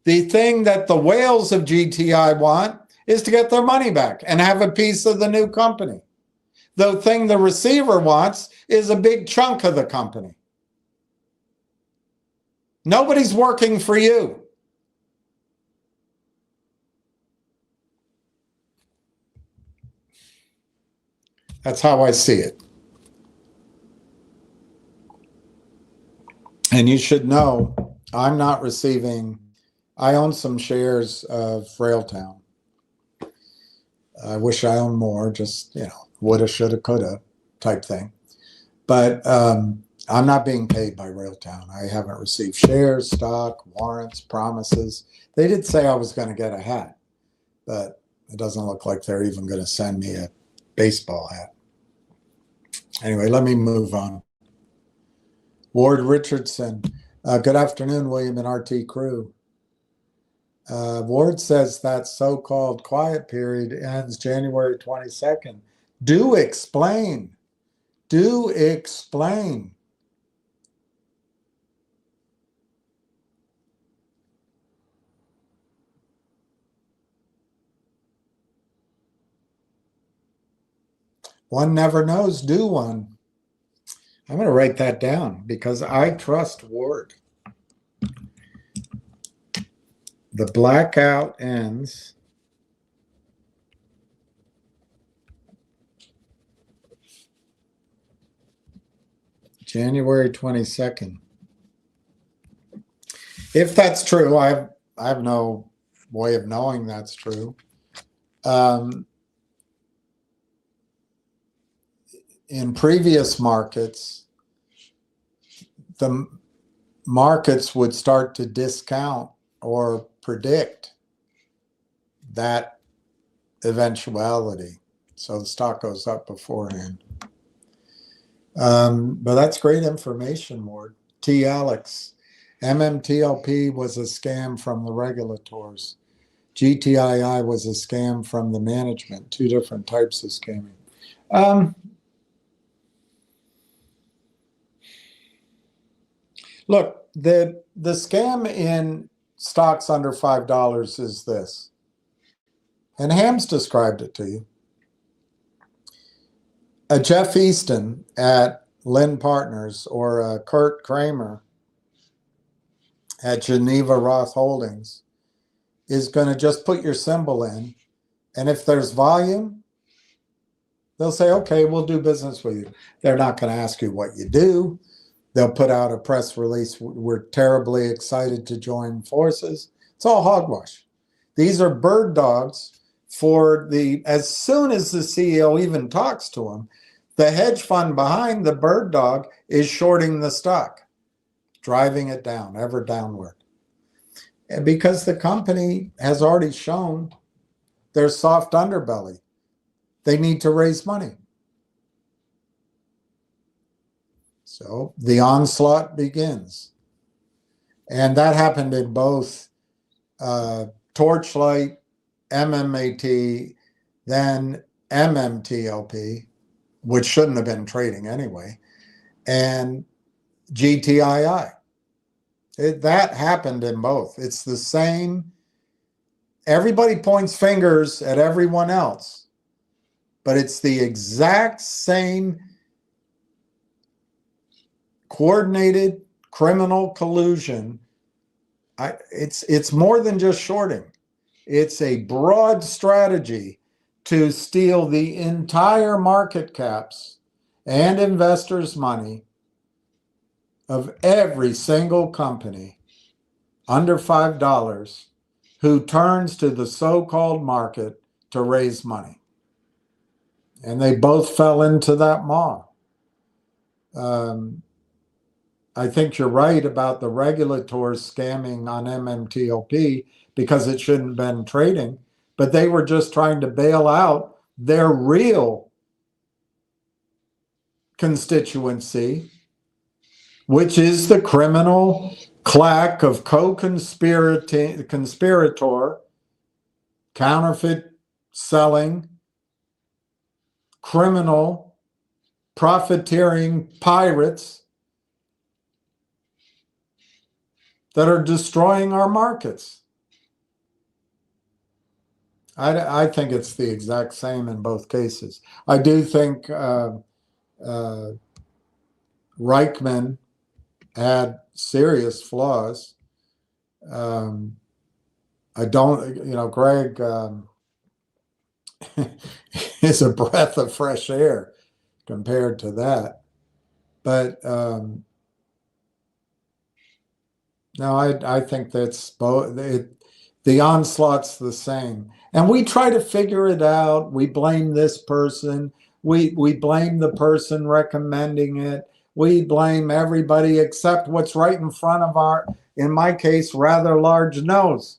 The thing that the whales of GTI want is to get their money back and have a piece of the new company. The thing the receiver wants is a big chunk of the company. Nobody's working for you. That's how I see it. And you should know, I'm not receiving, I own some shares of Railtown. I wish I owned more, just, woulda, shoulda, coulda type thing. But I'm not being paid by Railtown. I haven't received shares, stock, warrants, promises. They did say I was going to get a hat, but it doesn't look like they're even going to send me a baseball hat. Anyway, let me move on. Ward Richardson. Good afternoon, William and RT crew. Ward says that so-called quiet period ends January 22nd. Do explain. Do explain. One never knows, do one? I'm going to write that down because I trust Ward. The blackout ends January 22nd. If that's true, I have no way of knowing that's true. In previous markets, the markets would start to discount or predict that eventuality. So the stock goes up beforehand. But that's great information, Ward. T. Alex, mmtlp was a scam from the regulators. GTII was a scam from the management. Two different types of scamming. Look, the scam in stocks under $5 is this. And Ham's described it to you. A Jeff Easton at Lynn Partners or a Kurt Kramer at Geneva Roth Holdings is going to just put your symbol in. And if there's volume, they'll say, okay, we'll do business with you. They're not going to ask you what you do. They'll put out a press release. We're terribly excited to join forces. It's all hogwash. These are bird dogs for as soon as the CEO even talks to them, the hedge fund behind the bird dog is shorting the stock, driving it down, ever downward. And because the company has already shown their soft underbelly, they need to raise money. So the onslaught begins. And that happened in both Torchlight, MMAT, then mmtlp, which shouldn't have been trading anyway, and GTII. That happened in both. It's the same. Everybody points fingers at everyone else, but it's the exact same coordinated criminal collusion. It's more than just shorting. It's a broad strategy to steal the entire market caps and investors' money of every single company under $5 who turns to the so-called market to raise money. And they both fell into that maw. I think you're right about the regulators scamming on mmtlp because it shouldn't have been trading, but they were just trying to bail out their real constituency, which is the criminal clack of conspirator, counterfeit selling, criminal, profiteering pirates that are destroying our markets. I think it's the exact same in both cases. I do think Reichman had serious flaws. I don't, Greg is a breath of fresh air compared to that. But no, I think that's both. The onslaught's the same. And we try to figure it out. We blame this person. We blame the person recommending it. We blame everybody except what's right in front of our, in my case, rather large nose.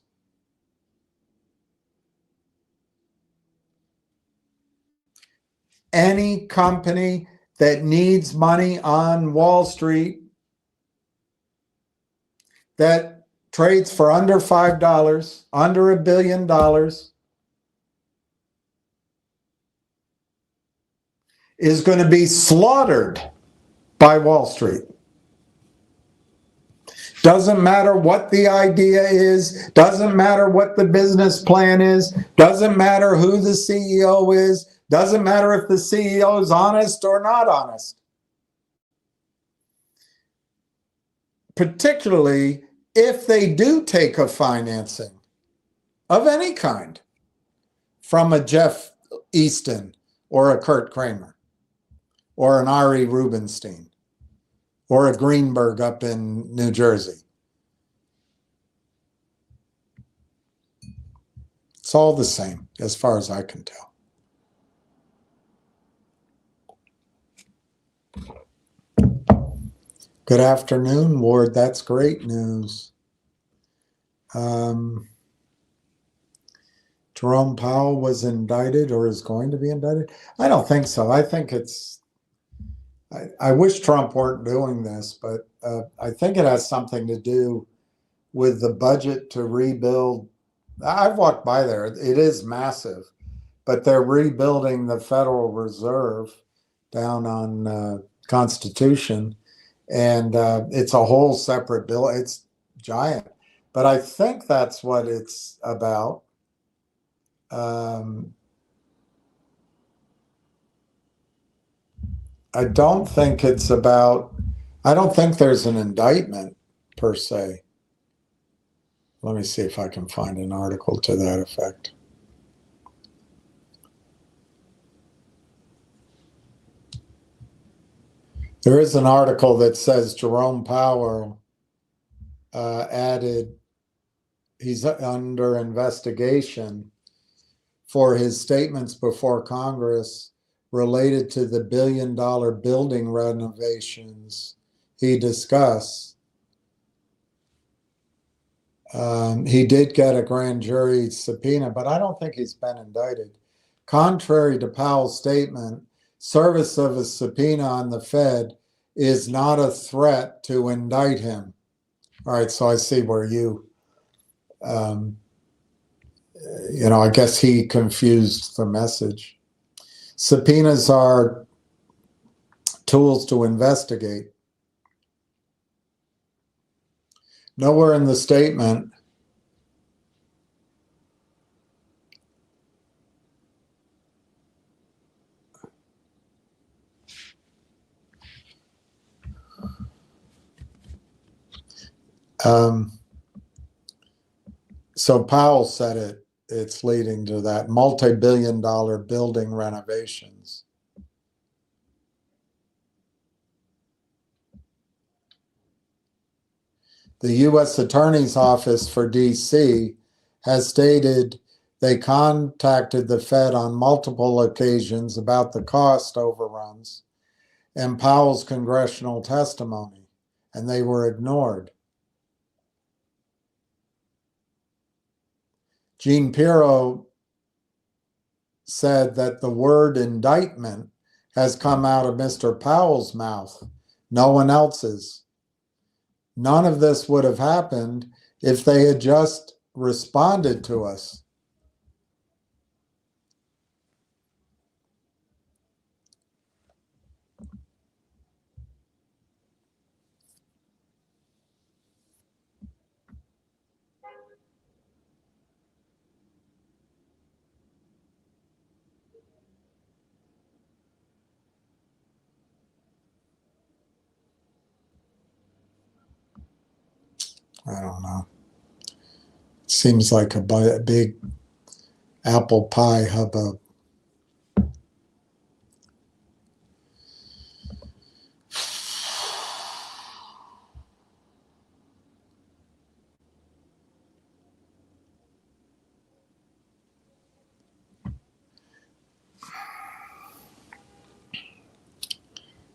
Any company that needs money on Wall Street that trades for under $5, under $1 billion, is going to be slaughtered by Wall Street. Doesn't matter what the idea is, doesn't matter what the business plan is, doesn't matter who the CEO is, doesn't matter if the CEO is honest or not honest. Particularly if they do take a financing of any kind from a Jeff Easton or a Kurt Kramer or an Ari Rubenstein or a Greenberg up in New Jersey. It's all the same as far as I can tell. Good afternoon, Ward. That's great news. Jerome Powell was indicted or is going to be indicted? I don't think so. I think it's, I wish Trump weren't doing this, but I think it has something to do with the budget to rebuild. I've walked by there. It is massive, but they're rebuilding the Federal Reserve down on Constitution. And it's a whole separate bill. It's giant. But I think that's what it's about. I don't think it's about, I don't think there's an indictment per se. Let me see if I can find an article to that effect. There is an article that says Jerome Powell added, he's under investigation for his statements before Congress related to the billion-dollar building renovations he discussed. He did get a grand jury subpoena, but I don't think he's been indicted. Contrary to Powell's statement, service of a subpoena on the Fed is not a threat to indict him. All right, so I see where you, I guess he confused the message. Subpoenas are tools to investigate. Nowhere in the statement so Powell said it's leading to that multi-billion-dollar building renovations. The U.S. Attorney's Office for D.C. has stated they contacted the Fed on multiple occasions about the cost overruns and Powell's congressional testimony. and they were ignored. Gene Pirro said that the word indictment has come out of Mr. Powell's mouth, no one else's. None of this would have happened if they had just responded to us. I don't know. Seems like a big apple pie hubbub.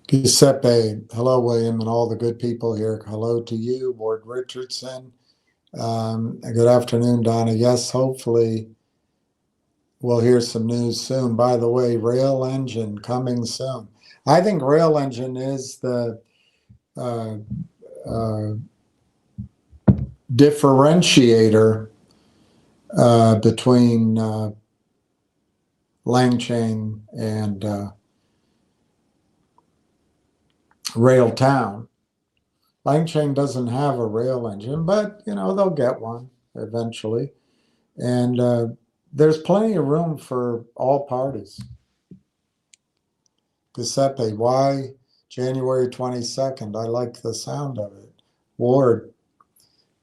Giuseppe, hello, William, and all the good people here. Hello to you, Ward Richardson. Good afternoon, Donna. Yes, hopefully we'll hear some news soon. By the way, Rail Engine coming soon. I think Rail Engine is the differentiator between Langchain and Railtown. Langchain doesn't have a rail engine, but you know they'll get one eventually, and there's plenty of room for all parties. Giuseppe, why January 22nd? I like the sound of it. Ward,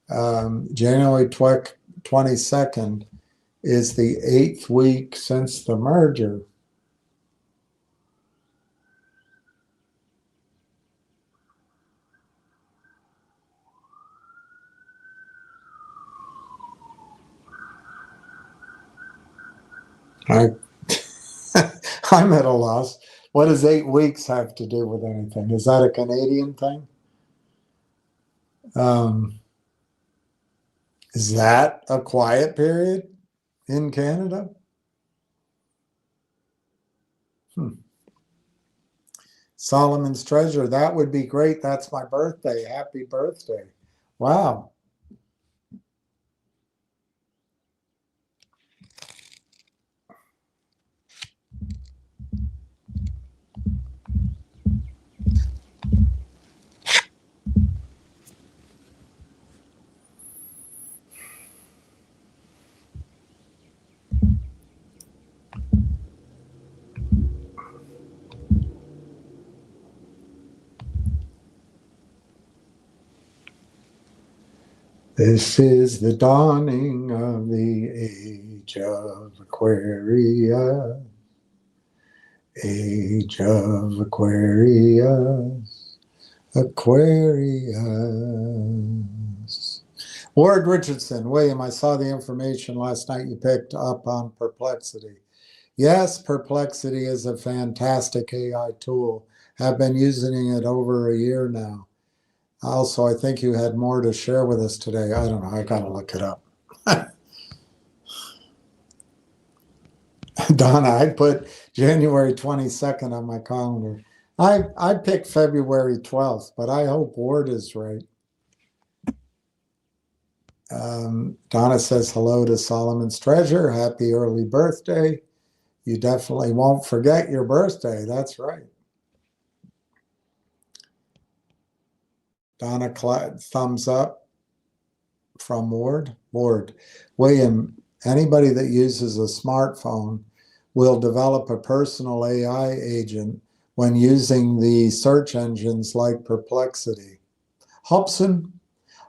January 22nd is the 8th week since the merger. I'm at a loss. What does 8 weeks have to do with anything? Is that a Canadian thing? Is that a quiet period in Canada? Solomon's Treasure, that would be great. That's my birthday. Happy birthday. Wow. This is the dawning of the age of Aquarius. Age of Aquarius. Aquarius. Ward Richardson, William, I saw the information last night you picked up on Perplexity. Yes, Perplexity is a fantastic AI tool. Have been using it over a year now. Also, I think you had more to share with us today. I don't know. I got to look it up. Donna, I put January 22nd on my calendar. I picked February 12th, but I hope Ward is right. Donna says hello to Solomon's Treasure. Happy early birthday. You definitely won't forget your birthday. That's right. Donna, thumbs up from Ward. Ward, William, anybody that uses a smartphone will develop a personal AI agent when using the search engines like Perplexity. Hobson,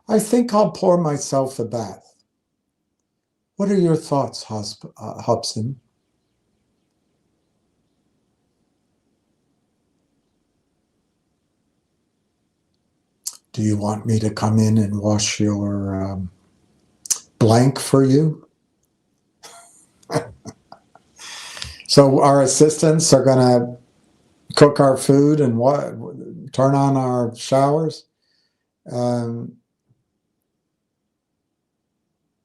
I think I'll pour myself a bath. What are your thoughts, Hobson? Do you want me to come in and wash your blank for you? So our assistants are going to cook our food and turn on our showers? Um,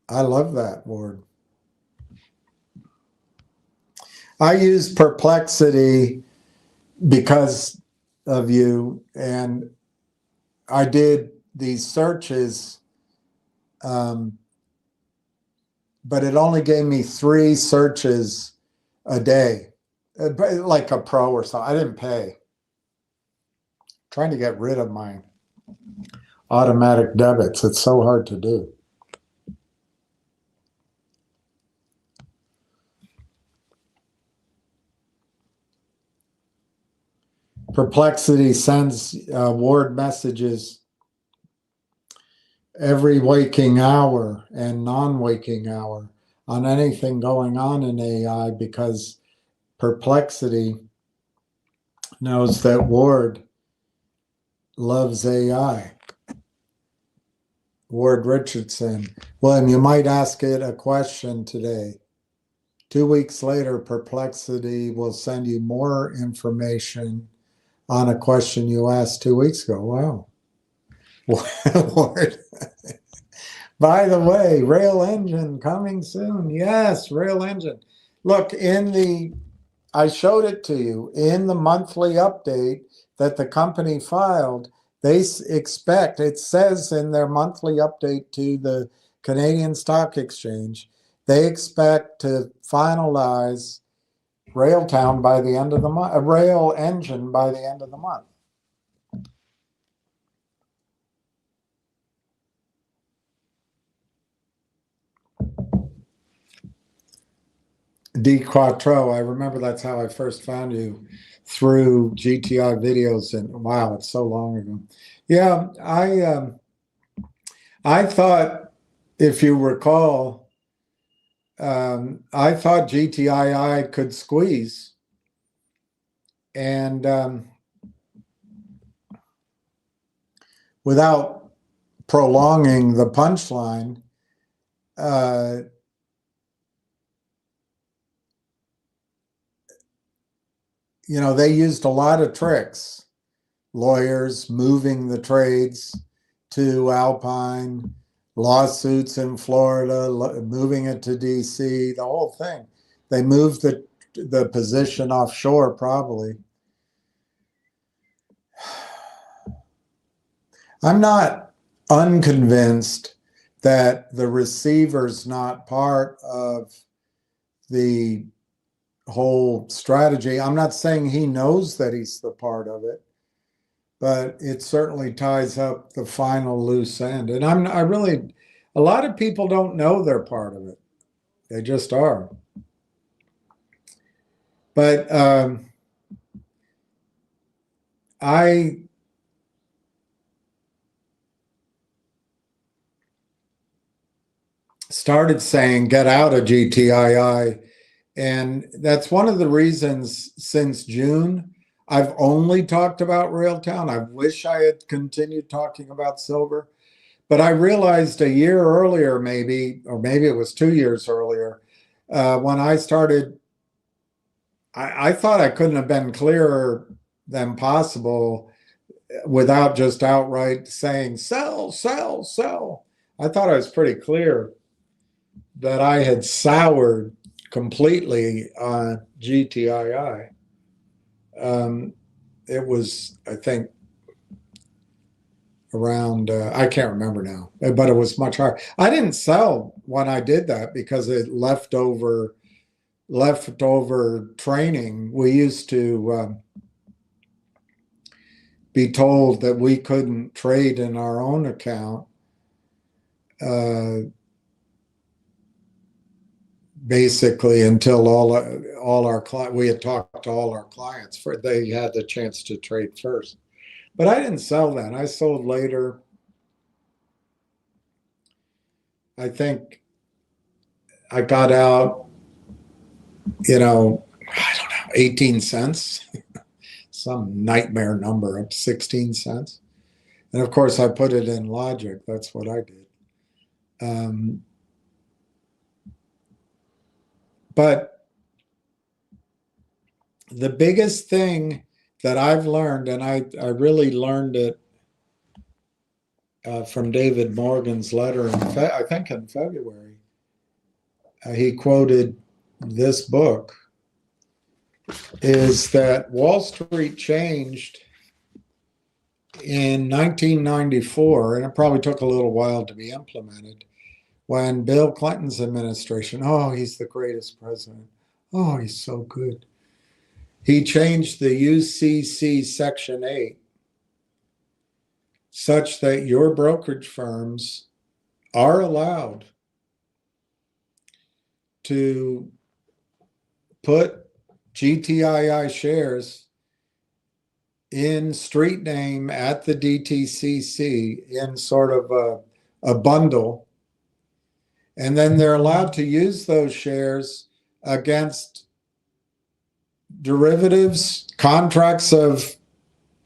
I love that word. I use perplexity because of you, and I did these searches, but it only gave me 3 searches a day, like a pro or something. I didn't pay. Trying to get rid of my automatic debits. It's so hard to do. Perplexity sends ward messages every waking hour and non-waking hour on anything going on in AI, because Perplexity knows that Ward loves AI. Ward Richardson. William, you might ask it a question today. 2 weeks later, Perplexity will send you more information on a question you asked 2 weeks ago. Wow. Ward. By the way, Rail Engine coming soon. Yes, Rail Engine. Look, I showed it to you in the monthly update that the company filed. They expect, it says in their monthly update to the Canadian Stock Exchange, they expect to finalize Railtown by the end of the month, Rail Engine by the end of the month. D Quattro, I remember that's how I first found you, through GTI videos, and wow, it's so long ago. Yeah, I thought, if you recall, I thought GTII could squeeze, and without prolonging the punchline, they used a lot of tricks. Lawyers moving the trades to Alpine, lawsuits in Florida, moving it to DC, the whole thing. They moved the position offshore, probably. I'm not unconvinced that the receiver's not part of the whole strategy. I'm not saying he knows that he's the part of it, but it certainly ties up the final loose end. And a lot of people don't know they're part of it. They just are. But I started saying, get out of GTII. And that's one of the reasons since June, I've only talked about Railtown. I wish I had continued talking about silver, but I realized a year earlier, maybe, or maybe it was 2 years earlier, when I started, I thought I couldn't have been clearer than possible without just outright saying, sell, sell, sell. I thought I was pretty clear that I had soured completely on GTII. It was, I think, around, I can't remember now, but it was much higher. I didn't sell when I did that because it leftover training. We used to be told that we couldn't trade in our own account, basically until all our we had talked to all our clients for they had the chance to trade first. But I didn't sell then. I sold later. I think I got out, I don't know, 18 cents, some nightmare number of 16 cents. And of course, I put it in logic. That's what I did. But the biggest thing that I've learned, and I really learned it from David Morgan's letter, I think in February. He quoted this book, is that Wall Street changed in 1994, and it probably took a little while to be implemented, when Bill Clinton's administration, oh, he's the greatest president. Oh, he's so good. He changed the UCC Section 8 such that your brokerage firms are allowed to put GTII shares in street name at the DTCC in sort of a bundle. And then they're allowed to use those shares against derivatives, contracts of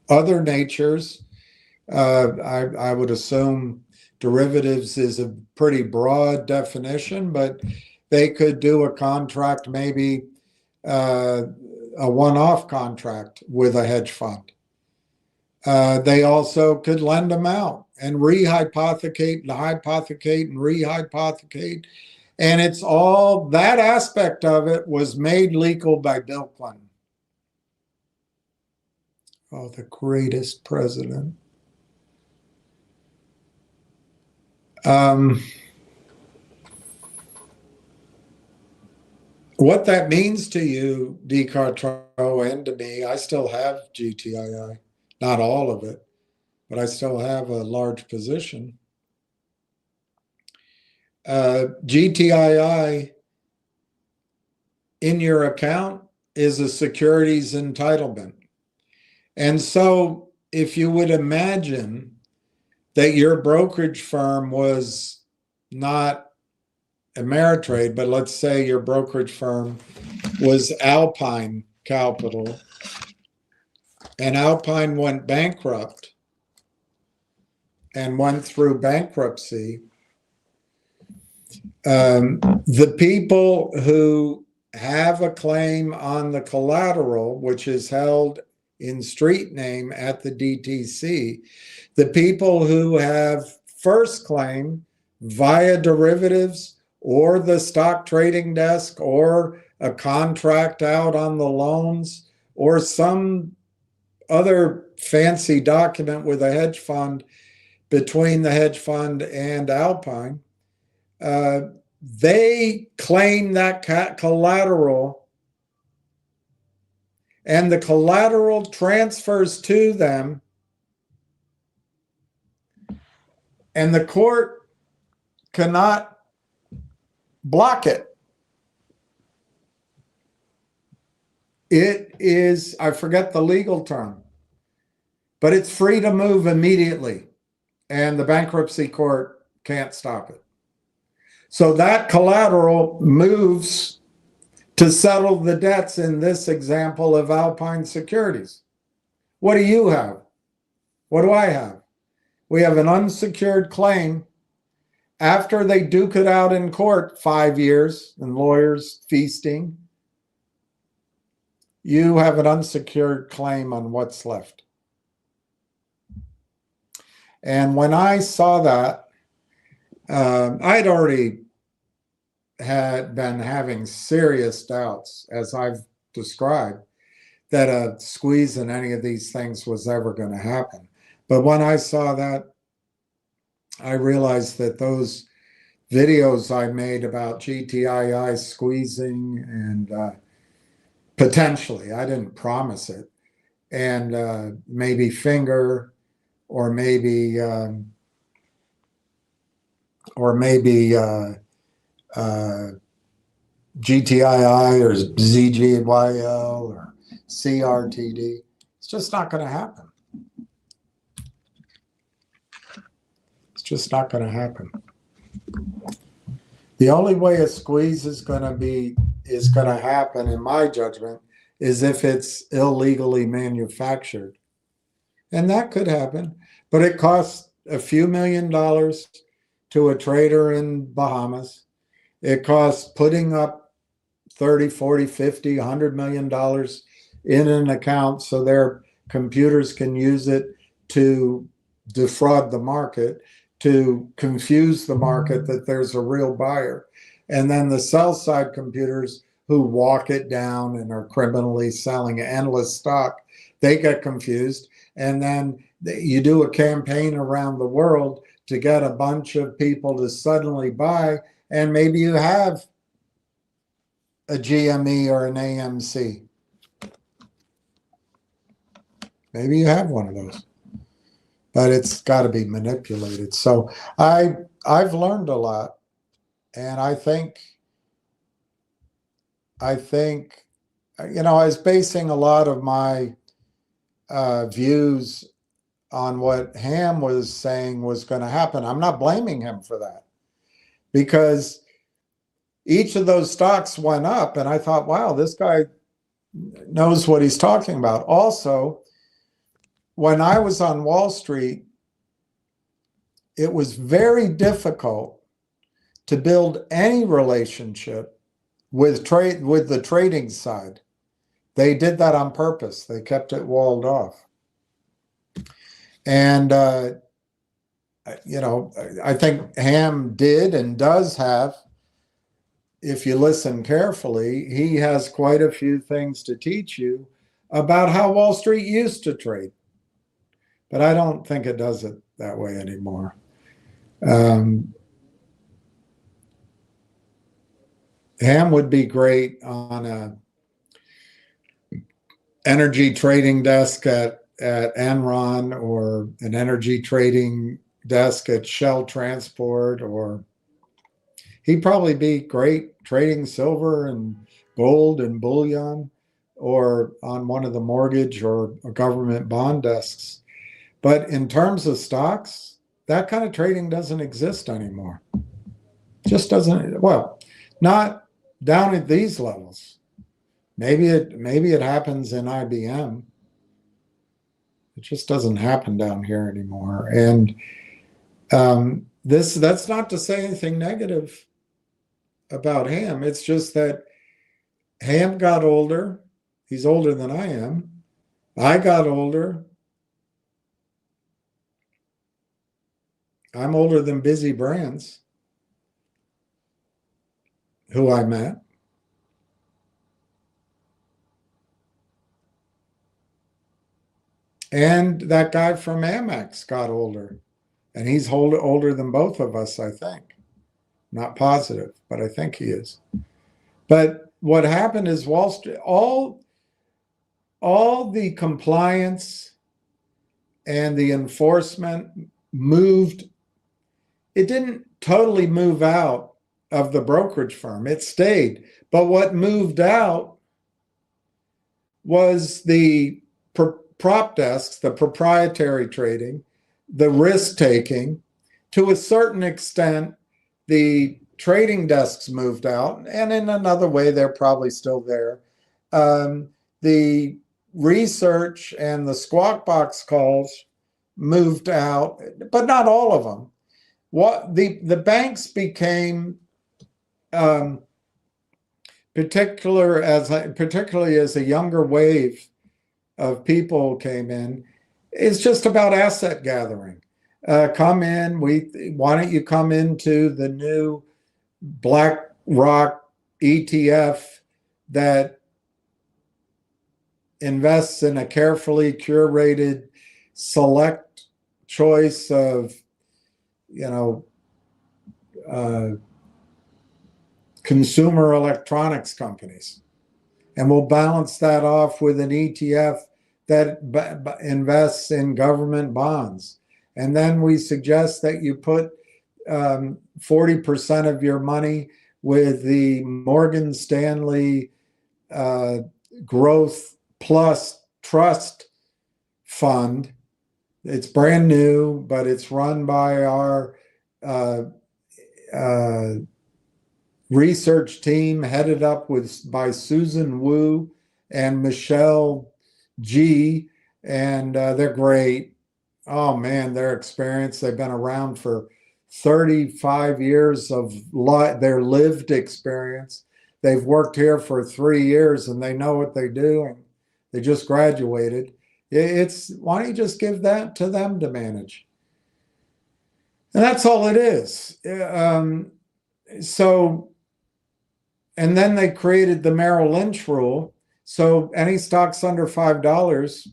other natures. I would assume derivatives is a pretty broad definition, but they could do a contract, maybe a one-off contract with a hedge fund. They also could lend them out and rehypothecate and hypothecate and rehypothecate. And it's all, that aspect of it was made legal by Bill Clinton. Oh, the greatest president. What that means to you, DeCartro, and to me, I still have GTII. Not all of it, but I still have a large position. GTII in your account is a securities entitlement. And so if you would imagine that your brokerage firm was not Ameritrade, but let's say your brokerage firm was Alpine Capital, and Alpine went bankrupt and went through bankruptcy, the people who have a claim on the collateral, which is held in street name at the DTC, the people who have first claim via derivatives or the stock trading desk or a contract out on the loans or some other fancy document with a hedge fund between the hedge fund and Alpine, they claim that collateral, and the collateral transfers to them, and the court cannot block it. It is, I forget the legal term, but it's free to move immediately, and the bankruptcy court can't stop it. So that collateral moves to settle the debts in this example of Alpine Securities. What do you have? What do I have? We have an unsecured claim. After they duke it out in court 5 years and lawyers feasting, you have an unsecured claim on what's left. And when I saw that, I'd already had been having serious doubts, as I've described, that a squeeze in any of these things was ever going to happen. But when I saw that, I realized that those videos I made about GTII squeezing and potentially, I didn't promise it, and maybe finger or maybe GTII or ZGYL or CRTD. It's just not going to happen. It's just not going to happen. The only way a squeeze is going to happen, in my judgment, is if it's illegally manufactured. And that could happen, but it costs a few $1 million to a trader in Bahamas. It costs putting up 30, 40, 50, $100 million in an account so their computers can use it to defraud the market, to confuse the market that there's a real buyer. And then the sell side computers who walk it down and are criminally selling endless stock, they get confused. And then you do a campaign around the world to get a bunch of people to suddenly buy, and maybe you have a GME or an AMC. Maybe you have one of those, but it's got to be manipulated. So I've learned a lot, and I think you know, I was basing a lot of my views on what Ham was saying was going to happen. I'm not blaming him for that, because each of those stocks went up, and I thought, wow, this guy knows what he's talking about. Also, when I was on Wall Street, it was very difficult to build any relationship with the trading side. They did that on purpose. They kept it walled off. And you know, I think Ham did and does have, if you listen carefully, he has quite a few things to teach you about how Wall Street used to trade. But I don't think it does it that way anymore. Ham would be great on a energy trading desk at Enron, or an energy trading desk at Shell Transport, or he'd probably be great trading silver and gold and bullion, or on one of the mortgage or government bond desks. But in terms of stocks, that kind of trading doesn't exist anymore. Just doesn't, well, not down at these levels. Maybe it happens in IBM. It just doesn't happen down here anymore. And that's not to say anything negative about Ham. It's just that Ham got older. He's older than I am. I got older. I'm older than Busy Brands, who I met. And that guy from Amex got older, and he's older than both of us, I think. Not positive, but I think he is. But what happened is Wall Street, all the compliance and the enforcement moved. It didn't totally move out of the brokerage firm. It stayed. But what moved out was the prop desks, the proprietary trading, the risk taking. To a certain extent, the trading desks moved out, and in another way, they're probably still there. The research and the squawk box calls moved out, but not all of them. What the banks became, particularly as a younger wave of people came in, it's just about asset gathering. Come in. Why don't you come into the new BlackRock ETF that invests in a carefully curated, select choice of, you know, consumer electronics companies, and we'll balance that off with an ETF that invests in government bonds. And then we suggest that you put 40% of your money with the Morgan Stanley Growth Plus Trust Fund. It's brand new, but it's run by our research team, headed up by Susan Wu and Michelle G, and they're great. Oh man, their experience, they've been around for 35 years of their lived experience. They've worked here for 3 years and they know what they're doing. They just graduated. Why don't you just give that to them to manage? And that's all it is. So, and then they created the Merrill Lynch rule. So any stocks under $5,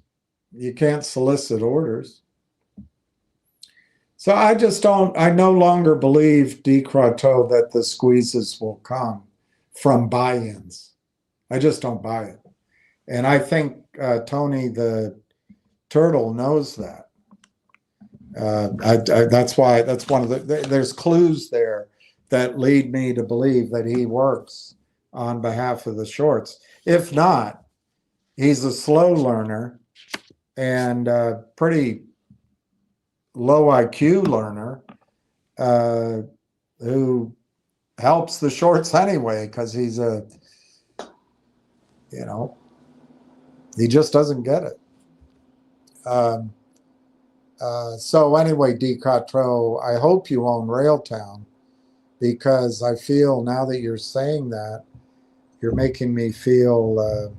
you can't solicit orders. So I just don't, I no longer believe, D. Croteau, that the squeezes will come from buy-ins. I just don't buy it. And I think Tony the Turtle knows that. That's why, that's one of there's clues there that lead me to believe that he works on behalf of the shorts. If not, he's a slow learner and pretty low IQ learner who helps the shorts anyway, because he's he just doesn't get it. So anyway, D. Croteau, I hope you own Railtown, because I feel now that you're saying that, you're making me feel that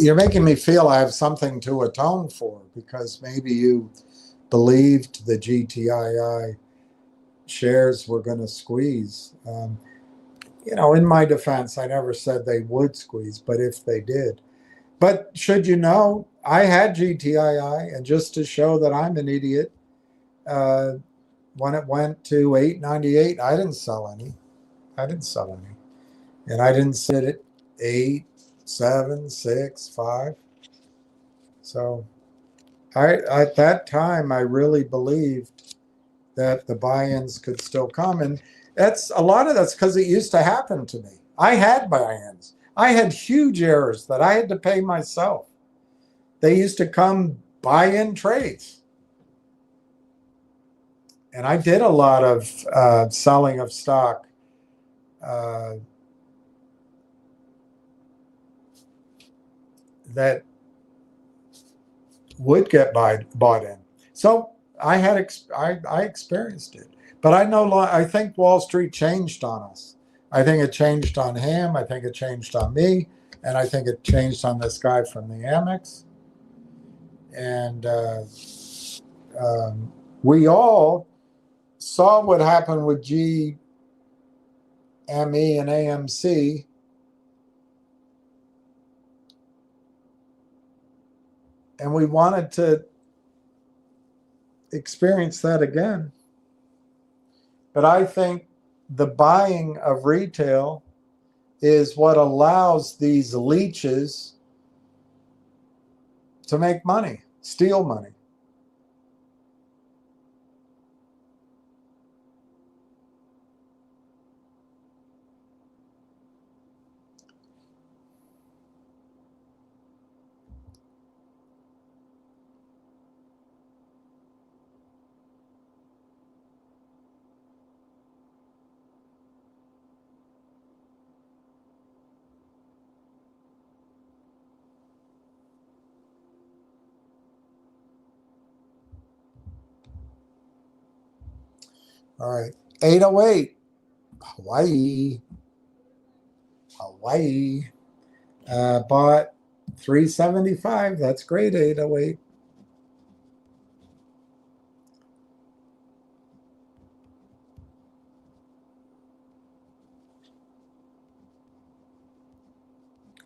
you're making me feel I have something to atone for, because maybe you believed the GTII shares were going to squeeze. In my defense, I never said they would squeeze, but if they did. But should you know, I had GTII, and just to show that I'm an idiot, when it went to $8.98, I didn't sell any. And I didn't sit at 8, 7, 6, 5. So at that time, I really believed that the buy-ins could still come. And a lot of that's because it used to happen to me. I had buy-ins. I had huge errors that I had to pay myself. They used to come buy-in trades. And I did a lot of selling of stock that would get bought in. So I experienced it. But I think Wall Street changed on us. I think it changed on him. I think it changed on me. And I think it changed on this guy from the Amex. And we all saw what happened with GME and AMC. And we wanted to experience that again. But I think the buying of retail is what allows these leeches to make money, steal money. All right, 808, Hawaii. Bought 375. That's great, 808.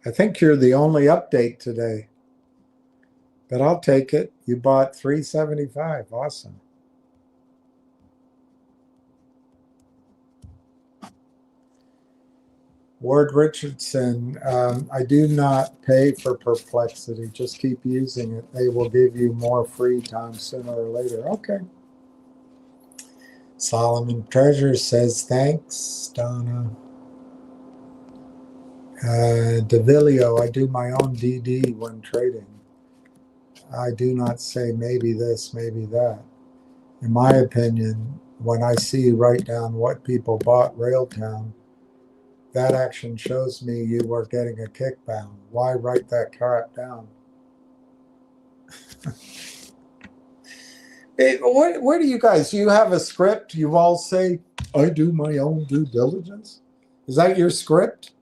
I think you're the only update today, but I'll take it. You bought 375. Awesome. Ward Richardson, I do not pay for Perplexity. Just keep using it. They will give you more free time sooner or later. Okay. Solomon Treasure says thanks, Donna. DeVillio, I do my own DD when trading. I do not say maybe this, maybe that. In my opinion, when I see you write down what people bought Railtown, that action shows me you were getting a kickback. Why write that crap down? What do you guys, you have a script? You all say, I do my own due diligence? Is that your script?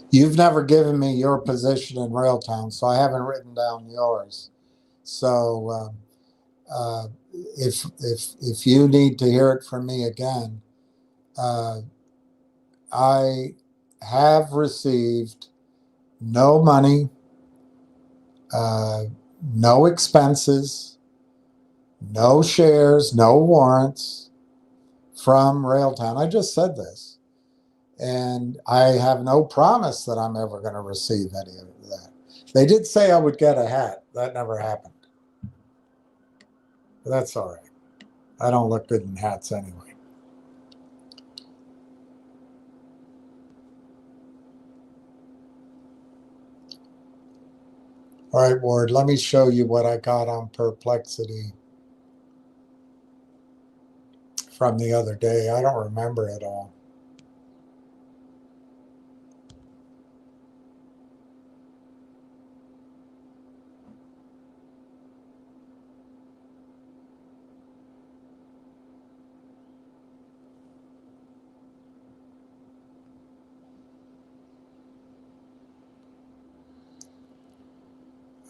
You've never given me your position in Railtown, so I haven't written down yours. So if you need to hear it from me again, I have received no money, no expenses, no shares, no warrants from Railtown. I just said this. And I have no promise that I'm ever going to receive any of that. They did say I would get a hat. That never happened. But that's all right. I don't look good in hats anyway. All right, Ward, let me show you what I got on Perplexity from the other day. I don't remember it all.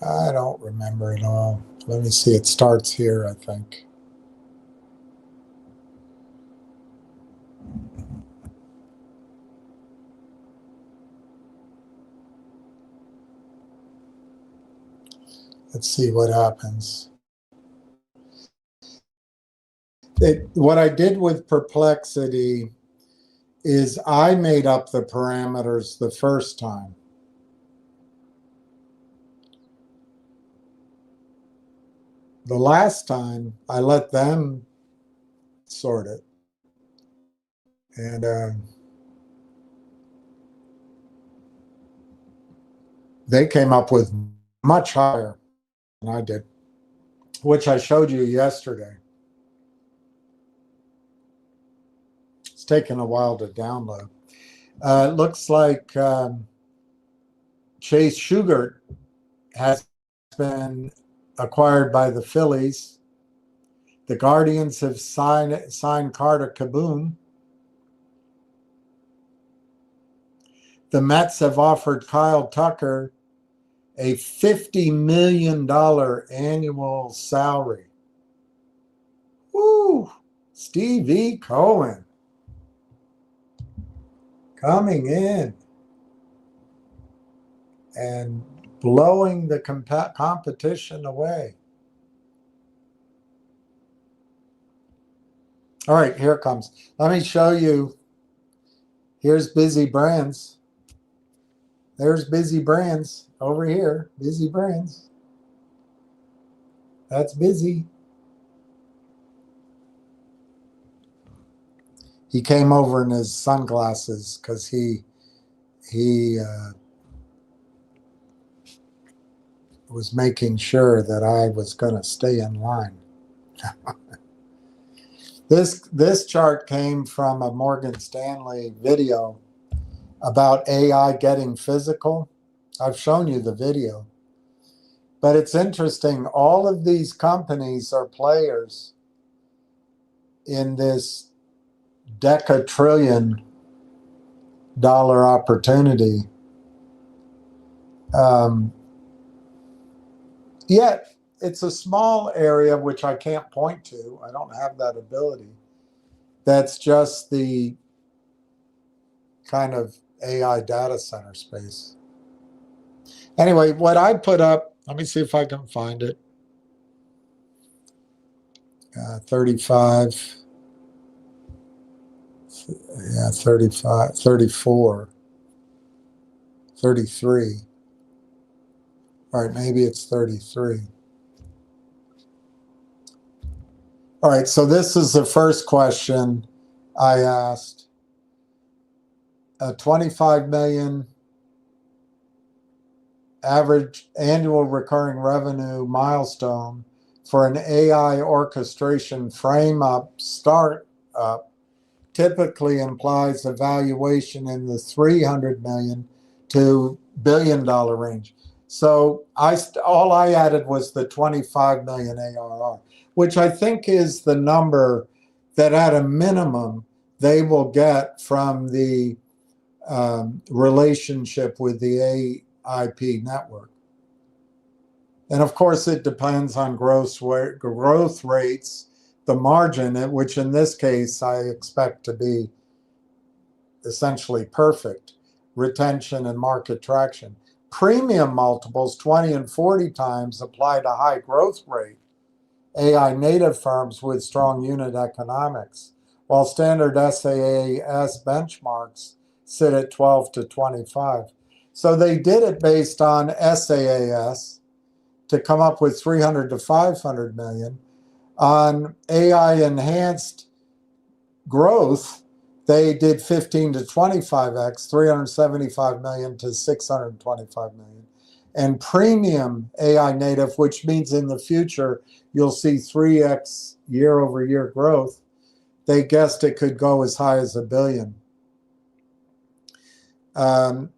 I don't remember it all. Let me see. It starts here, I think. Let's see what happens. What I did with Perplexity is I made up the parameters the first time. The last time I let them sort it. And they came up with much higher than I did, which I showed you yesterday. It's taken a while to download. It looks like Chase Sugart has been acquired by the Phillies. The Guardians have signed Carter Kieboom. The Mets have offered Kyle Tucker a $50 million annual salary. Woo! Stevie Cohen coming in and blowing the competition away. All right, here it comes. Let me show you. Here's Busy Brands. There's Busy Brands over here. Busy Brands. That's Busy. He came over in his sunglasses because he was making sure that I was going to stay in line. This chart came from a Morgan Stanley video about AI getting physical. I've shown you the video. But it's interesting. All of these companies are players in this $10 trillion opportunity. Yet it's a small area which I can't point to. I don't have that ability. That's just the kind of AI data center space. Anyway, what I put up, let me see if I can find it. 35. Yeah, 35, 34, 33. All right, maybe it's 33. All right, so this is the first question I asked. A 25 million average annual recurring revenue milestone for an AI orchestration frame-up startup typically implies a valuation in the $300 million to $1 billion range. So all I added was the 25 million ARR, which I think is the number that at a minimum they will get from the relationship with the AIP network. And of course, it depends on growth rates, the margin, which in this case I expect to be essentially perfect, retention and market traction. Premium multiples, 20 and 40 times, apply to high growth rate AI native firms with strong unit economics, while standard SaaS benchmarks sit at 12 to 25. So they did it based on SaaS to come up with 300 to 500 million. On AI enhanced growth, they did 15 to 25x, 375 million to 625 million. And premium AI native, which means in the future you'll see 3x year over year growth, they guessed it could go as high as $1 billion. And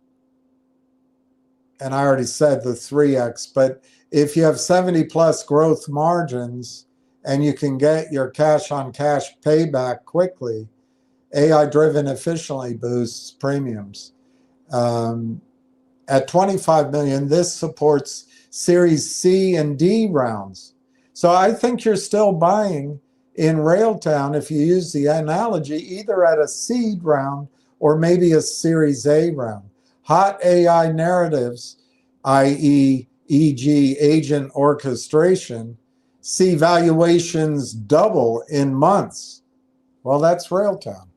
I already said the 3x, but if you have 70 plus growth margins and you can get your cash on cash payback quickly, AI driven efficiently boosts premiums. At 25 million, this supports Series C and D rounds. So I think you're still buying in Railtown, if you use the analogy, either at a seed round or maybe a Series A round. Hot AI narratives, i.e., e.g. agent orchestration, see valuations double in months. Well, that's Railtown.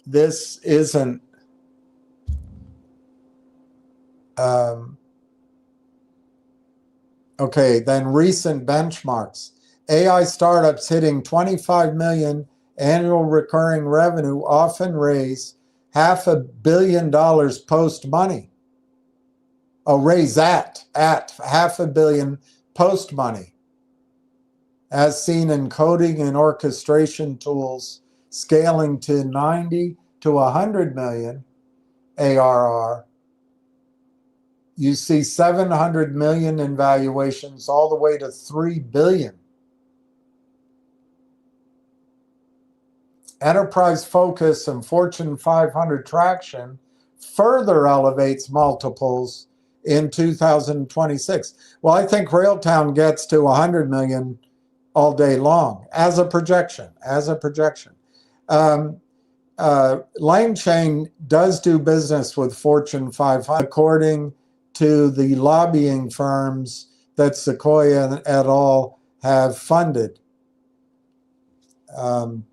This isn't okay, then recent benchmarks. AI startups hitting 25 million annual recurring revenue often raise $500 million post money. Oh, raise at $500 million post money, as seen in coding and orchestration tools scaling to 90 to 100 million ARR. You see 700 million in valuations all the way to 3 billion. Enterprise focus and Fortune 500 traction further elevates multiples in 2026. Well, I think Railtown gets to 100 million all day long as a projection, LangChain does do business with Fortune 500, according to the lobbying firms that Sequoia et al. Have funded. And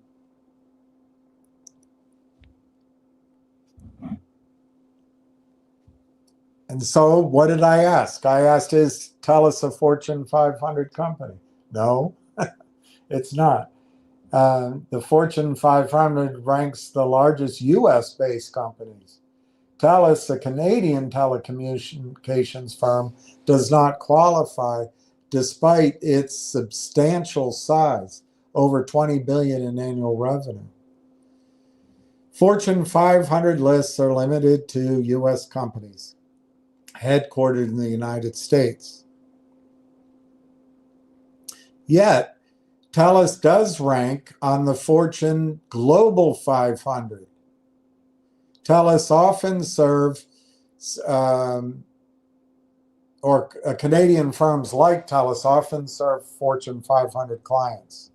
so what did I ask? I asked, is TELUS a Fortune 500 company? No, it's not. The Fortune 500 ranks the largest US-based companies. TELUS, a Canadian telecommunications firm, does not qualify despite its substantial size, over 20 billion in annual revenue. Fortune 500 lists are limited to US companies headquartered in the United States. Yet, TELUS does rank on the Fortune Global 500. TELUS often serves, Canadian firms like TELUS often serve Fortune 500 clients.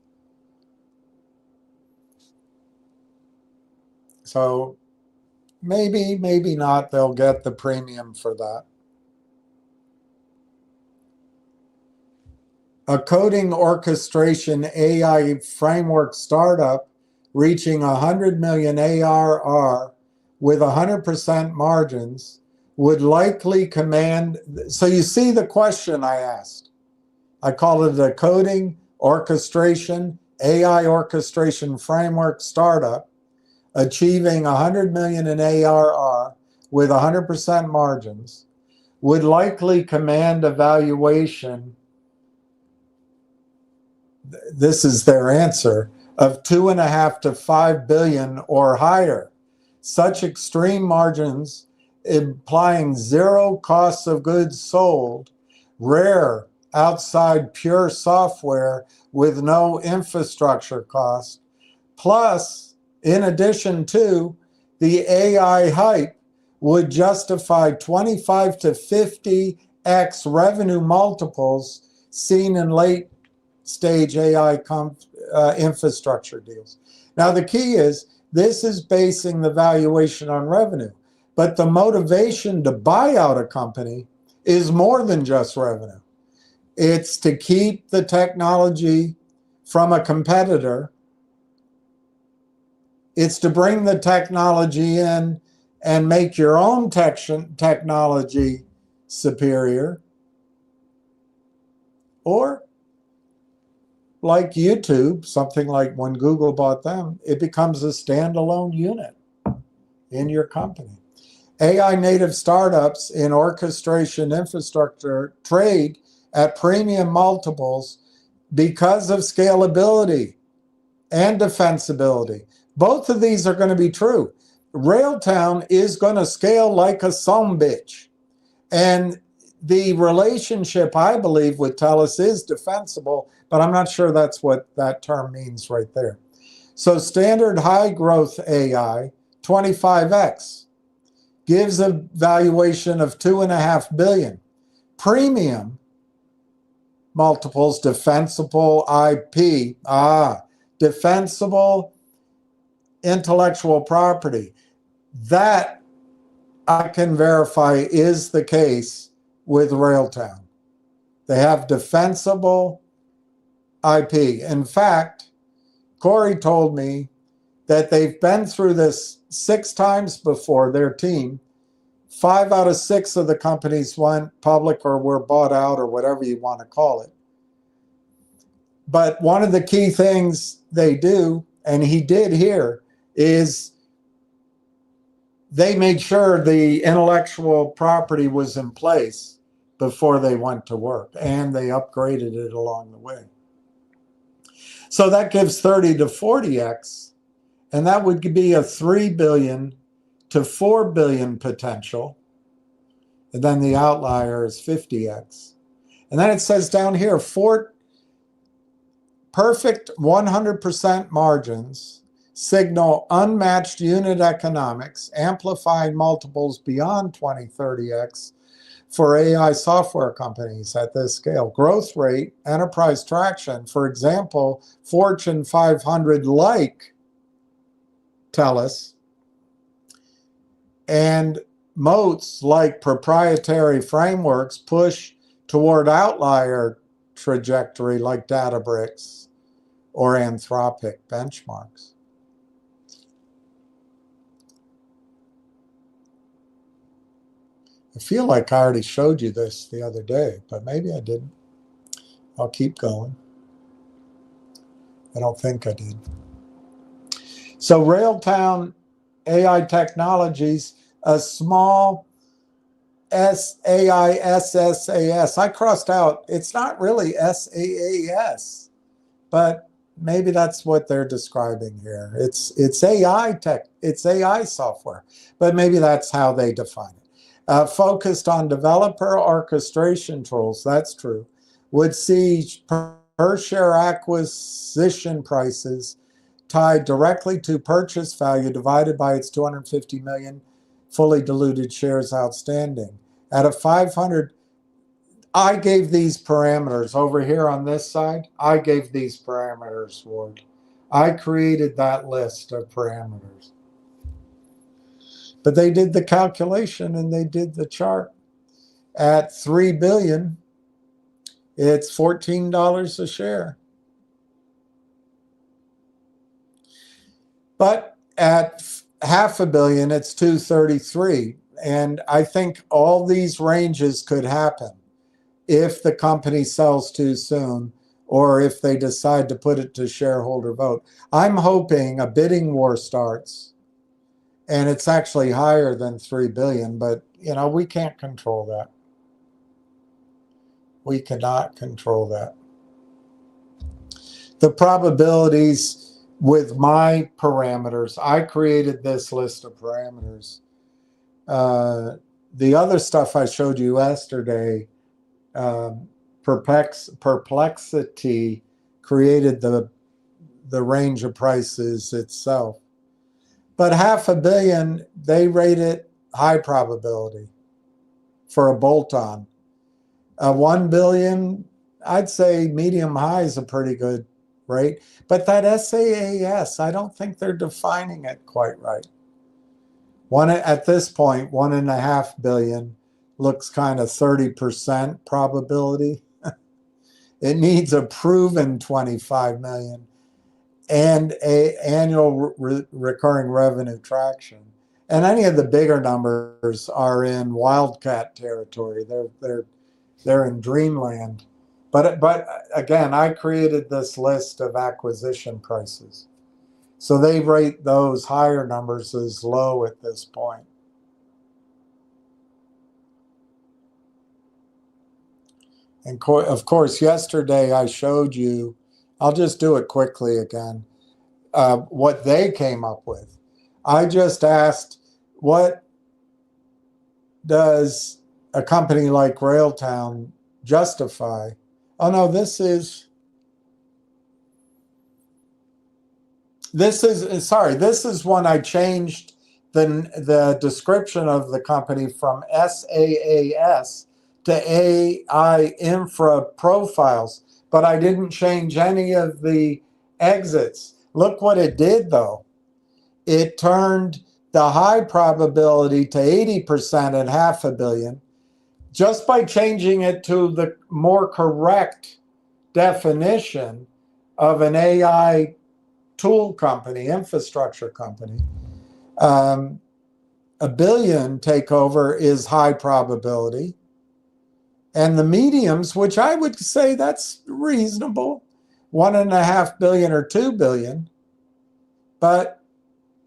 So maybe not, they'll get the premium for that. A coding orchestration AI framework startup reaching 100 million ARR with 100% margins would likely command. So you see the question I asked. I called it a coding orchestration, AI orchestration framework startup achieving 100 million in ARR with 100% margins would likely command a valuation this is their answer, of 2.5 to 5 billion or higher. Such extreme margins implying zero costs of goods sold, rare outside pure software with no infrastructure cost, plus, in addition to the AI hype, would justify 25 to 50x revenue multiples seen in late stage AI infrastructure deals. Now, the key is this is basing the valuation on revenue, but the motivation to buy out a company is more than just revenue. It's to keep the technology from a competitor. It's to bring the technology in and make your own technology superior. Or, like YouTube, something like when Google bought them, it becomes a standalone unit in your company. AI native startups in orchestration infrastructure trade at premium multiples because of scalability and defensibility. Both of these are going to be true. Railtown is going to scale like a sumbitch. And the relationship, I believe, with TELUS is defensible, but I'm not sure that's what that term means right there. So standard high growth AI, 25x, gives a valuation of 2.5 billion. Premium multiples, defensible IP, defensible intellectual property. That I can verify is the case with Railtown. They have defensible IP. In fact, Corey told me that they've been through this 6 times before, their team. 5 out of 6 of the companies went public or were bought out or whatever you want to call it. But one of the key things they do, and he did here, is they made sure the intellectual property was in place before they went to work, and they upgraded it along the way. So that gives 30 to 40x, and that would be a 3 billion to 4 billion potential. And then the outlier is 50x. And then it says down here, perfect 100% margins signal unmatched unit economics, amplifying multiples beyond 20, 30x for AI software companies at this scale. Growth rate, enterprise traction, for example, Fortune 500 like TELUS, and moats like proprietary frameworks push toward outlier trajectory like Databricks or Anthropic benchmarks. I feel like I already showed you this the other day, but maybe I didn't. I'll keep going. I don't think I did. So Railtown AI Technologies, a small SAISSAS. I crossed out, it's not really SAAS, but maybe that's what they're describing here. It's AI tech, it's AI software, but maybe that's how they define it. Focused on developer orchestration tools, that's true, would see per share acquisition prices tied directly to purchase value divided by its 250 million fully diluted shares outstanding. At a 500, I gave these parameters over here on this side. I gave these parameters, Ward. I created that list of parameters. But they did the calculation and they did the chart. At 3 billion, it's $14 a share. But at $500 million, it's 233. And I think all these ranges could happen if the company sells too soon or if they decide to put it to shareholder vote. I'm hoping a bidding war starts and it's actually higher than 3 billion, but you know, we can't control that. We cannot control that. the probabilities with my parameters. I created this list of parameters. The other stuff I showed you yesterday, Perplexity created the range of prices itself. But $500 million, they rate it high probability for a bolt-on. 1 billion, I'd say medium high is a pretty good rate. But that SaaS, I don't think they're defining it quite right. At this point, 1.5 billion looks kind of 30% probability. It needs a proven 25 million and a annual recurring revenue traction. And any of the bigger numbers are in wildcat territory. They're in dreamland. But again, I created this list of acquisition prices. So they rate those higher numbers as low at this point. And of course, yesterday I showed you, I'll just do it quickly again, what they came up with. I just asked, what does a company like Railtown justify? Oh no, this is when I changed the description of the company from SaaS to AI Infra Profiles, but I didn't change any of the exits. Look what it did though. It turned the high probability to 80% at $500 million just by changing it to the more correct definition of an AI tool company, infrastructure company. $1 billion takeover is high probability. And the mediums, which I would say that's reasonable, 1.5 billion or 2 billion. But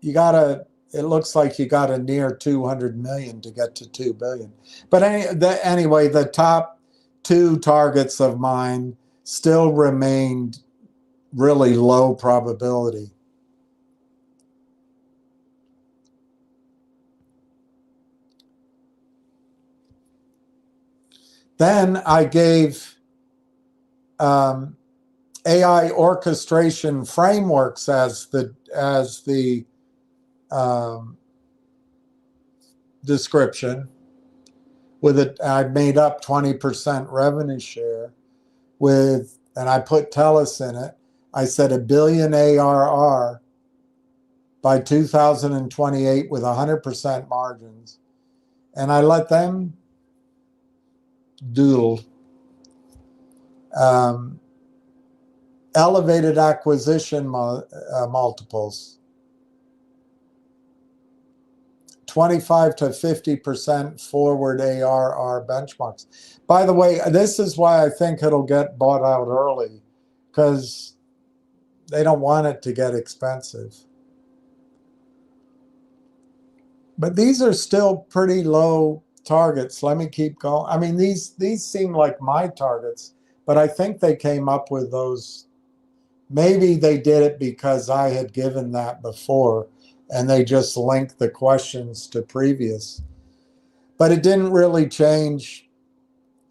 it looks like you got a near 200 million to get to 2 billion. But anyway, the top two targets of mine still remained really low probability. Then I gave AI orchestration frameworks as the description. With it, I made up 20% revenue share and I put TELUS in it. I said $1 billion ARR by 2028 with 100% margins. And I let them doodle. Elevated acquisition multiples. 25 to 50% forward ARR benchmarks. By the way, this is why I think it'll get bought out early, because they don't want it to get expensive. But these are still pretty low targets. Let me keep going. I mean, these seem like my targets, but I think they came up with those. Maybe they did it because I had given that before, and they just linked the questions to previous. But it didn't really change.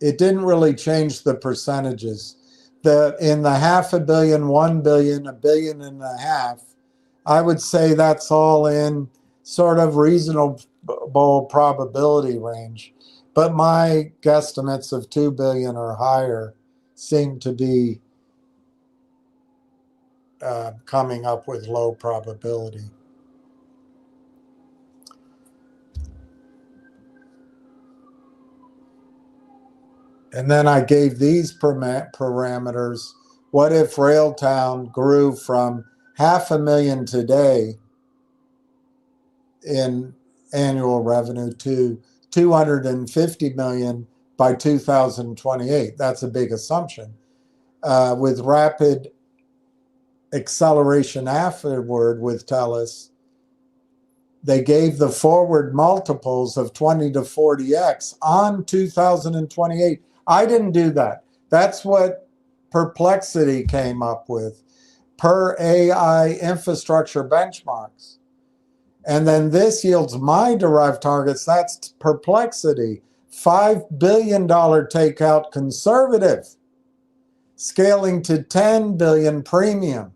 It didn't really change the percentages. In the $500 million, 1 billion, $1.5 billion, I would say that's all in sort of reasonable probability range. But my guesstimates of 2 billion or higher seem to be coming up with low probability. And then I gave these parameters. What if Railtown grew from $500 million today in annual revenue to 250 million by 2028? That's a big assumption. With rapid acceleration afterward with TELUS, they gave the forward multiples of 20 to 40x on 2028. I didn't do that. That's what Perplexity came up with. per AI infrastructure benchmarks. And then this yields my derived targets. That's Perplexity. $5 billion takeout conservative, scaling to 10 billion premium.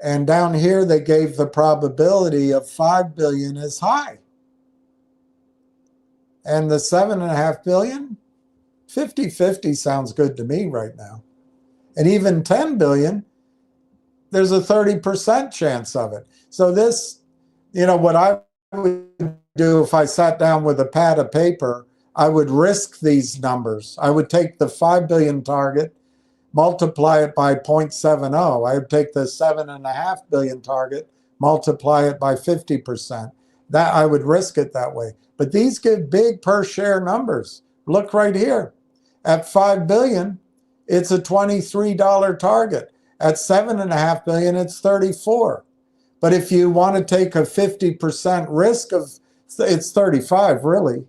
And down here, they gave the probability of 5 billion as high. And the 7.5 billion, 50-50 sounds good to me right now. And even 10 billion, there's a 30% chance of it. So this, what I would do if I sat down with a pad of paper, I would risk these numbers. I would take the 5 billion target, multiply it by 0.70. I would take the 7.5 billion target, multiply it by 50%. That I would risk it that way. But these give big per share numbers. Look right here. At 5 billion, it's a $23 target. At 7.5 billion, it's 34. But if you want to take a 50% risk of, it's 35 really.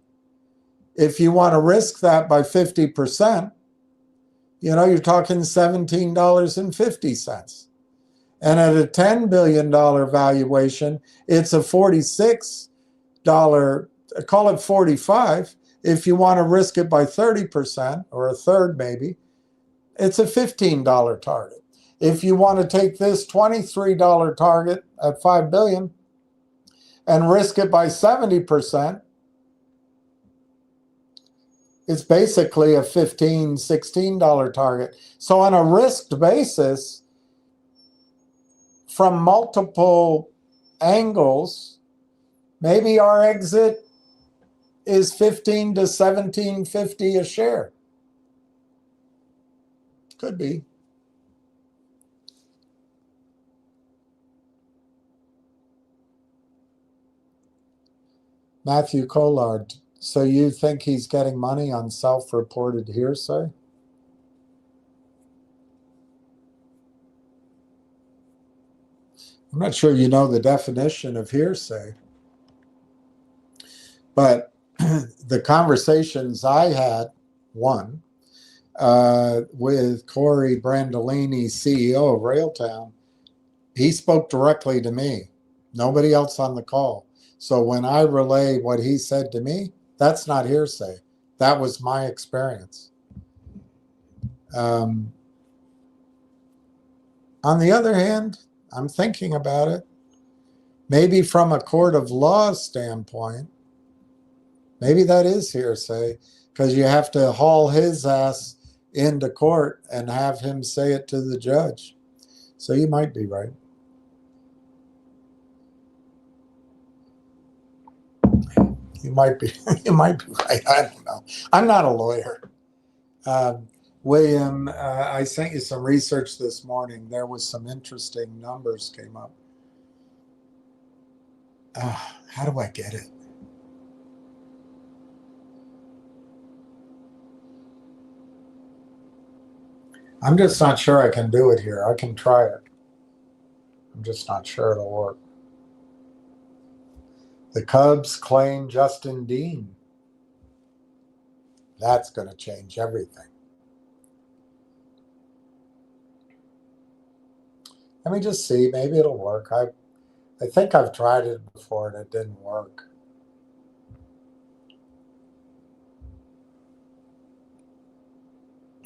If you want to risk that by 50%, you're talking $17.50. And at a $10 billion valuation, it's a $46, call it 45. If you want to risk it by 30%, or a third maybe, it's a $15 target. If you want to take this $23 target at 5 billion and risk it by 70%, it's basically a $15, $16 target. So on a risked basis, from multiple angles, maybe our exit is 15 to 17.50 a share. Could be. Matthew Collard, so you think he's getting money on self-reported hearsay? I'm not sure you know the definition of hearsay, but the conversations I had, one, with Corey Brandolini, CEO of Railtown, he spoke directly to me, nobody else on the call. So when I relay what he said to me, that's not hearsay. That was my experience. On the other hand, I'm thinking about it. Maybe from a court of law standpoint, maybe that is hearsay, because you have to haul his ass into court and have him say it to the judge. So you might be right. You might be right. I don't know. I'm not a lawyer. William, I sent you some research this morning. There was some interesting numbers came up. How do I get it? I'm just not sure I can do it here. I can try it. I'm just not sure it'll work. The Cubs claim Justin Dean. That's going to change everything. Let me just see. Maybe it'll work. I think I've tried it before and it didn't work.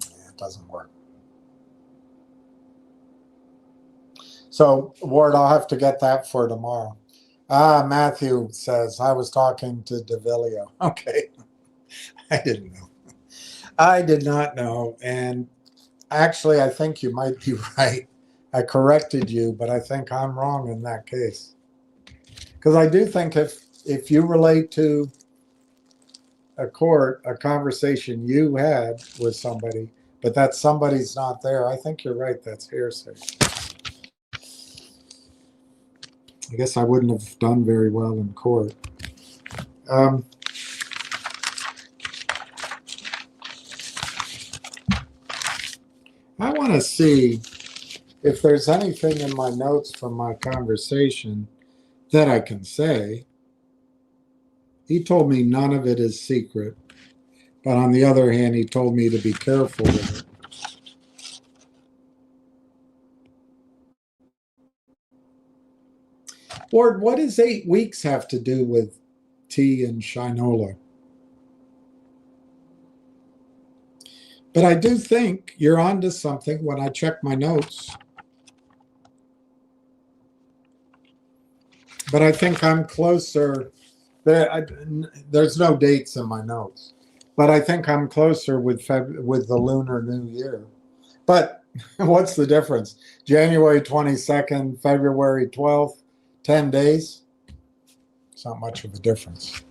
Yeah, it doesn't work. So, Ward, I'll have to get that for tomorrow. Matthew says, I was talking to DeVillio. Okay. I didn't know. I did not know. And actually, I think you might be right. I corrected you, but I think I'm wrong in that case. Because I do think if you relate to a court, a conversation you had with somebody, but that somebody's not there, I think you're right. That's hearsay. I guess I wouldn't have done very well in court. I want to see if there's anything in my notes from my conversation that I can say. He told me none of it is secret, But on the other hand, he told me to be careful with it. Ward, what does 8 weeks have to do with tea and Shinola? But I do think you're onto something when I check my notes. But I think I'm closer. There's no dates in my notes, but I think I'm closer with the Lunar New Year. But what's the difference? January 22nd, February 12th, 10 days. It's not much of a difference.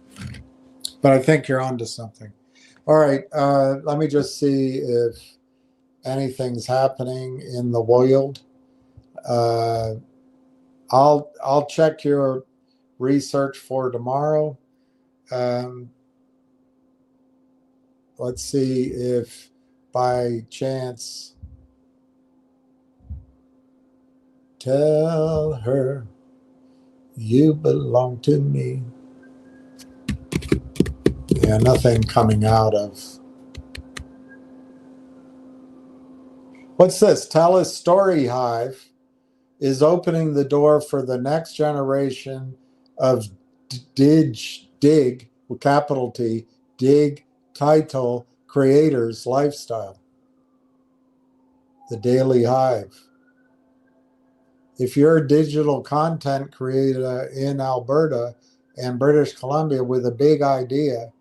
But I think you're onto something. All right, let me just see if anything's happening in the world. I'll check your research for tomorrow. Let's see if by chance, tell her you belong to me. Yeah, nothing coming out of. What's this? TELUS Story Hive is opening the door for the next generation of dig, with capital T, dig title creators lifestyle. The Daily Hive. If you're a digital content creator in Alberta and British Columbia with a big idea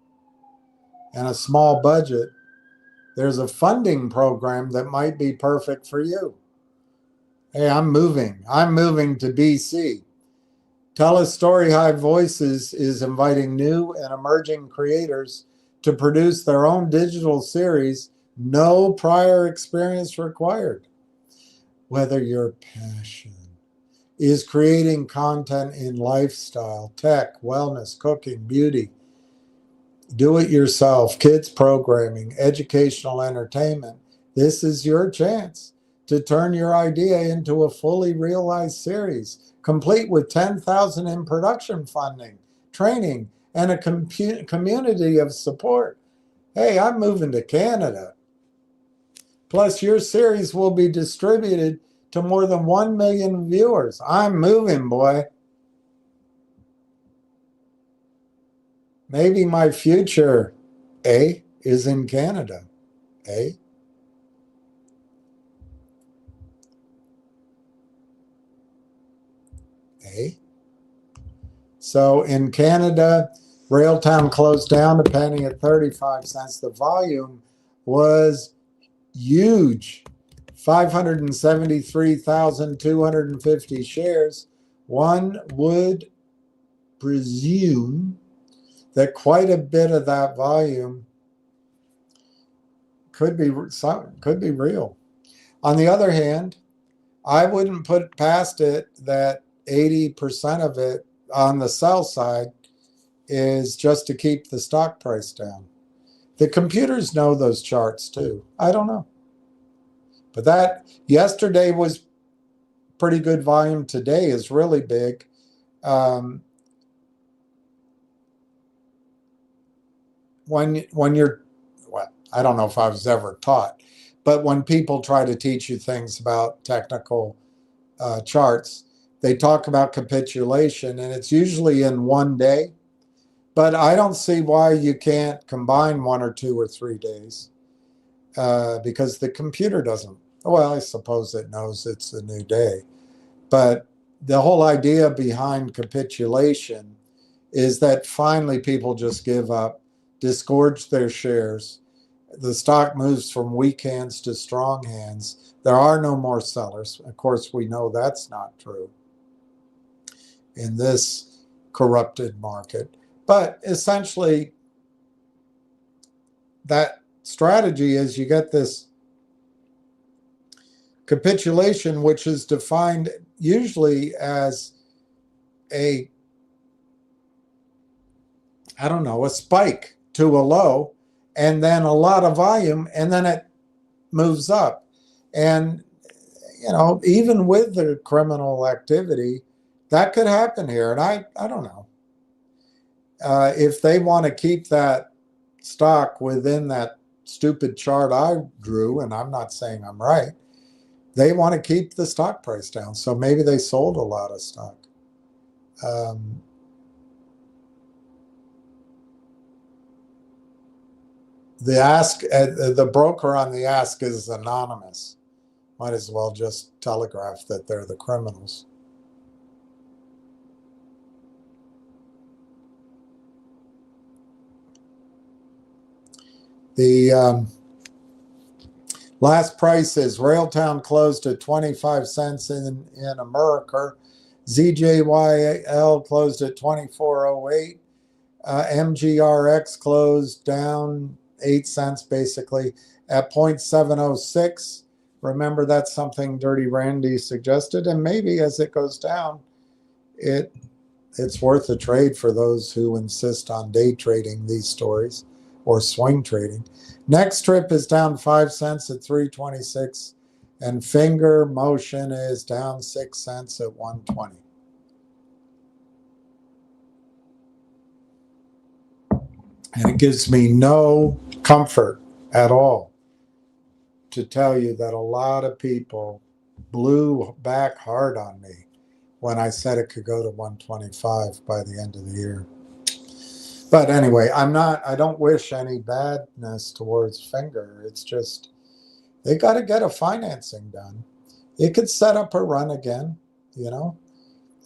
and a small budget, there's a funding program that might be perfect for you. Hey, I'm moving to BC. TELUS Story Hive Voices is inviting new and emerging creators to produce their own digital series, no prior experience required. Whether your passion is creating content in lifestyle, tech, wellness, cooking, beauty, do it yourself, kids programming, educational entertainment, this is your chance to turn your idea into a fully realized series, complete with 10,000 in production funding, training, and a community of support. Hey, I'm moving to Canada. Plus, your series will be distributed to more than 1 million viewers. I'm moving, boy. Maybe my future, is in Canada, So in Canada, Railtown closed down, depending at 35 cents. The volume was huge, 573,250 shares. One would presume that quite a bit of that volume could be real. On the other hand, I wouldn't put past it that 80% of it on the sell side is just to keep the stock price down. The computers know those charts too. I don't know. But that yesterday was pretty good volume. Today is really big. When you're, well, I don't know if I was ever taught, but when people try to teach you things about technical charts, they talk about capitulation, and it's usually in one day. But I don't see why you can't combine 1 or 2 or 3 days because the computer doesn't. Well, I suppose it knows it's a new day. But the whole idea behind capitulation is that finally people just give up, disgorge their shares. The stock moves from weak hands to strong hands. There are no more sellers. Of course, we know that's not true in this corrupted market. But essentially, that strategy is you get this capitulation, which is defined usually as a spike to a low, and then a lot of volume, and then it moves up. And, even with the criminal activity, that could happen here. And I don't know. If they want to keep that stock within that stupid chart I drew, and I'm not saying I'm right, they want to keep the stock price down. So maybe they sold a lot of stock. The broker on the ask is anonymous. Might as well just telegraph that they're the criminals. The last price is Railtown closed at 25 cents in America. ZJYL closed at 24.08. MGRX closed down 8 cents basically at 0.706. Remember, that's something Dirty Randy suggested, and maybe as it goes down, it's worth a trade for those who insist on day trading these stories or swing trading. Next trip is down 5 cents at 326, and Finger Motion is down 6 cents at 120. And it gives me no comfort at all to tell you that a lot of people blew back hard on me when I said it could go to 125 by the end of the year. But anyway, I don't wish any badness towards Finger. It's just, they got to get a financing done. It could set up a run again, you know.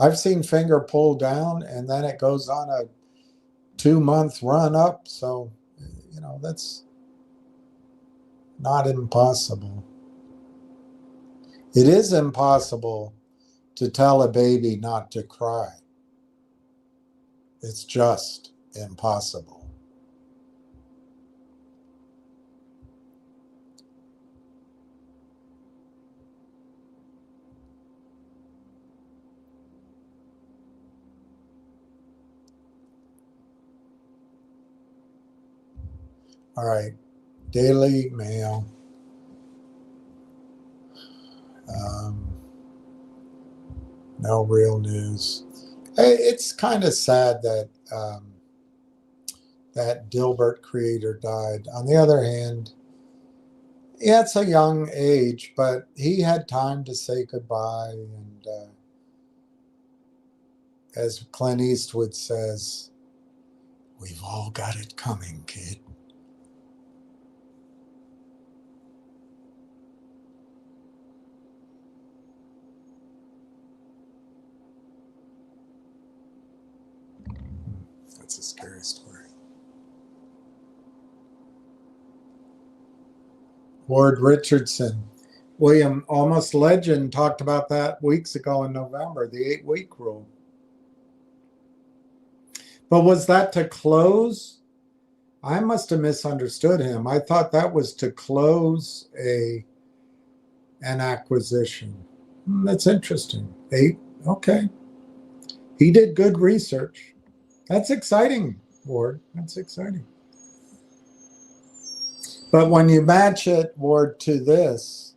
I've seen Finger pull down and then it goes on a 2-month run up. So, you know, that's not impossible. It is impossible to tell a baby not to cry. It's just impossible. All right, Daily Mail. No real news. It's kind of sad that that Dilbert creator died. On the other hand, yeah, it's a young age, but he had time to say goodbye. And as Clint Eastwood says, we've all got it coming, kid. That's a scary story. Ward Richardson. William Almost Legend talked about that weeks ago in November, the 8-week rule. But was that to close? I must have misunderstood him. I thought that was to close an acquisition. That's interesting. 8, okay. He did good research. That's exciting, Ward. That's exciting. But when you match it, Ward, to this,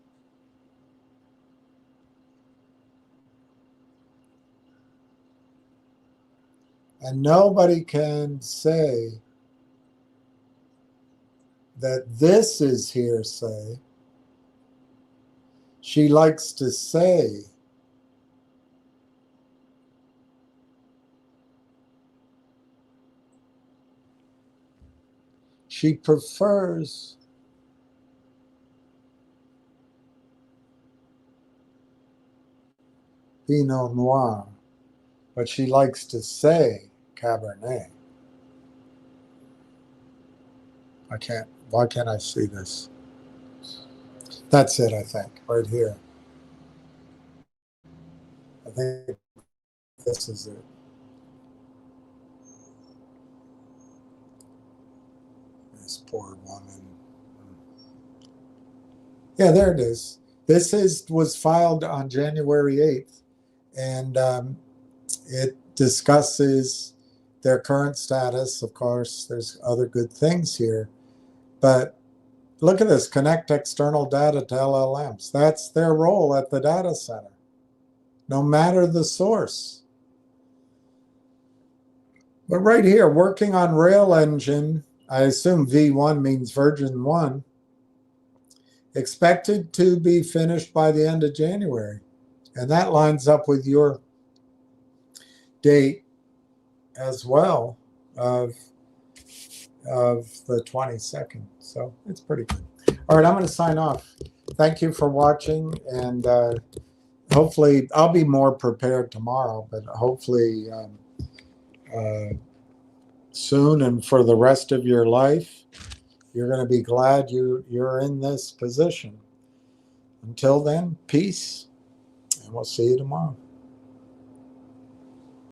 and nobody can say that this is hearsay. She likes to say she prefers Pinot Noir, but she likes to say Cabernet. Why can't I see this? That's it, I think, right here. I think this is it. This poor woman. Yeah, there it is. This was filed on January 8th, and it discusses their current status. Of course, there's other good things here, but look at this: connect external data to LLMs. That's their role at the data center, no matter the source. But right here, working on Rail Engine I assume V1 means version 1, expected to be finished by the end of January. And that lines up with your date as well of the 22nd. So it's pretty good. All right, I'm going to sign off. Thank you for watching, and hopefully I'll be more prepared tomorrow, but hopefully soon and for the rest of your life, you're going to be glad you're in this position. Until then, peace, and we'll see you tomorrow.